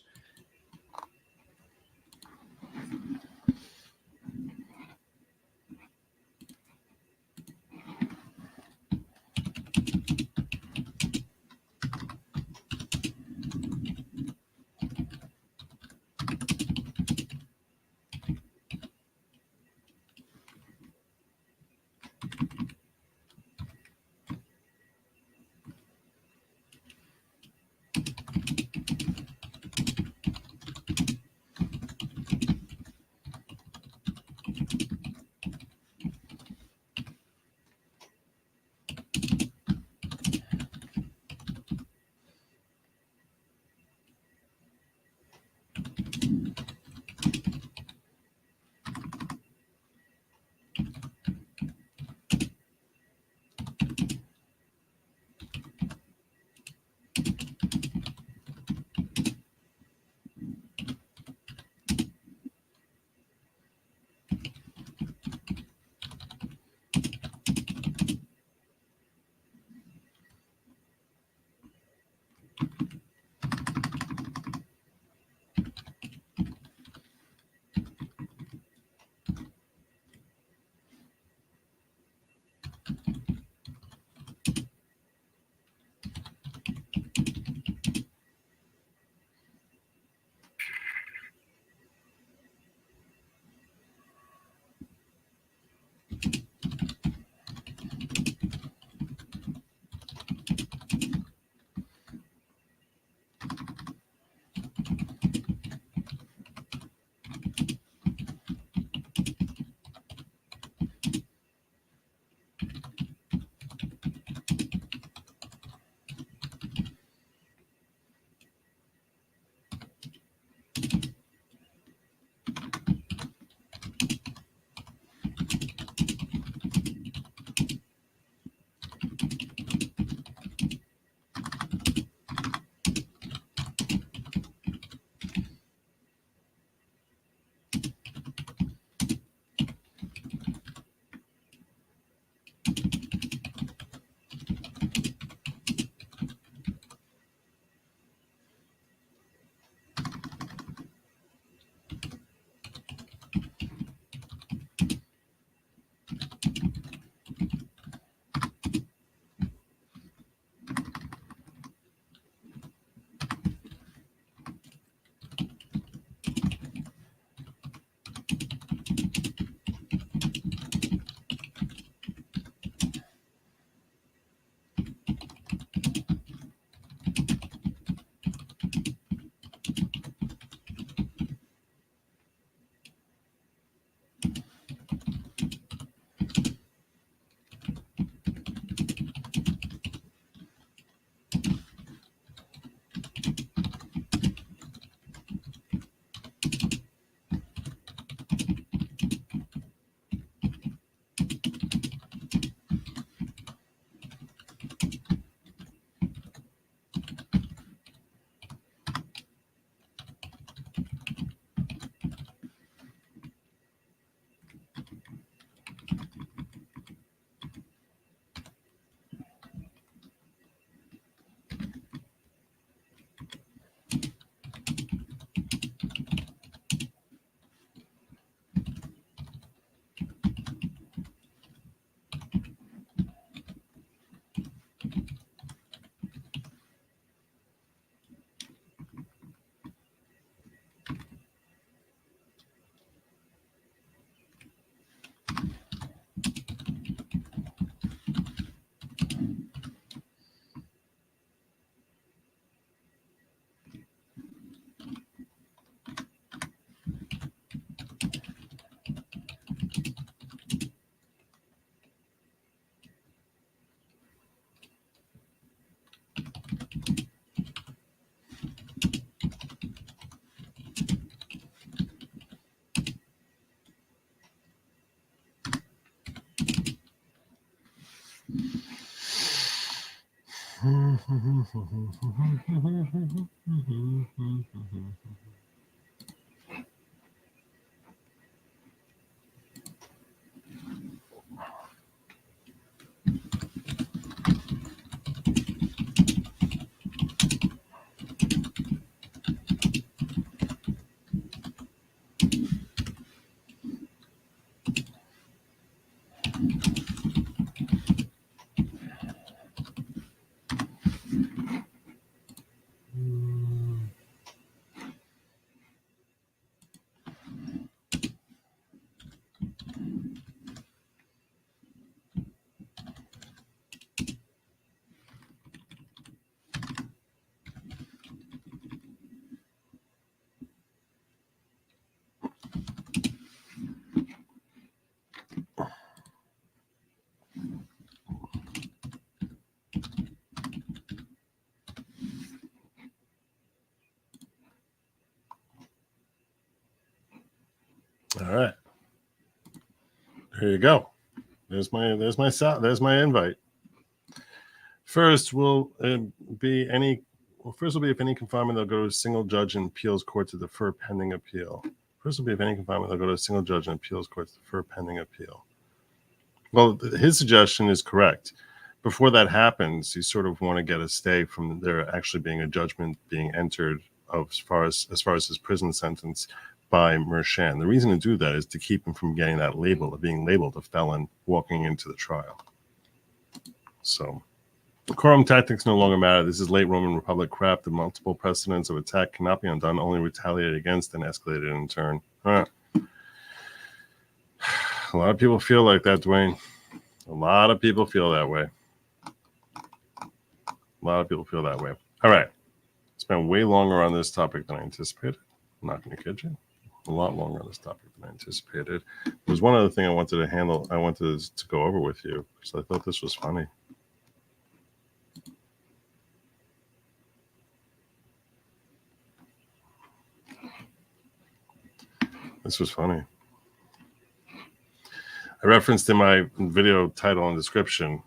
All right. There you go. There's my invite. First will be if any confinement, they'll go to a single judge in appeals court to defer pending appeal. First will be if any confinement, they'll go to a single judge in appeals court to defer pending appeal. Well, his suggestion is correct. Before that happens, you sort of want to get a stay from there actually being a judgment being entered as far as his prison sentence by Mershon. The reason to do that is to keep him from getting that label of being labeled a felon walking into the trial. So quorum tactics no longer matter. This is late Roman Republic crap. The multiple precedents of attack cannot be undone, only retaliated against and escalated in turn. A lot of people feel like that, Dwayne. A lot of people feel that way. All right. Spent way longer on this topic than I anticipated. I'm not going to kid you. A lot longer on this topic than I anticipated. There's one other thing I wanted to go over with you because I thought this was funny. This was funny. I referenced in my video title and description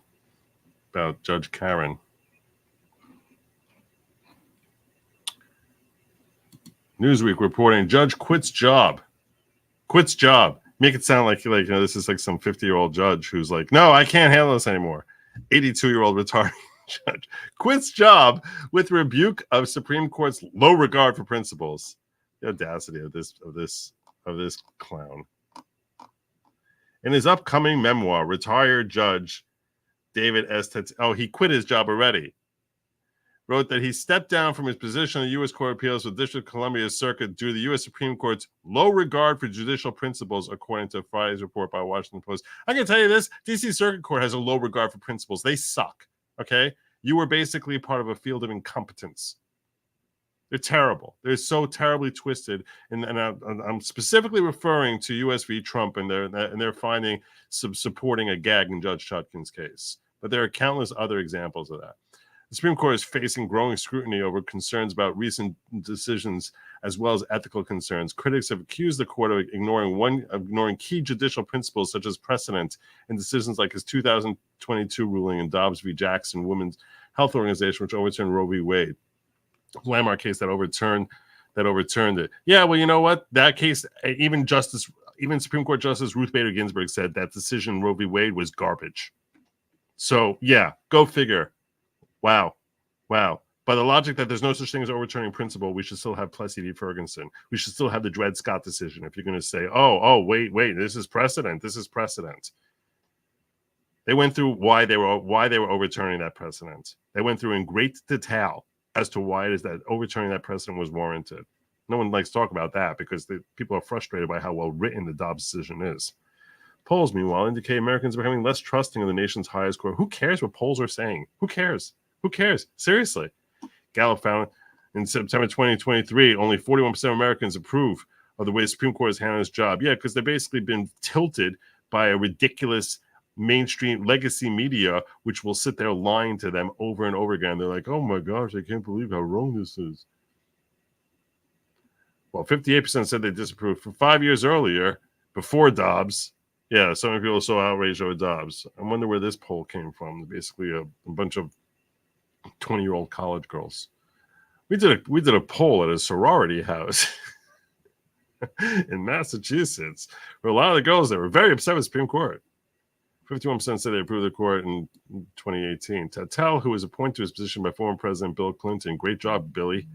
about Judge Karen. Newsweek reporting, judge quits job. Make it sound like this is like some 50-year-old judge who's like, no, I can't handle this anymore. 82-year-old retiring judge quits job with rebuke of Supreme Court's low regard for principles. The audacity of this clown. In his upcoming memoir, retired Judge David S. he quit his job already. Wrote that he stepped down from his position on the U.S. Court of Appeals for the District of Columbia Circuit due to the U.S. Supreme Court's low regard for judicial principles, according to Friday's report by Washington Post. I can tell you this, D.C. Circuit Court has a low regard for principles. They suck, okay? You were basically part of a field of incompetence. They're terrible. They're so terribly twisted, and I'm specifically referring to U.S. v. Trump and their finding supporting a gag in Judge Chutkan's case. But there are countless other examples of that. The Supreme Court is facing growing scrutiny over concerns about recent decisions as well as ethical concerns. Critics have accused the court of ignoring key judicial principles such as precedent in decisions like his 2022 ruling in Dobbs v. Jackson Women's Health Organization, which overturned Roe v. Wade, landmark case that overturned it. Yeah, well, you know what? That case, even Supreme Court Justice Ruth Bader Ginsburg said that decision Roe v. Wade was garbage. So yeah, go figure. Wow. By the logic that there's no such thing as overturning principle, we should still have Plessy v. Ferguson. We should still have the Dred Scott decision. If you're going to say, wait, this is precedent. They went through why they were overturning that precedent. They went through in great detail as to why it is that overturning that precedent was warranted. No one likes to talk about that because people are frustrated by how well written the Dobbs decision is. Polls, meanwhile, indicate Americans are becoming less trusting of the nation's highest court. Who cares what polls are saying? Who cares? Seriously. Gallup found in September 2023, only 41% of Americans approve of the way the Supreme Court has handled its job. Yeah, because they've basically been tilted by a ridiculous mainstream legacy media, which will sit there lying to them over and over again. They're like, oh my gosh, I can't believe how wrong this is. Well, 58% said they disapproved. For 5 years earlier, before Dobbs, yeah, so many people are so outraged over Dobbs. I wonder where this poll came from. Basically, a bunch of 20-year-old college girls. We did a poll at a sorority house in Massachusetts where a lot of the girls that were very upset with the Supreme Court. 51% said they approved the court in 2018. Tatel, who was appointed to his position by former President Bill Clinton, great job, Billy.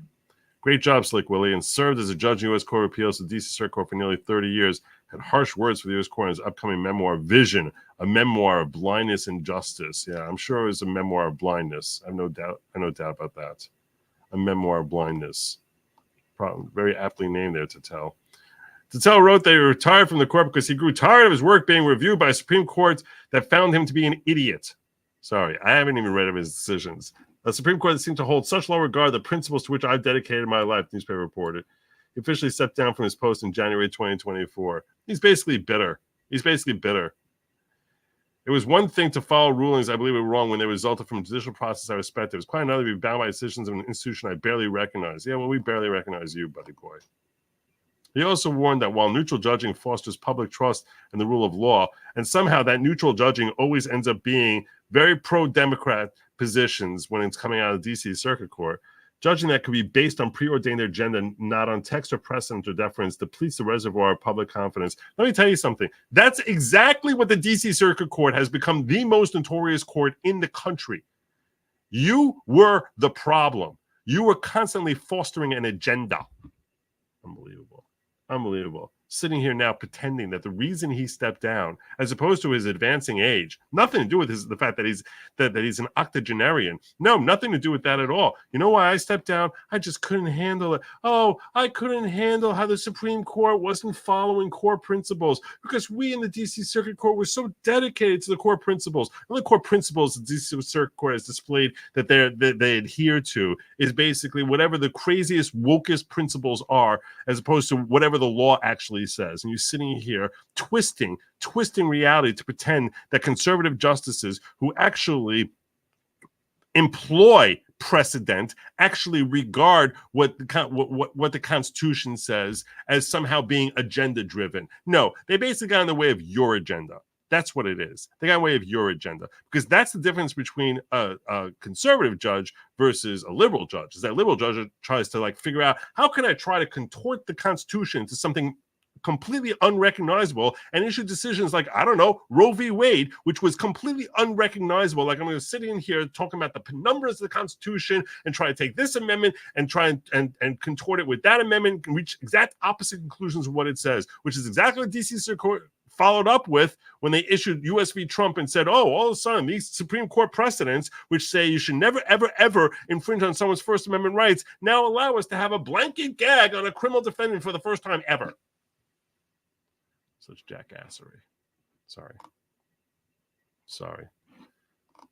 Great job, Slick Willie, and served as a judge in the U.S. Court of Appeals to the D.C. Circuit Court for nearly 30 years, had harsh words for the U.S. Court in his upcoming memoir, Vision, a memoir of blindness and justice. Yeah, I'm sure it was a memoir of blindness. I have no doubt about that. A memoir of blindness. Probably very aptly named there, Tatel. Tatel wrote that he retired from the court because he grew tired of his work being reviewed by a Supreme Court that found him to be an idiot. Sorry, I haven't even read of his decisions. A Supreme Court that seemed to hold such low regard the principles to which I've dedicated my life, the newspaper reported. He officially stepped down from his post in January 2024. He's basically bitter. It was one thing to follow rulings I believe were wrong when they resulted from a judicial process I respected. It was quite another to be bound by decisions of an institution I barely recognize. Yeah, well, we barely recognize you, buddy boy. He also warned that while neutral judging fosters public trust and the rule of law, and somehow that neutral judging always ends up being very pro-Democrat positions when it's coming out of the D.C. Circuit Court, judging that could be based on preordained agenda, not on text or precedent or deference, depletes the reservoir of public confidence. Let me tell you something. That's exactly what the D.C. Circuit Court has become, the most notorious court in the country. You were the problem. You were constantly fostering an agenda. Unbelievable. Sitting here now pretending that the reason he stepped down, as opposed to his advancing age, nothing to do with the fact that he's an octogenarian. No, nothing to do with that at all. You know why I stepped down? I just couldn't handle it. Oh, I couldn't handle how the Supreme Court wasn't following core principles because we in the D.C. Circuit Court were so dedicated to the core principles. And the core principles the D.C. Circuit Court has displayed that they adhere to is basically whatever the craziest, wokest principles are, as opposed to whatever the law actually says. And you're sitting here twisting reality to pretend that conservative justices who actually employ precedent actually regard what the Constitution says as somehow being agenda driven. No, they basically got in the way of your agenda. That's what it is. They got in the way of your agenda, because that's the difference between a conservative judge versus a liberal judge. Is that liberal judge tries to figure out, how can I try to contort the Constitution to something completely unrecognizable and issue decisions like, I don't know, Roe v. Wade, which was completely unrecognizable. Like, I'm going to sit in here talking about the penumbras of the Constitution and try to take this amendment and try and contort it with that amendment and reach exact opposite conclusions of what it says, which is exactly what D.C. Circuit Court followed up with when they issued U.S. v. Trump and said, oh, all of a sudden, these Supreme Court precedents, which say you should never, ever, ever infringe on someone's First Amendment rights, now allow us to have a blanket gag on a criminal defendant for the first time ever. Such jackassery. Sorry.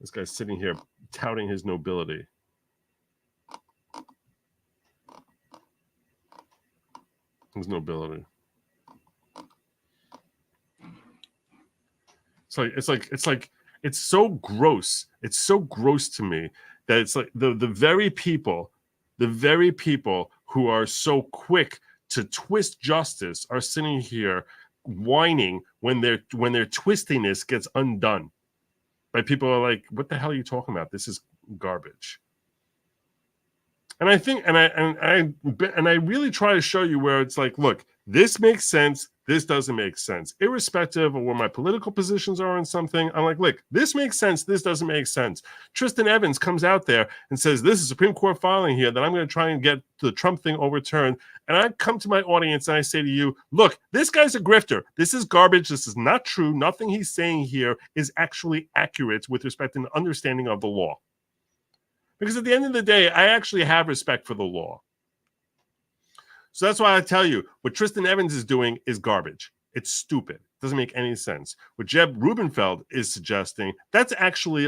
This guy's sitting here touting his nobility. His nobility. It's so gross. It's so gross to me that it's like the very people who are so quick to twist justice are sitting here whining when their twistiness gets undone by people who are like, what the hell are you talking about? This is garbage. And I think, and I really try to show you where it's like, look, this makes sense. This doesn't make sense. Irrespective of where my political positions are on something, I'm like, look, this makes sense. This doesn't make sense. Tristan Evans comes out there and says, this is Supreme Court filing here that I'm going to try and get the Trump thing overturned. And I come to my audience and I say to you, look, this guy's a grifter. This is garbage. This is not true. Nothing he's saying here is actually accurate with respect to an understanding of the law. Because at the end of the day, I actually have respect for the law. So that's why I tell you, what Tristan Evans is doing is garbage. It's stupid. It doesn't make any sense. What Jed Rubenfeld is suggesting, that's actually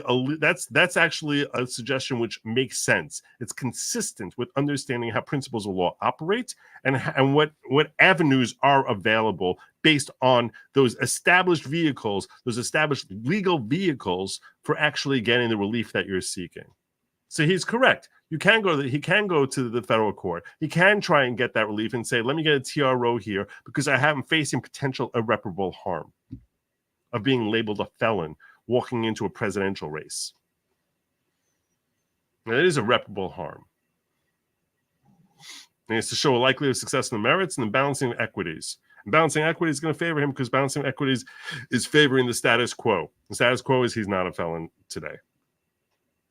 a suggestion which makes sense. It's consistent with understanding how principles of law operate and what avenues are available based on those established vehicles, those established legal vehicles for actually getting the relief that you're seeking. So he's correct. He can go to the federal court. He can try and get that relief and say, let me get a TRO here because I am facing potential irreparable harm of being labeled a felon walking into a presidential race. Now, it is irreparable harm. And it's to show a likelihood of success in the merits and the balancing equities. And balancing equities is going to favor him because balancing equities is favoring the status quo. The status quo is he's not a felon today.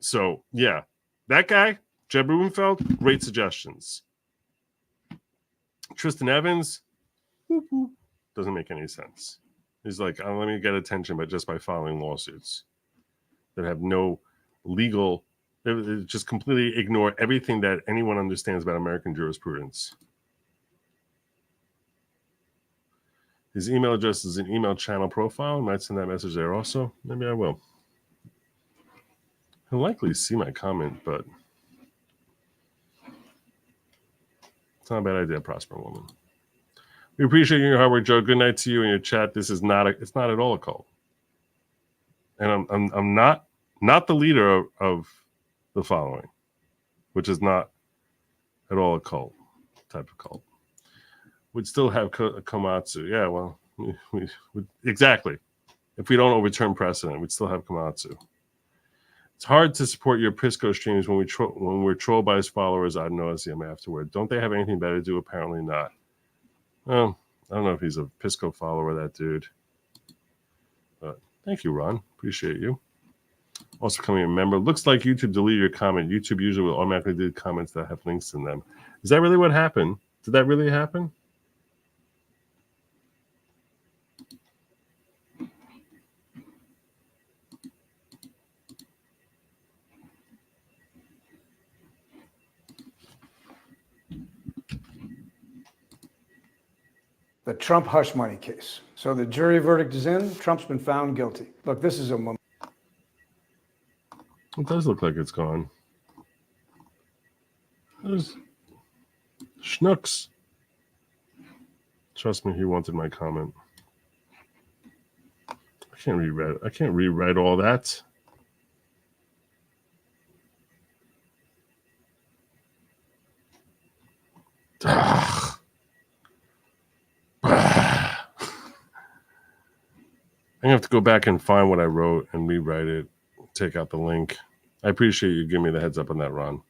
So, yeah, that guy, Jed Rubenfeld, great suggestions. Tristan Evans, whoop, whoop, doesn't make any sense. He's like, oh, let me get attention, but just by filing lawsuits that have no legal, they just completely ignore everything that anyone understands about American jurisprudence. His email address is an email channel profile. I might send that message there also. Maybe I will. He'll likely see my comment, but it's not a bad idea, Prosper Woman. We appreciate your hard work, Joe. Good night to you and your chat. This is not it's not at all a cult. And I'm not the leader of the following, which is not at all a cult, type of cult. We'd still have Komatsu. Yeah, well, we exactly. If we don't overturn precedent, we'd still have Komatsu. It's hard to support your Pisco streams when we're trolled by his followers ad nauseum afterward. Don't they have anything better to do? Apparently not. Well, I don't know if he's a Pisco follower, that dude. But thank you, Ron. Appreciate you. Also becoming a member. Looks like YouTube deleted your comment. YouTube usually will automatically delete comments that have links in them. Is that really what happened? Did that really happen? The Trump hush money case. So the jury verdict is in. Trump's been found guilty. Look, this is a moment. It does look like it's gone. There's Schnooks. Trust me, he wanted my comment. I can't rewrite all that. Ugh. I'm going to have to go back and find what I wrote and rewrite it, take out the link. I appreciate you giving me the heads up on that, Ron.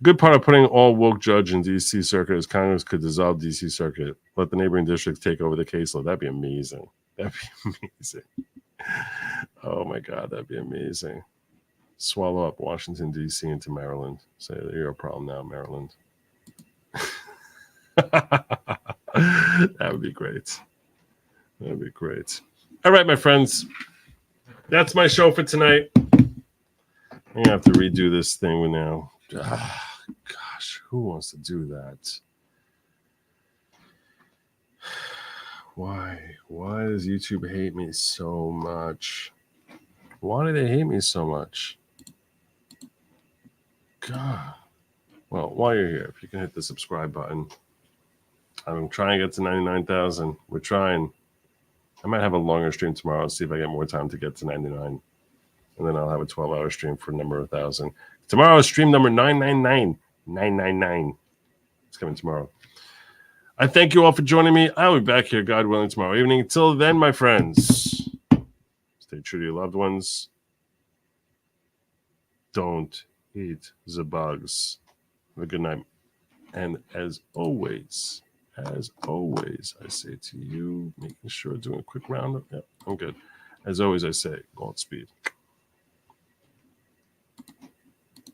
Good part of putting all woke judge in D.C. Circuit is Congress could dissolve D.C. Circuit, let the neighboring districts take over the caseload. That'd be amazing. That'd be amazing. Oh, my God, that'd be amazing. Swallow up Washington, D.C. into Maryland. Say, you're a problem now, Maryland. That would be great. That would be great. All right, my friends. That's my show for tonight. I'm going to have to redo this thing now. Gosh, who wants to do that? Why? Why does YouTube hate me so much? Why do they hate me so much? God. Well, while you're here, if you can hit the subscribe button. I'm trying to get to 99,000. We're trying. I might have a longer stream tomorrow. See if I get more time to get to 99. And then I'll have a 12-hour stream for number 1,000. Tomorrow is stream number 999. 999. It's coming tomorrow. I thank you all for joining me. I'll be back here, God willing, tomorrow evening. Until then, my friends, stay true to your loved ones. Don't eat the bugs. Have a good night. And as always, I say to you, making sure doing a quick roundup. Yeah, I'm good. As always, I say, Godspeed.